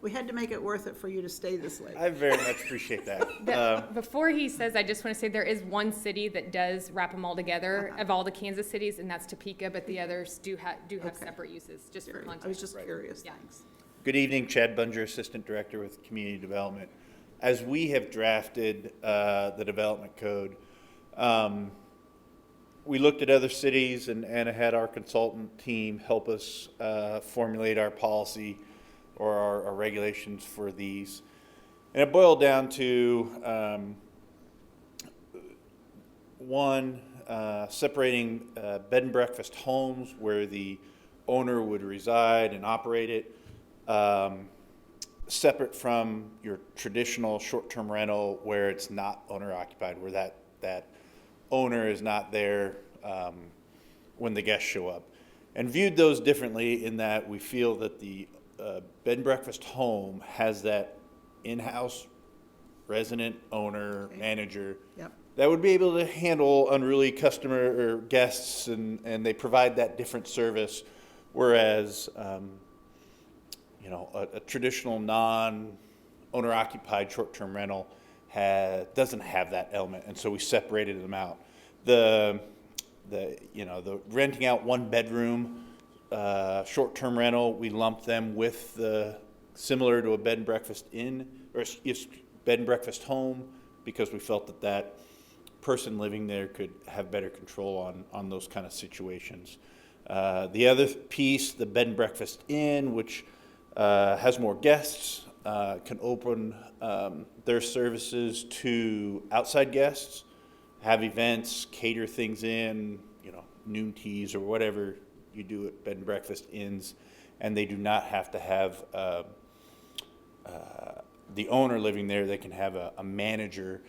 we had to make it worth it for you to stay this late. I very much appreciate that. Before he says, I just want to say there is one city that does wrap them all together of all the Kansas cities, and that's Topeka, but the others do have separate uses, just for context. I was just curious, thanks. Good evening, Chad Bunger, Assistant Director with Community Development. As we have drafted the development code, we looked at other cities and had our consultant team help us formulate our policy or our regulations for these. And it boiled down to one, separating bed and breakfast homes where the owner would reside and operate it, separate from your traditional short-term rental where it's not owner-occupied, where that owner is not there when the guests show up. And viewed those differently in that we feel that the bed and breakfast home has that in-house resident, owner, manager that would be able to handle unruly customer or guests, and they provide that different service, whereas a traditional non-owner occupied short-term rental doesn't have that element, and so we separated them out. The renting out 1 bedroom short-term rental, we lumped them with similar to a bed and breakfast inn or bed and breakfast home, because we felt that person living there could have better control on those kind of situations. The other piece, the bed and breakfast inn, which has more guests, can open their services to outside guests, have events, cater things in, noon teas or whatever you do at bed and breakfast inns, and they do not have to have the owner living there. They can have a manager.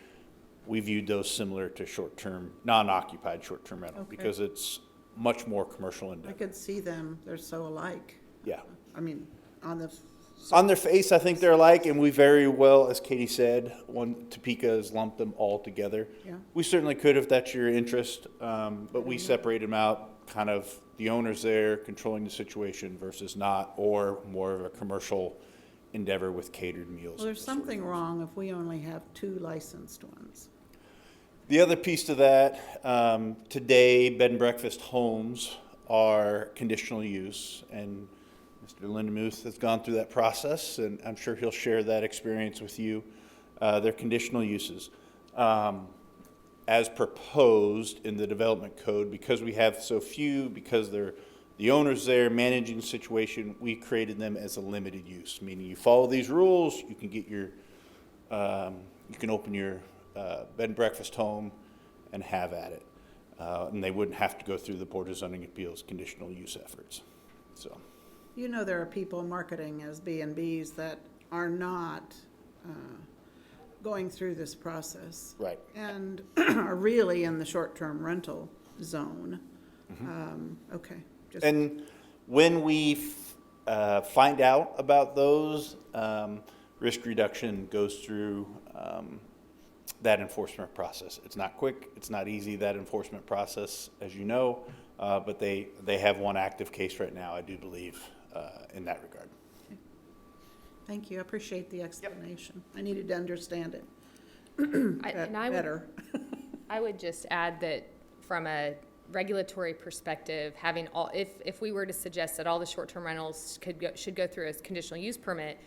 We viewed those similar to short-term, non-occupied short-term rental Okay. because it's much more commercial in I depth. could see them, they're so alike. Yeah. I mean, on the. On their face, I think they're alike, and we very well, as Katie said, Topeka has lumped them all together. Yeah. We certainly could if that's your interest, but we separate them out, kind of the owner's there controlling the situation versus not, or more of a commercial endeavor with catered meals. Well, there's something wrong if we only have 2 licensed ones. The other piece to that, today, bed and breakfast homes are conditional use, and Mr. Lindemuth has gone through that process, and I'm sure he'll share that experience with you. They're conditional uses. As proposed in the development code, because we have so few, because the owner's there managing the situation, we created them as a limited use, meaning you follow these rules, you can get your, you can open your bed and breakfast home and have at it. And they wouldn't have to go through the Board of Zoning Appeals conditional use efforts, so. You know, there are people marketing as B&Bs that are not going through this process. Right. And are really in the short-term rental zone. Okay. Just. And when we find out about those, risk reduction goes through that enforcement process. It's not quick, it's not easy, that enforcement process, as you know, but they have one active case right now, I do believe, in that regard. Okay. Thank you, I appreciate the explanation. I needed to understand it better. I would just add that from a regulatory perspective, having all, if we were to suggest that all the short-term rentals should go through a conditional use permit,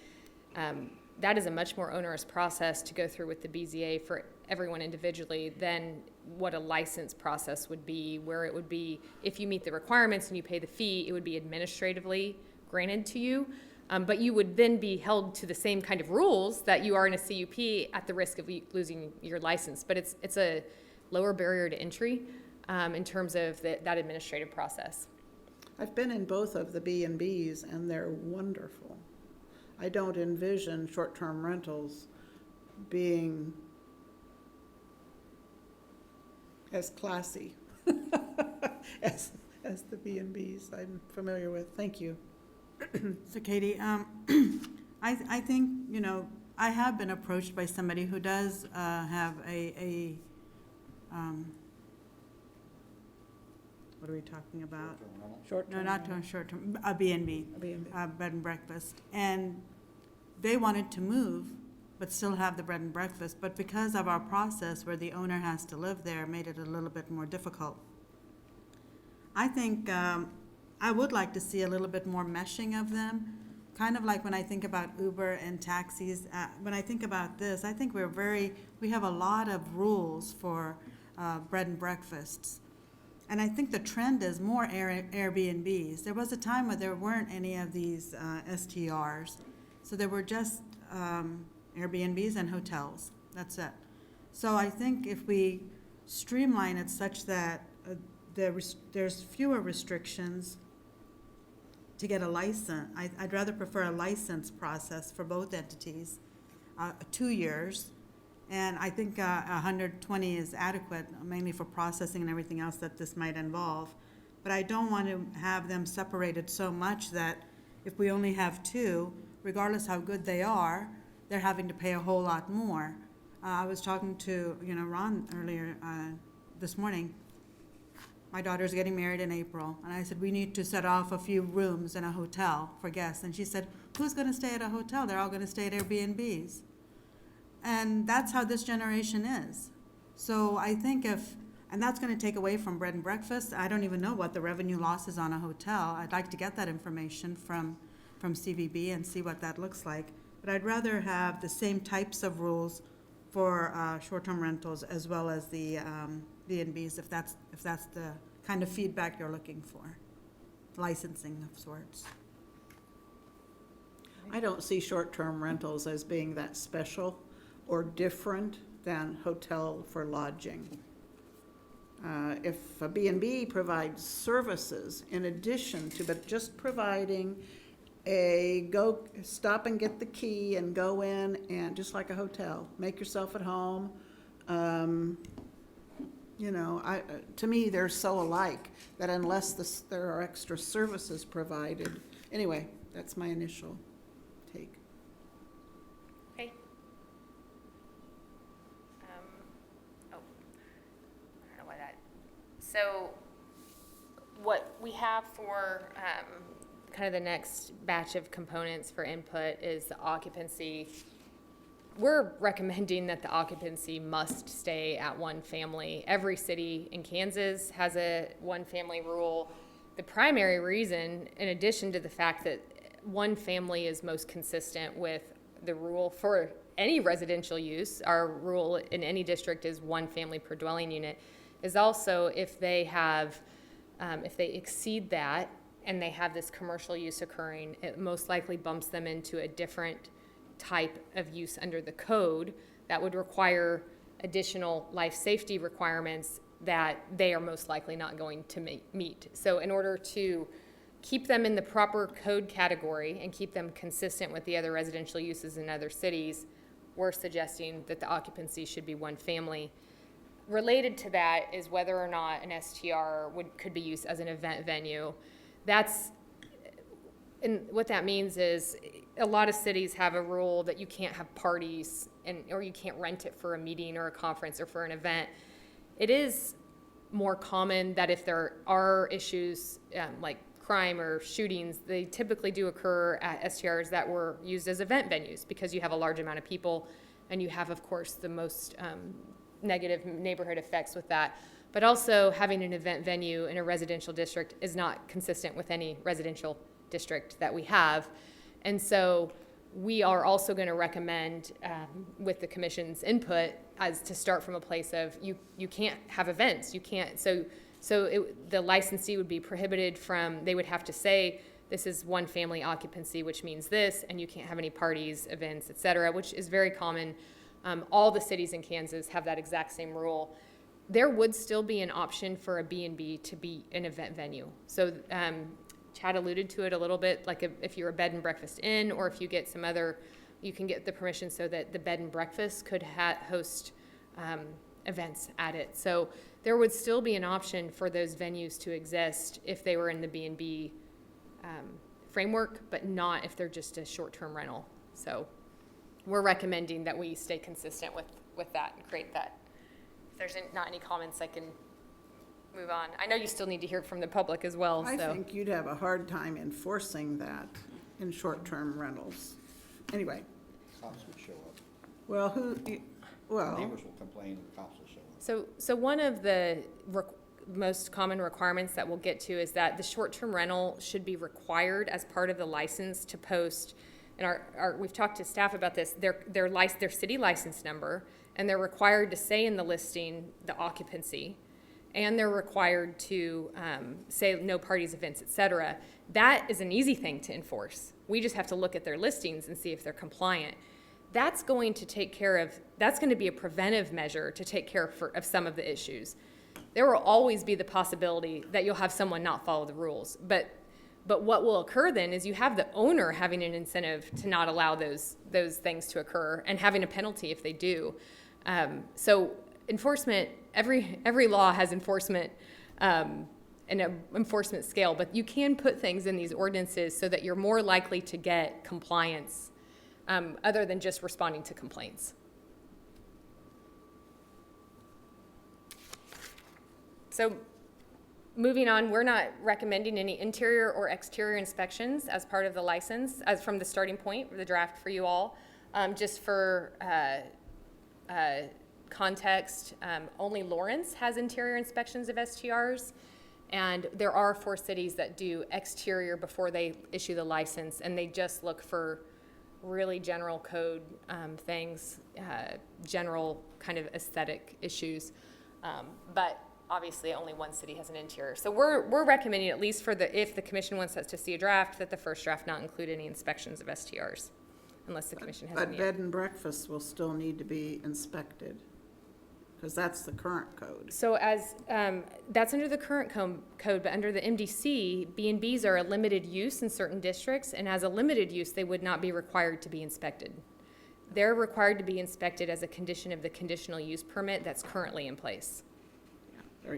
that is a much more onerous process to go through with the BZA for everyone individually than what a license process would be, where it would be, if you meet the requirements and you pay the fee, it would be administratively granted to you. But you would then be held to the same kind of rules that you are in a CUP at the risk of losing your license. But it's a lower barrier to entry in terms of that administrative process. I've been in both of the B&Bs and they're wonderful. I don't envision short-term rentals being as classy as the B&Bs I'm familiar with. Thank you. So Katie, I think, I have been approached by somebody who does have what are we talking about? Short-term. No, not short-term, a B&B, bed and breakfast. And they wanted to move, but still have the bread and breakfast. But because of our process where the owner has to live there, made it a little bit more difficult. I think I would like to see a little bit more meshing of them. Kind of like when I think about Uber and taxis, when I think about this, I think we have a lot of rules for bread and breakfasts. And I think the trend is more Airbnbs. There was a time where there weren't any of these STRs. So there were just Airbnbs and hotels. That's it. So I think if we streamline it such that there's fewer restrictions to get a license, I'd rather prefer a license process for both entities, 2 years. And I think 120 is adequate, mainly for processing and everything else that this might involve. But I don't want to have them separated so much that if we only have 2, regardless how good they are, they're having to pay a whole lot more. I was talking to Ron earlier this morning. My daughter's getting married in April, and I said, we need to set off a few rooms in a hotel for guests. And she said, who's going to stay at a hotel? They're all going to stay at Airbnbs. And that's how this generation is. So I think and that's going to take away from bread and breakfast. I don't even know what the revenue loss is on a hotel. I'd like to get that information from CVB and see what that looks like. But I'd rather have the same types of rules for short-term rentals as well as the B&Bs, if that's the kind of feedback you're looking for, licensing of sorts. I don't see short-term rentals as being that special or different than hotel for lodging. If a B&B provides services in addition to, but just providing go stop and get the key and go in and just like a hotel, make yourself at home. You know, to me, they're so alike that unless there are extra services provided. Anyway, that's my initial take. Okay. I don't know why that. So what we have for kind of the next batch of components for input is the occupancy. We're recommending that the occupancy must stay at one family. Every city in Kansas has a one family rule. The primary reason, in addition to the fact that one family is most consistent with the rule for any residential use, our rule in any district is one family per dwelling unit, is also if they have, if they exceed that and they have this commercial use occurring, it most likely bumps them into a different type of use under the code that would require additional life safety requirements that they are most likely not going to meet. So in order to keep them in the proper code category and keep them consistent with the other residential uses in other cities, we're suggesting that the occupancy should be one family. Related to that is whether or not an STR could be used as an event venue. And what that means is a lot of cities have a rule that you can't have parties or you can't rent it for a meeting or a conference or for an event. It is more common that if there are issues like crime or shootings, they typically do occur at STRs that were used as event venues because you have a large amount of people and you have, of course, the most negative neighborhood effects with that. But also having an event venue in a residential district is not consistent with any residential district that we have. And so we are also going to recommend, with the commission's input, as to start from a place of you can't have events. You can't. So the licensee would be prohibited from, they would have to say, this is one family occupancy, which means this, and you can't have any parties, events, et cetera, which is very common. All the cities in Kansas have that exact same rule. There would still be an option for a B&B to be an event venue. So Chad alluded to it a little bit, like if you're a bed and breakfast inn, or if you get some other, you can get the permission so that the bed and breakfast could host events at it. So there would still be an option for those venues to exist if they were in the B&B framework, but not if they're just a short-term rental. So we're recommending that we stay consistent with that and create that. If there's not any comments, I can move on. I know you still need to hear from the public as well. I think you'd have a hard time enforcing that in short-term rentals. Anyway. Cops would show up. Well, Neighbors will complain and the cops will show up. So one of the most common requirements that we'll get to is that the short-term rental should be required as part of the license to post, and we've talked to staff about this, their city license number, and they're required to say in the listing the occupancy, and they're required to say no parties, events, et cetera. That is an easy thing to enforce. We just have to look at their listings and see if they're compliant. That's going to take care of, that's going to be a preventive measure to take care of some of the issues. There will always be the possibility that you'll have someone not follow the rules. But what will occur then is you have the owner having an incentive to not allow those things to occur and having a penalty if they do. So enforcement, every law has enforcement and an enforcement scale, but you can put things in these ordinances so that you're more likely to get compliance other than just responding to complaints. So moving on, we're not recommending any interior or exterior inspections as part of the license, as from the starting point, the draft for you all. Just for context, only Lawrence has interior inspections of STRs, and there are 4 cities that do exterior before they issue the license, and they just look for really general code things, general kind of aesthetic issues. But obviously only one city has an interior. So we're recommending, at least if the commission wants us to see a draft, that the first draft not include any inspections of STRs, unless the commission has But any. bed and breakfasts will still need to be inspected, because that's the current code. So that's under the current code, but under the MDC, B&Bs are a limited use in certain districts, and as a limited use, they would not be required to be inspected. They're required to be inspected as a condition of the conditional use permit that's currently in place.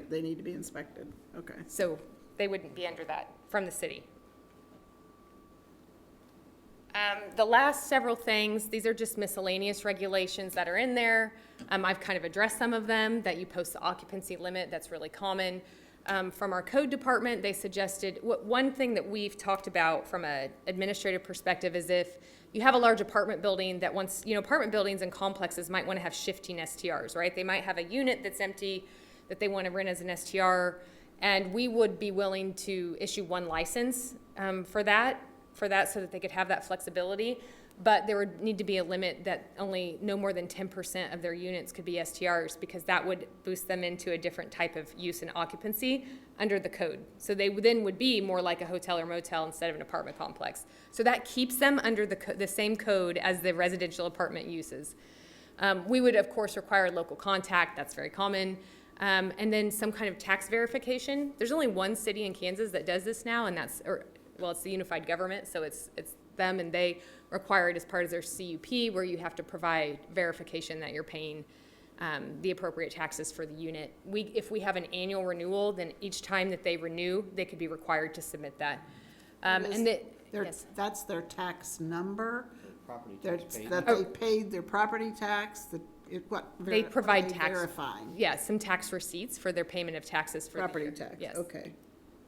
They need to be inspected, okay. So they wouldn't be under that from the city. The last several things, these are just miscellaneous regulations that are in there. I've kind of addressed some of them, that you post the occupancy limit, that's really common. From our code department, they suggested, one thing that we've talked about from an administrative perspective is if you have a large apartment building that wants, apartment buildings and complexes might want to have shifting STRs, right? They might have a unit that's empty that they want to rent as an STR, and we would be willing to issue one license for that so that they could have that flexibility. But there would need to be a limit that only no more than 10% of their units could be STRs, because that would boost them into a different type of use and occupancy under the code. So they then would be more like a hotel or motel instead of an apartment complex. So that keeps them under the same code as the residential apartment uses. We would, of course, require local contact. That's very common. And then some kind of tax verification. There's only one city in Kansas that does this now, and it's the unified government, so it's them, and they require it as part of their CUP, where you have to provide verification that you're paying the appropriate taxes for the unit. If we have an annual renewal, then each time that they renew, they could be required to submit that. Yes. That's their tax number? Property Their- tax paid. That they paid their property tax, They provide what are they tax. verifying? Yeah, some tax receipts for their payment of taxes for the Property year. tax, Yes. okay.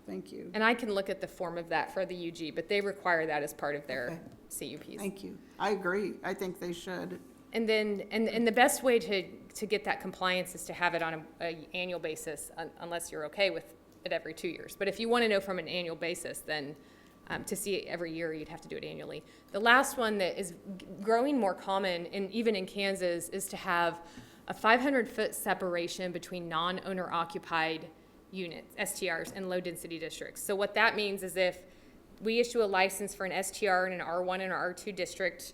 Thank you. And I can look at the form of that for the UG, but they require that as part of their CUPs. Thank you. I agree. I think they should. And then, and the best way to get that compliance is to have it on a annual basis, unless you're okay with it every 2 years. But if you want to know from an annual basis, then to see it every year, you'd have to do it annually. The last one that is growing more common, even in Kansas, is to have a 500-foot separation between non-owner occupied units, STRs, and low-density districts. So what that means is if we issue a license for an STR in an R1 and an R2 district,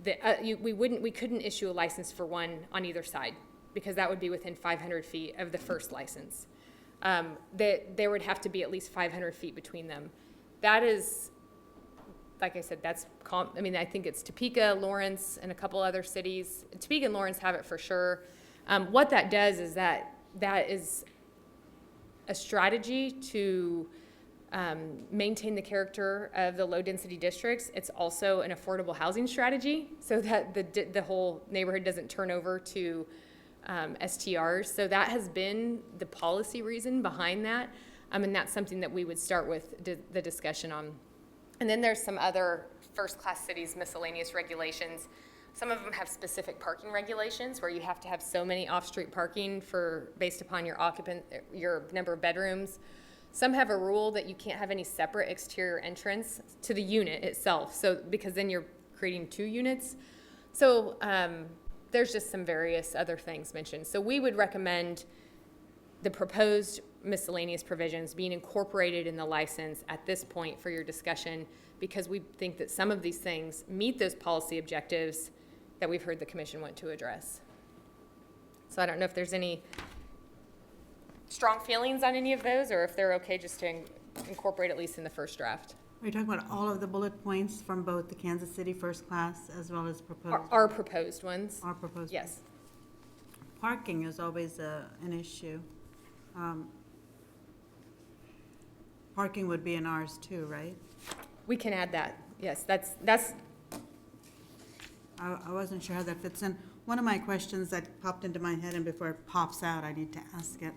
we couldn't issue a license for one on either side, because that would be within 500 feet of the first license. There would have to be at least 500 feet between them. That is, like I said, I think it's Topeka, Lawrence, and a couple other cities. Topeka and Lawrence have it for sure. What that does is that is a strategy to maintain the character of the low-density districts. It's also an affordable housing strategy, so that the whole neighborhood doesn't turn over to STRs. So that has been the policy reason behind that, and that's something that we would start with the discussion on. And then there's some other first-class cities miscellaneous regulations. Some of them have specific parking regulations where you have to have so many off-street parking based upon your number of bedrooms. Some have a rule that you can't have any separate exterior entrance to the unit itself, because then you're creating two units. So there's just some various other things mentioned. So we would recommend the proposed miscellaneous provisions being incorporated in the license at this point for your discussion, because we think that some of these things meet those policy objectives that we've heard the commission want to address. So I don't know if there's any strong feelings on any of those, or if they're okay just to incorporate at least in the first draft. Are you talking about all of the bullet points from both the Kansas City first class as well as proposed? Our proposed ones. Our proposed. Yes. Parking is always an issue. Parking would be in ours too, right? We can add that. Yes, that's. I wasn't sure how that fits in. One of my questions that popped into my head, and before it pops out, I need to ask it.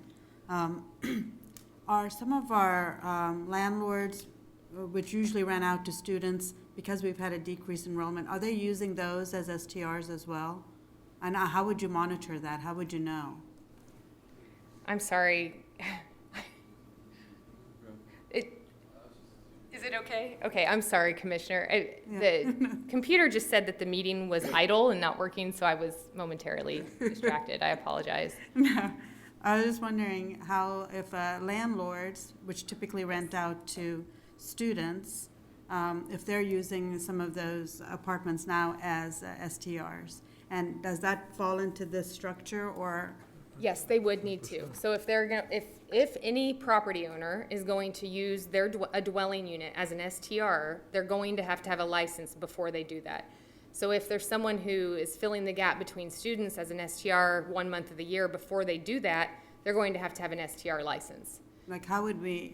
Are some of our landlords, which usually rent out to students, because we've had a decreased enrollment, are they using those as STRs as well? And how would you monitor that? How would you know? I'm sorry. Is it okay? Okay, I'm sorry, Commissioner. The computer just said that the meeting was idle and not working, so I was momentarily distracted. I apologize. No. I was just wondering how, if landlords, which typically rent out to students, if they're using some of those apartments now as STRs. And does that fall into this structure, or? Yes, they would need to. So if they're going to, if any property owner is going to use a dwelling unit as an STR, they're going to have a license before they do that. So if there's someone who is filling the gap between students as an STR 1 month of the year before they do that, they're going to have an STR license. Like, how would we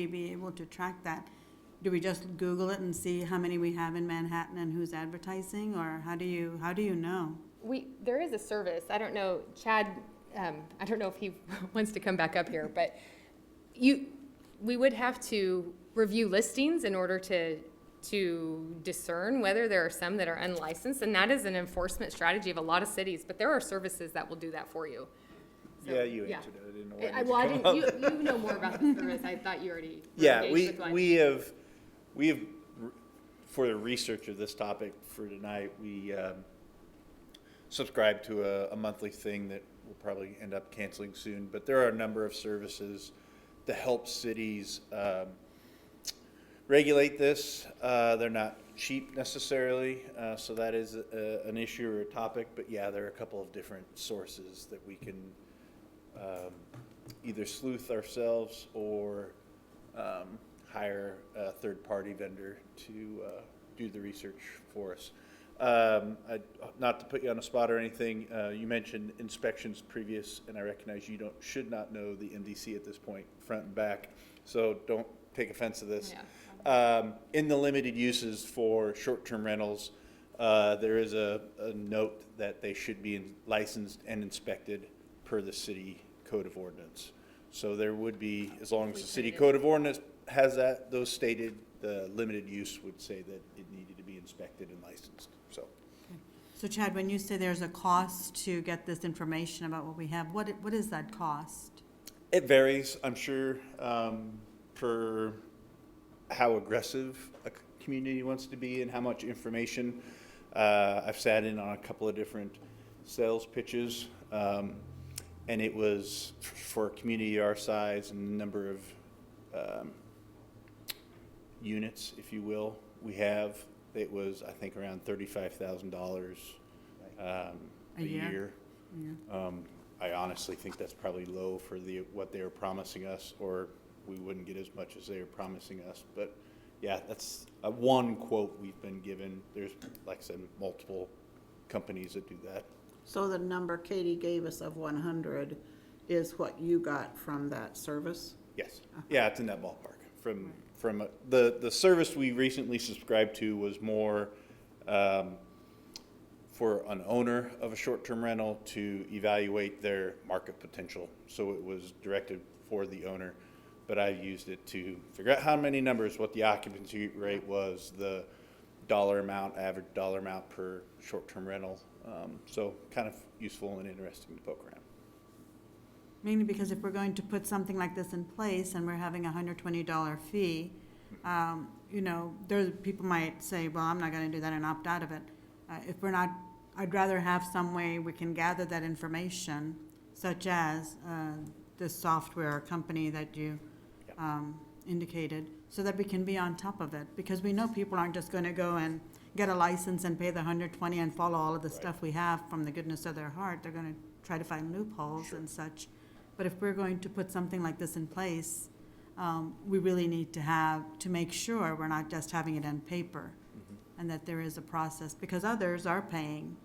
be able to track that? Do we just Google it and see how many we have in Manhattan and who's advertising, or how do you know? There is a service. I don't know, Chad, I don't know if he wants to come back up here, but we would have to review listings in order to discern whether there are some that are unlicensed, and that is an enforcement strategy of a lot of cities, but there are services that will do that for you. So, yeah, you answered it. I didn't know why well, I didn't, you know more about the service. I thought you already we have for the research of this topic for tonight, we subscribe to a monthly thing that we'll probably end up canceling soon, but there are a number of services to help cities regulate this. They're not cheap necessarily, so that is an issue or a topic, but yeah, there are a couple of different sources that we can either sleuth ourselves or hire a third-party vendor to do the research for us. Not to put you on the spot or anything, you mentioned inspections previous, and I recognize you should not know the MDC at this point, front and back, so don't take offense to this. Yeah. In the limited uses for short-term rentals, there is a note that they should be licensed and inspected per the city code of ordinance. So there would be, as long as the city code of ordinance has those stated, the limited use would say that it needed to be inspected and licensed. So Chad, when you say there's a cost to get this information about what we have, what is that cost? It varies, I'm sure, for how aggressive a community wants to be and how much information. I've sat in on a couple of different sales pitches, and it was for a community our size and number of units, if you will, we have. It was, I think, around $35,000 a year. Yeah. I honestly think that's probably low for what they were promising us, or we wouldn't get as much as they were promising us. But yeah, that's one quote we've been given. There's, like I said, multiple companies that do that. So the number Katie gave us of 100 is what you got from that service? Yes. Yeah, it's in that ballpark. From the service we recently subscribed to was more for an owner of a short-term rental to evaluate their market potential. So it was directed for the owner, but I used it to figure out how many numbers, what the occupancy rate was, the dollar amount, average dollar amount per short-term rental. So kind of useful and interesting to poke around. Mainly because if we're going to put something like this in place and we're having a $120 fee, people might say, well, I'm not going to do that and opt out of it. If we're not, I'd rather have some way we can gather that information, such as this software company that you indicated, so that we can be on top of it. Because we know people aren't just going to go and get a license and pay the $120 and follow all of the stuff we have from the goodness of their heart. They're going to try to find loopholes and such. But if we're going to put something like this in place, we really need to make sure we're not just having it on paper, and that there is a process, because others are paying,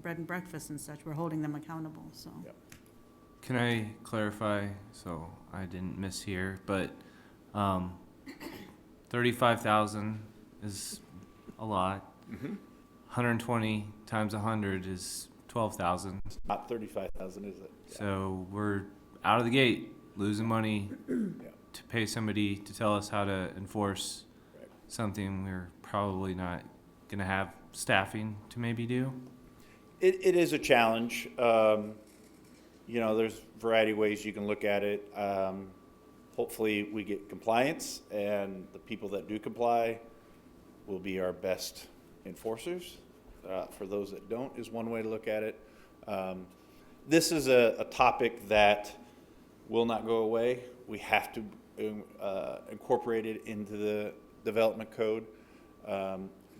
bread and breakfast and such. We're holding them accountable, so. Yep. Can I clarify, so I didn't mishear, but 35,000 is a lot. 120 times 100 is 12,000. Not 35,000, is it? Yeah. So we're out of the gate losing money to pay somebody to tell us how to enforce something we're probably not going to have staffing to maybe do. It is a challenge. There's a variety of ways you can look at it. Hopefully we get compliance, and the people that do comply will be our best enforcers. For those that don't is one way to look at it. This is a topic that will not go away. We have to incorporate it into the development code.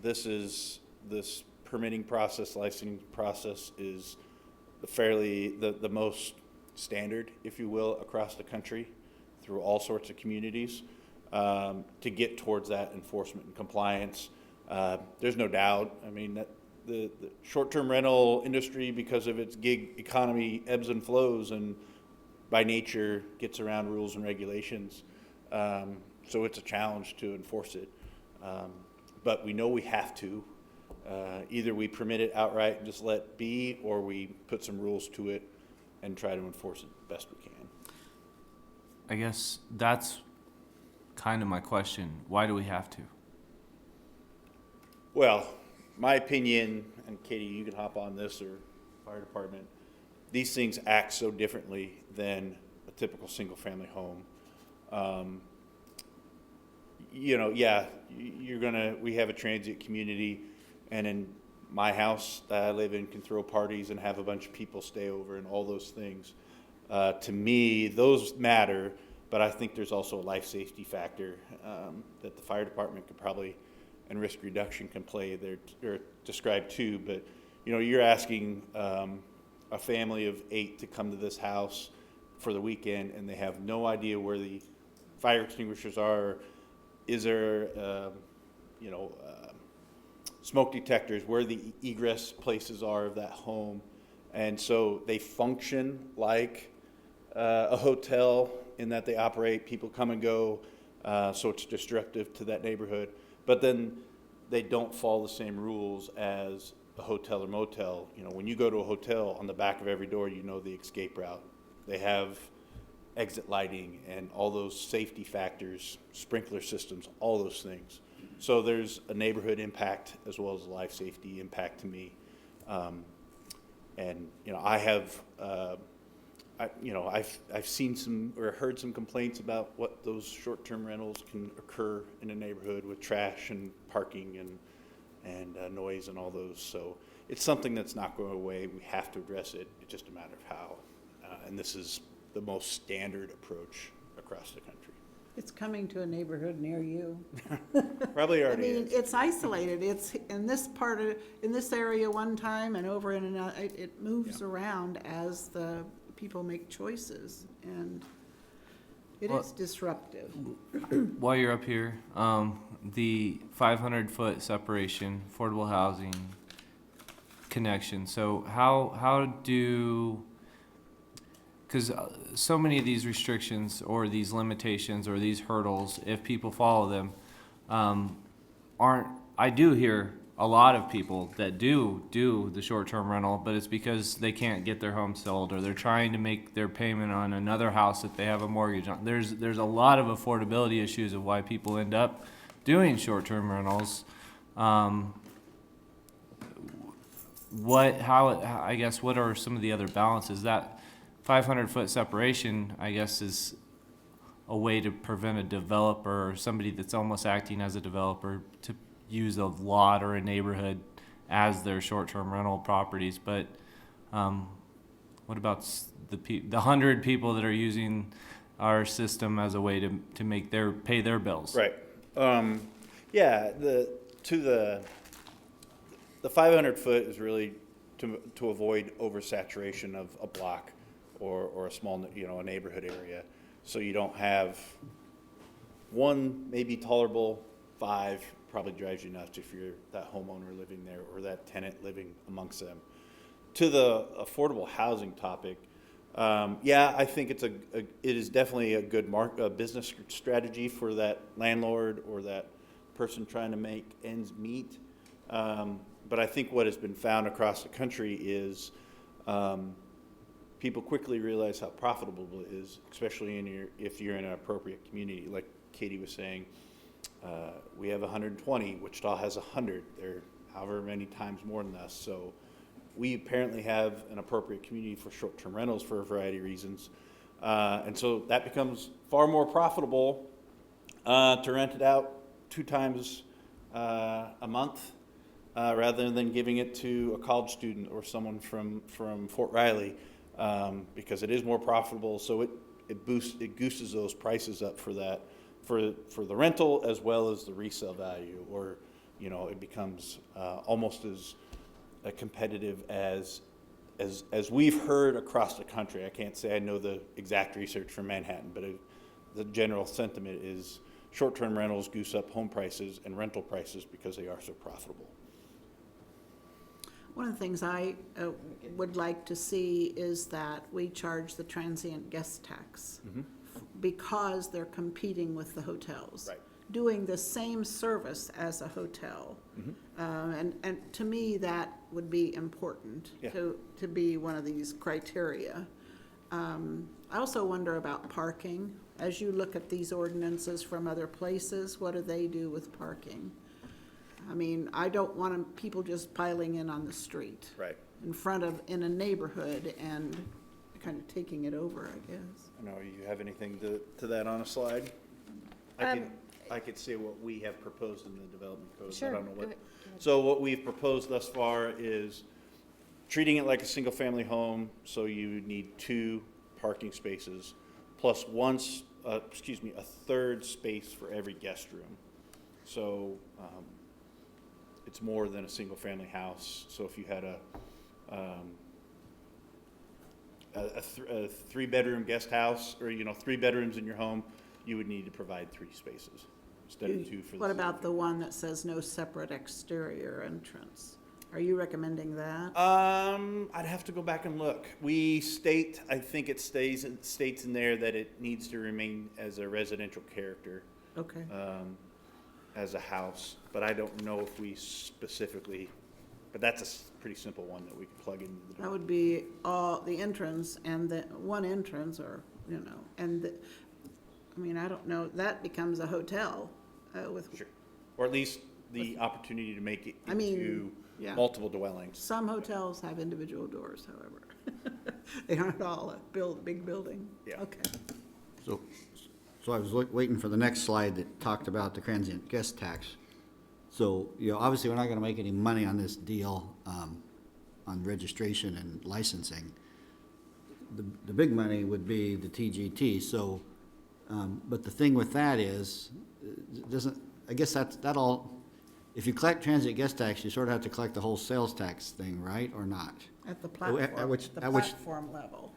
This permitting process, licensing process is the most standard, if you will, across the country through all sorts of communities to get towards that enforcement and compliance. There's no doubt. I mean, that the short-term rental industry, because of its gig economy, ebbs and flows, and by nature gets around rules and regulations. So it's a challenge to enforce it. But we know we have to. Either we permit it outright and just let be, or we put some rules to it and try to enforce it the best we can. I guess that's kind of my question. Why do we have to? Well, my opinion, and Katie, you can hop on this, or fire department, these things act so differently than a typical single-family home. You know, yeah, we have a transient community, and in my house that I live in can throw parties and have a bunch of people stay over and all those things. To me, those matter, but I think there's also a life safety factor that the fire department could probably, and risk reduction can play there, or describe too. But, you know, you're asking a family of 8 to come to this house for the weekend, and they have no idea where the fire extinguishers are. Is there, smoke detectors, where the egress places are of that home? And so they function like a hotel in that they operate, people come and go, so it's disruptive to that neighborhood. But then they don't follow the same rules as a hotel or motel. You know, when you go to a hotel, on the back of every door, you know the escape route. They have exit lighting and all those safety factors, sprinkler systems, all those things. So there's a neighborhood impact as well as a life safety impact to me. And, you know, I have, I've seen some or heard some complaints about what those short-term rentals can occur in a neighborhood with trash and parking and noise and all those. So it's something that's not going away. We have to address it. It's just a matter of how. And this is the most standard approach across the country. It's coming to a neighborhood near you. Probably already I mean, is. it's isolated. It's in this in this area one time and over in another. It moves around as the people make choices, and it is disruptive. While you're up here, the 500-foot separation, affordable housing connection. So how do, because so many of these restrictions or these limitations or these hurdles, if people follow them, I do hear a lot of people that do the short-term rental, but it's because they can't get their home sold, or they're trying to make their payment on another house that they have a mortgage on. There's a lot of affordability issues of why people end up doing short-term rentals. What are some of the other balances? That 500-foot separation, I guess, is a way to prevent a developer or somebody that's almost acting as a developer to use a lot or a neighborhood as their short-term rental properties. But what about the 100 people that are using our system as a way to make pay their bills? Right. Yeah. The 500 foot is really to avoid oversaturation of a block or a small, a neighborhood area. So you don't have one maybe tolerable, 5 probably drives you nuts if you're that homeowner living there or that tenant living amongst them. To the affordable housing topic, I think it is definitely a good business strategy for that landlord or that person trying to make ends meet. But I think what has been found across the country is people quickly realize how profitable it is, especially if you're in an appropriate community. Like Katie was saying, we have 120, Wichita has 100. They're however many times more than us. So we apparently have an appropriate community for short-term rentals for a variety of reasons. And so that becomes far more profitable to rent it out 2 times a month rather than giving it to a college student or someone from Fort Riley. because it is more profitable. So it gooses those prices up for that, for the rental as well as the resale value, or, you know, it becomes almost as competitive as we've heard across the country. I can't say I know the exact research from Manhattan, but the general sentiment is short-term rentals goose up home prices and rental prices because they are so profitable. One of the things I would like to see is that we charge the transient guest tax because they're competing with the hotels. Right. Doing the same service as a hotel. And to me, that would be important to be one of these criteria. I also wonder about parking. As you look at these ordinances from other places, what do they do with parking? I mean, I don't want people just piling in on the street. Right. In a neighborhood and kind of taking it over, I guess. I know, you have anything to that on a slide? I could say what we have proposed in the development code. Sure. I don't know Go what. ahead. So what we've proposed thus far is treating it like a single family home. So you need 2 parking spaces plus a third space for every guest room. So it's more than a single family house. So if you had a 3-bedroom guest house, or, you know, 3 bedrooms in your home, you would need to provide 3 spaces instead of 2 for the. What about the one that says no separate exterior entrance? Are you recommending that? I'd have to go back and look. I think it states in there that it needs to remain as a residential character. Okay. As a house, but I don't know if we specifically, but that's a pretty simple one that we could plug into the door. That would be all, the entrance and the one entrance, or, you know, and I mean, I don't know, that becomes a hotel with. Sure. Or at least the opportunity to make it I mean, into yeah. multiple dwellings. Some hotels have individual doors, however. They aren't all a big building. Yeah. Okay. So I was waiting for the next slide that talked about the transient guest tax. So, you know, obviously, we're not gonna make any money on this deal, on registration and licensing. The big money would be the TGT, so, but the thing with that is, I guess that all, if you collect transient guest tax, you sort of have to collect the whole sales tax thing, right, or not? At the platform, platform level.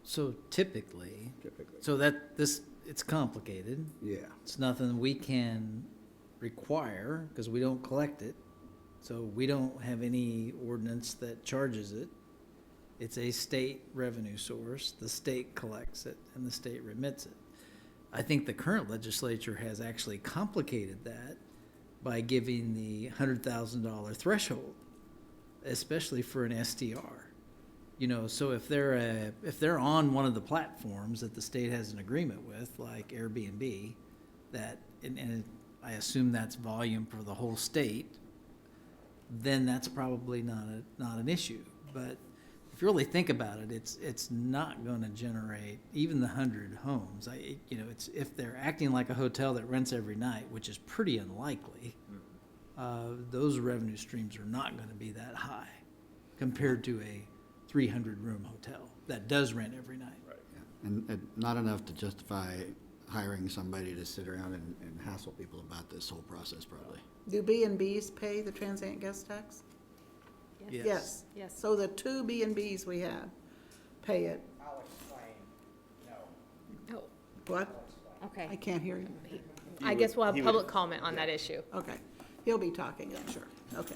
So typically, so it's complicated. Yeah. It's nothing we can require because we don't collect it. So we don't have any ordinance that charges it. It's a state revenue source. The state collects it and the state remits it. I think the current legislature has actually complicated that by giving the $100,000 threshold, especially for an STR. You know, so if they're on one of the platforms that the state has an agreement with, like Airbnb, that and I assume that's volume for the whole state, then that's probably not an issue. But if you really think about it, it's not going to generate even the 100 homes. It's if they're acting like a hotel that rents every night, which is pretty unlikely. Those revenue streams are not going to be that high compared to a 300-room hotel that does rent every night. Right. And not enough to justify hiring somebody to sit around and hassle people about this whole process, probably. Do B&Bs pay the transient guest tax? Yes. Yes. So the 2 B&Bs we have pay it. I'll explain, no. Oh, What? okay. I can't hear you. I guess we'll have public comment on that issue. Okay. He'll be talking, I'm sure. Okay.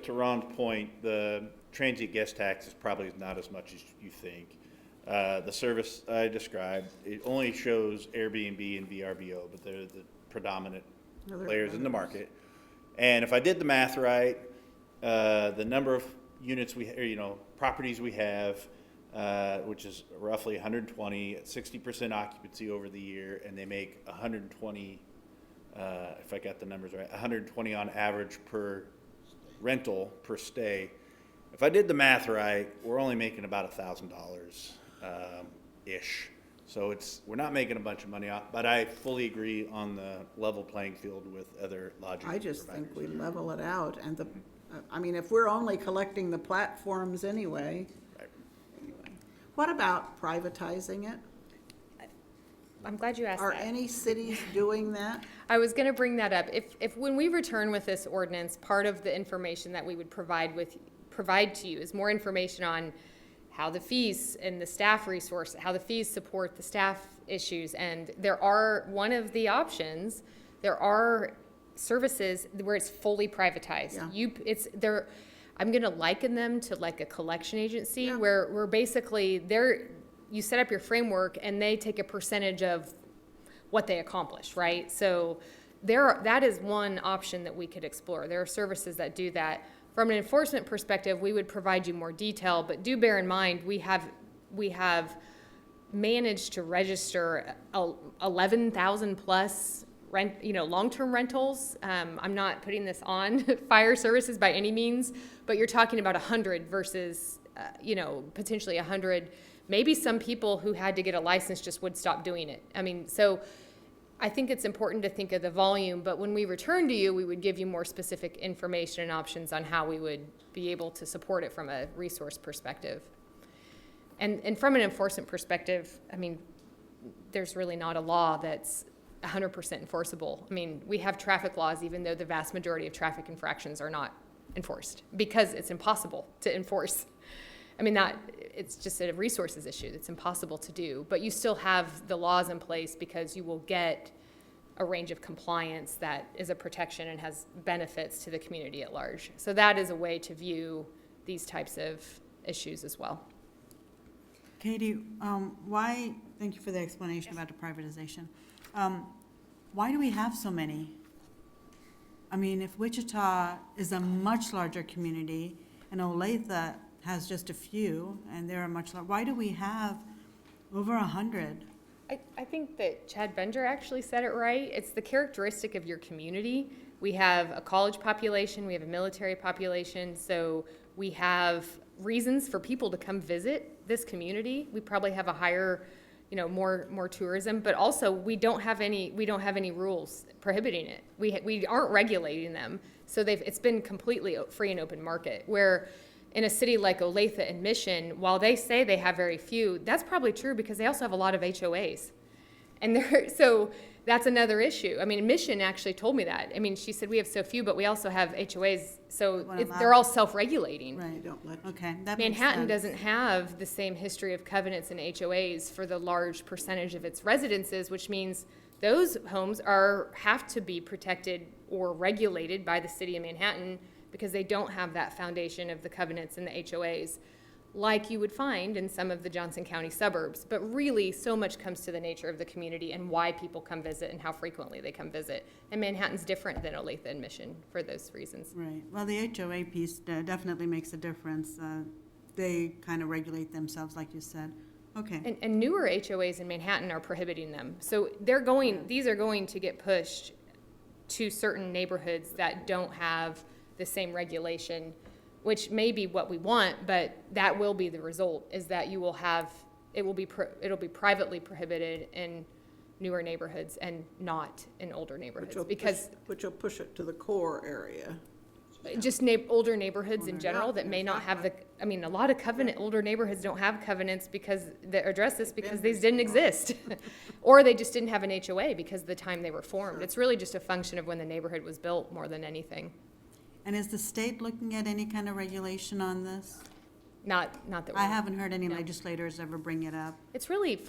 To Ron's point, the transient guest tax is probably not as much as you think. The service I described, it only shows Airbnb and VRBO, but they're the predominant players in the market. And if I did the math right, the number of units properties we have, which is roughly 120 at 60% occupancy over the year, and they make 120, if I got the numbers right, 120 on average per rental per stay. If I did the math right, we're only making about $1,000 ish. So we're not making a bunch of money off, but I fully agree on the level playing field with other lodging I just providers. think we level it out, and if we're only collecting the platforms anyway, Right. What about privatizing it? I'm glad you asked Are that. any cities doing that? I was going to bring that up. If when we return with this ordinance, part of the information that we would provide to you is more information on how the fees and the staff resource, how the fees support the staff issues. And there are, one of the options, there are services where it's fully privatized. Yeah. I'm going to liken them to like a collection agency where basically you set up your framework and they take a percentage of what they accomplish, right? So that is one option that we could explore. There are services that do that. From an enforcement perspective, we would provide you more detail, but do bear in mind, we have managed to register 11,000 plus long-term rentals. I'm not putting this on fire services by any means, but you're talking about 100 versus, potentially 100. Maybe some people who had to get a license just would stop doing it. I mean, so I think it's important to think of the volume, but when we return to you, we would give you more specific information and options on how we would be able to support it from a resource perspective. And from an enforcement perspective, I mean, there's really not a law that's 100% enforceable. I mean, we have traffic laws, even though the vast majority of traffic infractions are not enforced because it's impossible to enforce. I mean, it's just a resources issue. It's impossible to do, but you still have the laws in place because you will get a range of compliance that is a protection and has benefits to the community at large. So that is a way to view these types of issues as well. Katie, thank you for the explanation about the privatization. Why do we have so many? I mean, if Wichita is a much larger community and Olathe has just a few, and they're a much larger, why do we have over 100? I think that Chad Bender actually said it right. It's the characteristic of your community. We have a college population, we have a military population, so we have reasons for people to come visit this community. We probably have a higher, more tourism, but also we don't have any rules prohibiting it. We aren't regulating them, so it's been completely free and open market. Where in a city like Olathe and Mission, while they say they have very few, that's probably true because they also have a lot of HOAs. And so that's another issue. I mean, Mission actually told me that. I mean, she said we have so few, but we also have HOAs, so they're all self-regulating. Right, don't let. Okay, that makes Manhattan sense. doesn't have the same history of covenants and HOAs for the large percentage of its residences, which means those homes have to be protected or regulated by the city of Manhattan because they don't have that foundation of the covenants and the HOAs like you would find in some of the Johnson County suburbs. But really, so much comes to the nature of the community and why people come visit and how frequently they come visit. And Manhattan's different than Olathe and Mission for those reasons. Right. Well, the HOA piece definitely makes a difference. They kind of regulate themselves, like you said. Okay. And newer HOAs in Manhattan are prohibiting them. So these are going to get pushed to certain neighborhoods that don't have the same regulation, which may be what we want, but that will be the result, is that it'll be privately prohibited in newer neighborhoods and not in older neighborhoods. Which will push it to the core area. Just older neighborhoods in general that may not have a lot of older neighborhoods don't have covenants because they address this because these didn't exist. Or they just didn't have an HOA because of the time they were formed. It's really just a function of when the neighborhood was built more than anything. And is the state looking at any kind of regulation on this? Not that I haven't heard any legislators ever bring it up. It's really,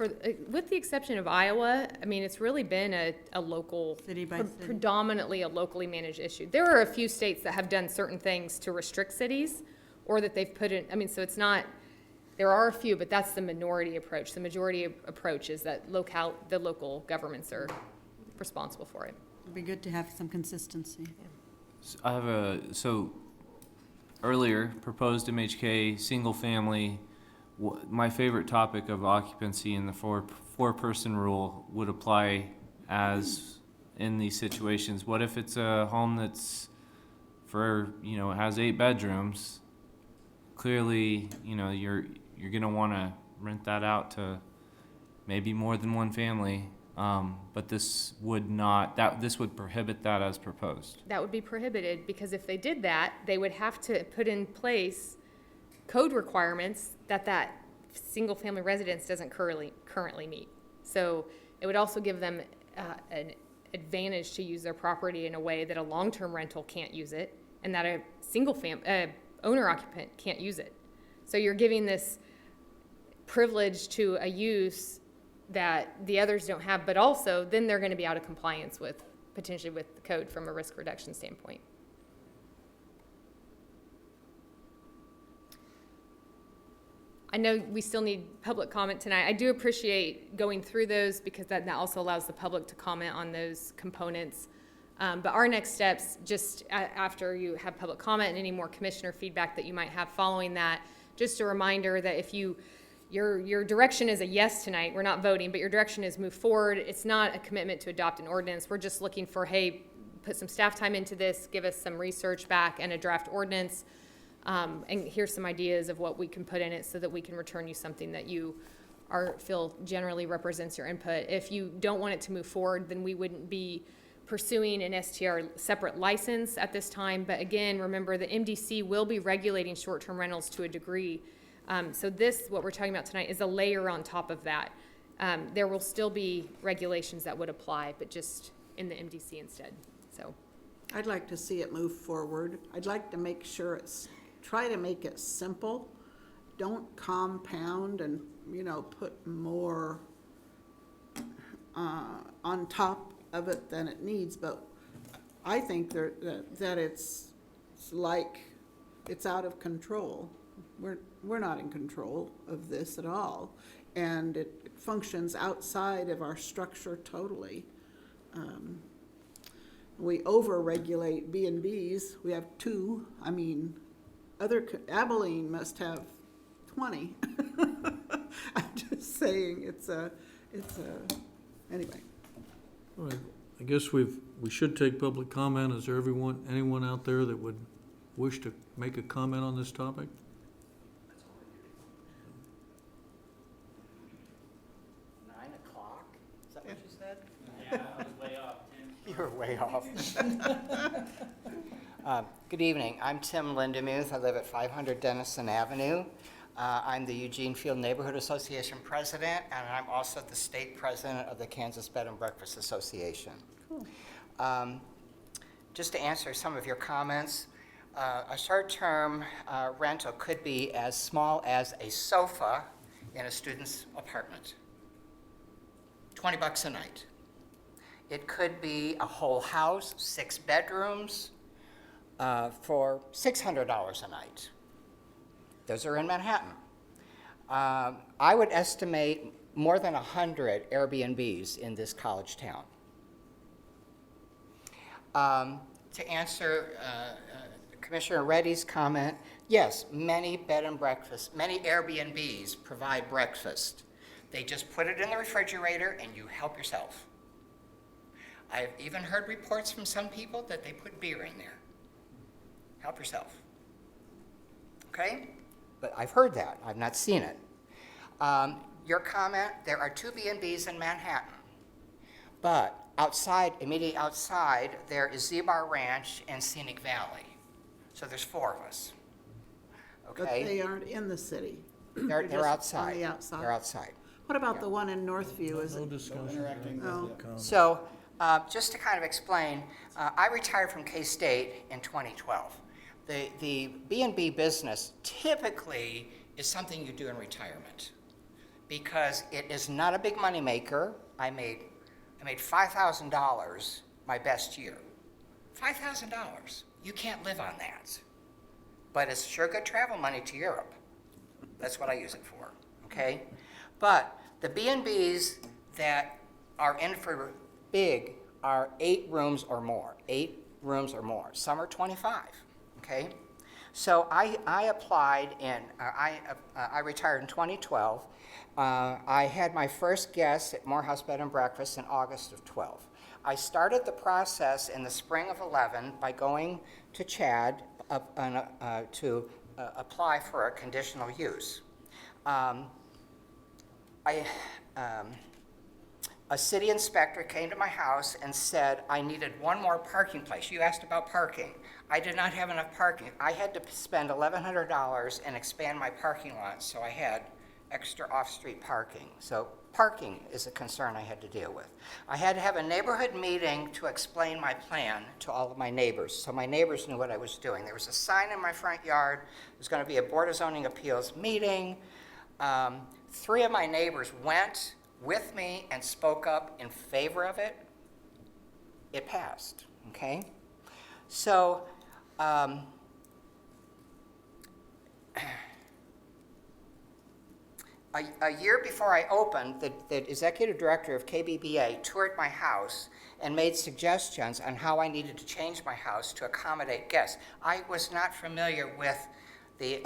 with the exception of Iowa, I mean, it's really been a local, city by city. Predominantly a locally managed issue. There are a few states that have done certain things to restrict cities, or that they've put in, so it's not, there are a few, but that's the minority approach. The majority approach is that the local governments are responsible for it. It'd be good to have some consistency. So earlier, proposed MHK, single family, my favorite topic of occupancy in the four-person rule would apply as in these situations. What if it's a home that's it has 8 bedrooms? Clearly, you're gonna wanna rent that out to maybe more than one family. But this would prohibit that as proposed. That would be prohibited because if they did that, they would have to put in place code requirements that single-family residence doesn't currently meet. So it would also give them an advantage to use their property in a way that a long-term rental can't use it, and that a owner occupant can't use it. So you're giving this privilege to a use that the others don't have, but also then they're going to be out of compliance with, potentially with the code from a risk reduction standpoint. I know we still need public comment tonight. I do appreciate going through those because that also allows the public to comment on those components. But our next steps, just after you have public comment and any more commissioner feedback that you might have following that, just a reminder that if your direction is a yes tonight, we're not voting, but your direction is move forward. It's not a commitment to adopt an ordinance. We're just looking for, hey, put some staff time into this, give us some research back and a draft ordinance. And here's some ideas of what we can put in it so that we can return you something that you feel generally represents your input. If you don't want it to move forward, then we wouldn't be pursuing an STR separate license at this time. But again, remember the MDC will be regulating short-term rentals to a degree. So what we're talking about tonight, is a layer on top of that. There will still be regulations that would apply, but just in the MDC instead. So I'd like to see it move forward. I'd like to make sure try to make it simple. Don't compound and, put more on top of it than it needs. But I think that it's like it's out of control. We're not in control of this at all. And it functions outside of our structure totally. We over-regulate B&Bs. We have 2. Abilene must have 20. I'm just saying anyway. All right, I guess we should take public comment. Is there anyone out there that would wish to make a comment on this topic? 9 o'clock? Is that what you said? Yeah, I was way off, Tim. You were way off. Good evening. I'm Tim Lindemuth. I live at 500 Dennison Avenue. I'm the Eugene Field Neighborhood Association president, and I'm also the state president of the Kansas Bed and Breakfast Association. Cool. Just to answer some of your comments, a short-term rental could be as small as a sofa in a student's apartment. $20 a night. It could be a whole house, 6 bedrooms, for $600 a night. Those are in Manhattan. I would estimate more than 100 Airbnbs in this college town. To answer Commissioner Reddy's comment, yes, many bed and breakfasts, many Airbnbs provide breakfast. They just put it in the refrigerator and you help yourself. I've even heard reports from some people that they put beer in there. Help yourself. Okay? But I've heard that. I've not seen it. Your comment, there are 2 B&Bs in Manhattan. But immediately outside, there is Z-Bar Ranch and Scenic Valley. So there's 4 of us. Okay? But they aren't in the city. They're just outside. On the outside. They're outside. What about the one in Northview? Is No it? discussion. Oh. So just to kind of explain, I retired from K-State in 2012. The B&B business typically is something you do in retirement because it is not a big money maker. I made $5,000 my best year. $5,000. You can't live on that. But it's sure good travel money to Europe. That's what I use it for, okay? But the B&Bs that are in for big are 8 rooms or more. 8 rooms or more. Some are 25. Okay, so I applied I retired in 2012. I had my first guest at Morehouse Bed and Breakfast in August of 12. I started the process in the spring of 11 by going to Chad to apply for a conditional use. A city inspector came to my house and said I needed 1 more parking place. You asked about parking. I did not have enough parking. I had to spend $1,100 and expand my parking lot, so I had extra off-street parking. So parking is a concern I had to deal with. I had to have a neighborhood meeting to explain my plan to all of my neighbors, so my neighbors knew what I was doing. There was a sign in my front yard. There was going to be a Board of Zoning Appeals meeting. 3 of my neighbors went with me and spoke up in favor of it. It passed, okay? So, a year before I opened, the executive director of KBBA toured my house and made suggestions on how I needed to change my house to accommodate guests. I was not familiar with the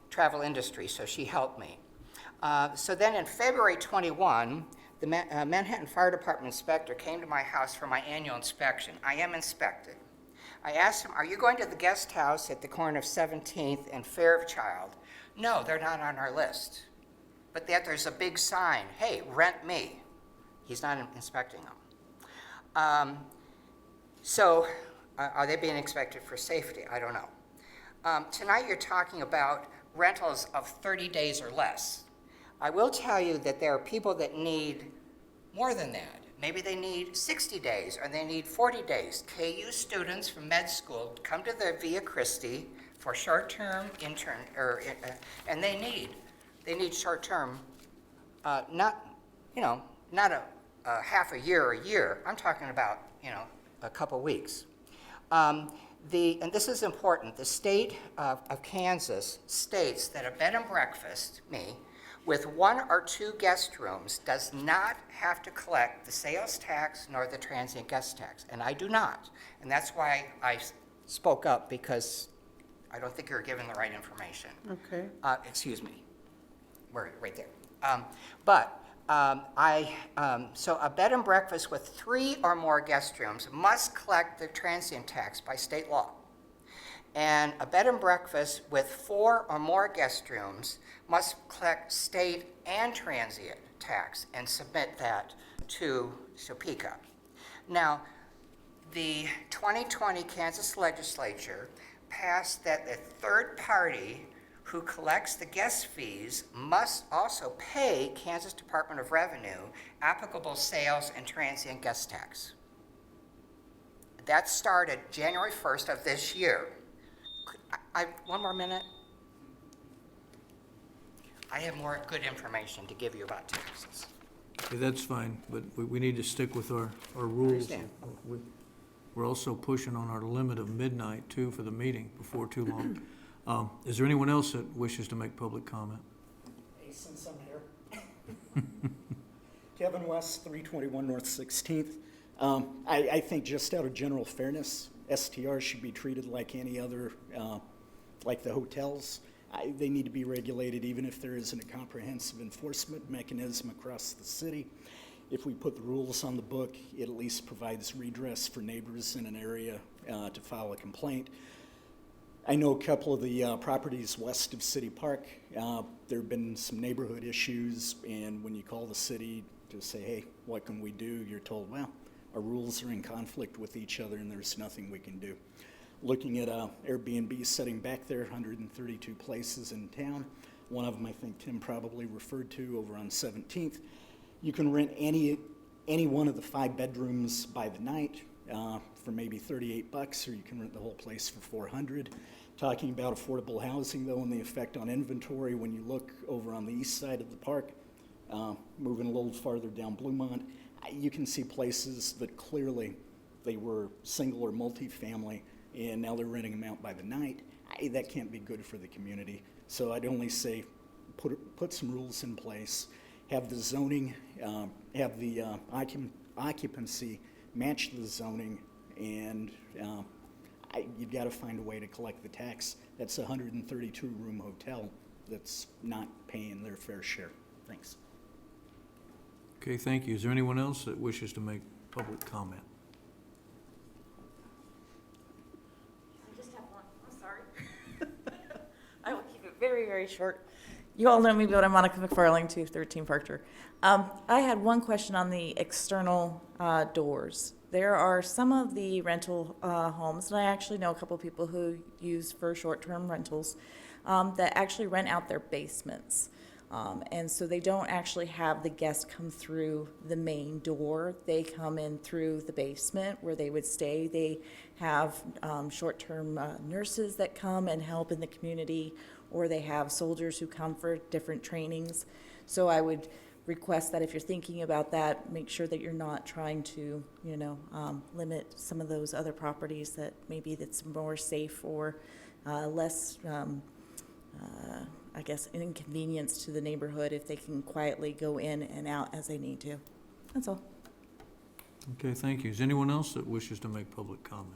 travel industry, so she helped me. So then in February 21, the Manhattan Fire Department inspector came to my house for my annual inspection. I am inspected. I asked him, are you going to the guest house at the corner of 17th and Fairchild? No, they're not on our list. But yet there's a big sign, hey, rent me. He's not inspecting them. So are they being inspected for safety? I don't know. Tonight you're talking about rentals of 30 days or less. I will tell you that there are people that need more than that. Maybe they need 60 days or they need 40 days. KU students from med school come to the Via Christi for short-term intern, and they need short-term, not a half a year or a year. I'm talking about, a couple weeks. And this is important, the state of Kansas states that a bed and breakfast, with 1 or 2 guest rooms does not have to collect the sales tax nor the transient guest tax, and I do not. And that's why I spoke up, because I don't think you're given the right information. Okay. Excuse me. We're right there. So a bed and breakfast with 3 or more guest rooms must collect the transient tax by state law. And a bed and breakfast with 4 or more guest rooms must collect state and transient tax and submit that to Topeka. Now, the 2020 Kansas legislature passed that the third party who collects the guest fees must also pay Kansas Department of Revenue applicable sales and transient guest tax. That started January 1st of this year. One more minute. I have more good information to give you about taxes. Okay, that's fine, but we need to stick with our rules. understand. We're also pushing on our limit of midnight, too, for the meeting, before too long. Is there anyone else that wishes to make public comment? Hey, since I'm here. Kevin West, 321 North 16th. I think just out of general fairness, STRs should be treated like any other, like the hotels. They need to be regulated even if there isn't a comprehensive enforcement mechanism across the city. If we put the rules on the book, it at least provides redress for neighbors in an area to file a complaint. I know a couple of the properties west of City Park, there have been some neighborhood issues, and when you call the city to say, hey, what can we do? You're told, well, our rules are in conflict with each other and there's nothing we can do. Looking at Airbnb setting back there, 132 places in town. One of them I think Tim probably referred to over on 17th. You can rent any one of the 5 bedrooms by the night for maybe $38, or you can rent the whole place for $400. Talking about affordable housing though and the effect on inventory, when you look over on the east side of the park, moving a little farther down Bluemont, you can see places that clearly they were single or multi-family, and now they're renting them out by the night. That can't be good for the community. So I'd only say put some rules in place, have the zoning, have the occupancy match the zoning, and you've got to find a way to collect the tax. That's a 132-room hotel that's not paying their fair share. Thanks. Okay, thank you. Is there anyone else that wishes to make public comment? I just have one. I'm sorry. I will keep it very, very short. You all know me, but I'm Monica McFarling, 213 Parker. I had one question on the external doors. there are some of the rental homes, and I actually know a couple of people who use for short-term rentals, that actually rent out their basements. And so they don't actually have the guests come through the main door. They come in through the basement where they would stay. They have short-term nurses that come and help in the community, or they have soldiers who come for different trainings. So I would request that if you're thinking about that, make sure that you're not trying to, limit some of those other properties that maybe that's more safe or less, I guess, an inconvenience to the neighborhood if they can quietly go in and out as they need to. That's all. Okay, thank you. Is anyone else that wishes to make public comment?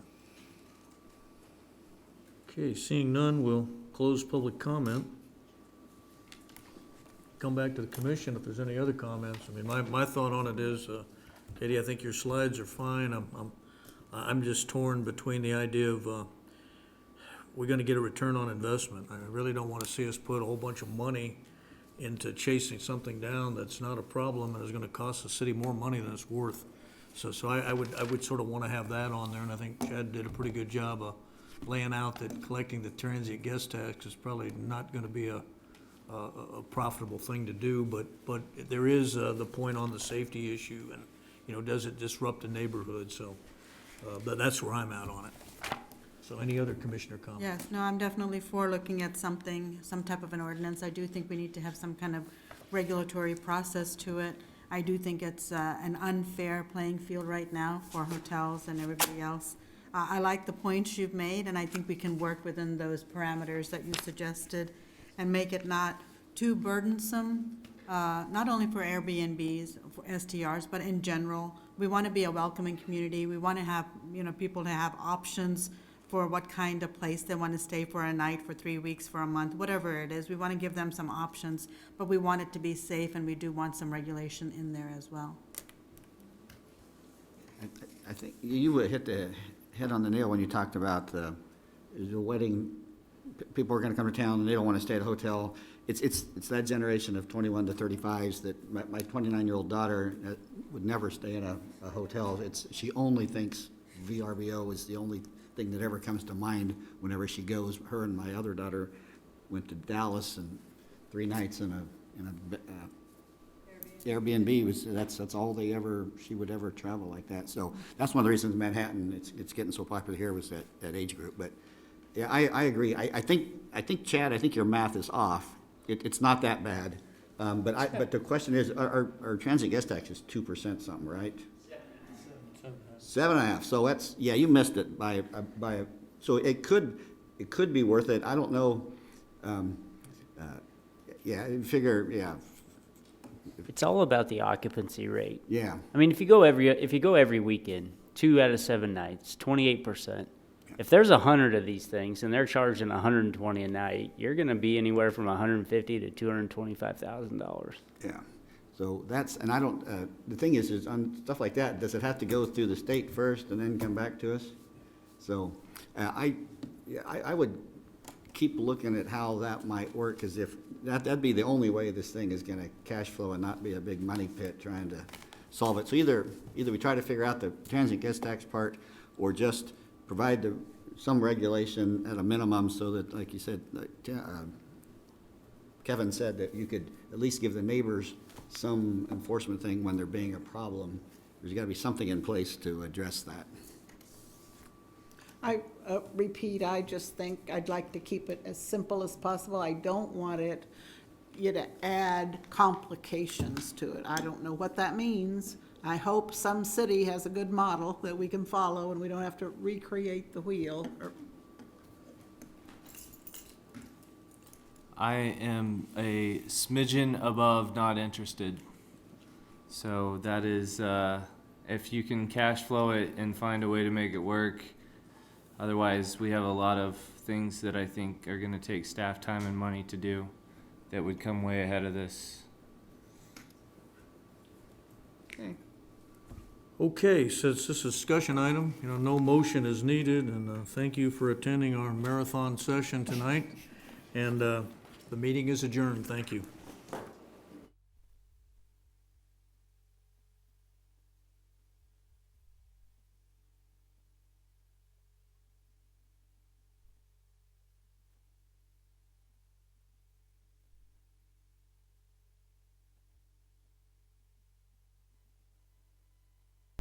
Okay, seeing none, we'll close public comment. Come back to the commission if there's any other comments. I mean, my thought on it is, Katie, I think your slides are fine. I'm just torn between the idea of we're going to get a return on investment. I really don't want to see us put a whole bunch of money into chasing something down that's not a problem and is going to cost the city more money than it's worth. So I would sort of want to have that on there, and I think Chad did a pretty good job of laying out that collecting the transient guest tax is probably not going to be a profitable thing to do, but there is the point on the safety issue, and does it disrupt the neighborhood? So, but that's where I'm at on it. So, any other commissioner comments? Yes, no, I'm definitely for looking at some type of an ordinance. I do think we need to have some kind of regulatory process to it. I do think it's an unfair playing field right now for hotels and everybody else. I like the points you've made, and I think we can work within those parameters that you suggested and make it not too burdensome, not only for Airbnbs, for STRs, but in general. We want to be a welcoming community. We want to have, people to have options for what kind of place they want to stay for a night, for 3 weeks, for a month, whatever it is. We want to give them some options, but we want it to be safe, and we do want some regulation in there as well. I think you hit the head on the nail when you talked about the wedding. People are going to come to town and they don't want to stay at a hotel. It's that generation of 21 to 35s that my 29-year-old daughter would never stay in a hotel. She only thinks VRBO is the only thing that ever comes to mind whenever she goes. Her and my other daughter went to Dallas, and 3 nights in a Airbnb that's all she would ever travel like that. So that's one of the reasons Manhattan it's getting so popular here was that age group. But yeah, I agree. I think Chad, I think your math is off. It's not that bad. But the question is, our transient guest tax is 2% something, right? 7.5. So that's, yeah, you missed it by so it could be worth it. I don't know. Yeah. It's all about the occupancy rate. Yeah. I mean, if you go every weekend, 2 out of 7 nights, 28%. If there's 100 of these things and they're charging $120 a night, you're going to be anywhere from $150,000 to $225,000. Yeah. So that's, and I don't. The thing is on stuff like that, does it have to go through the state first and then come back to us? So, I would keep looking at how that might work, because if that'd be the only way this thing is going to cash flow and not be a big money pit trying to solve it. So either we try to figure out the transient guest tax part, or just provide some regulation at a minimum, so that, like you said, Kevin said, that you could at least give the neighbors some enforcement thing when there being a problem. There's got to be something in place to address that. I repeat, I just think I'd like to keep it as simple as possible. I don't want you to add complications to it. I don't know what that means. I hope some city has a good model that we can follow and we don't have to recreate the wheel. I am a smidgen above not interested. So that is, if you can cash flow it and find a way to make it work. Otherwise, we have a lot of things that I think are going to take staff time and money to do that would come way ahead of this. Okay, since this is a discussion item, no motion is needed, and thank you for attending our marathon session tonight. And the meeting is adjourned. Thank you.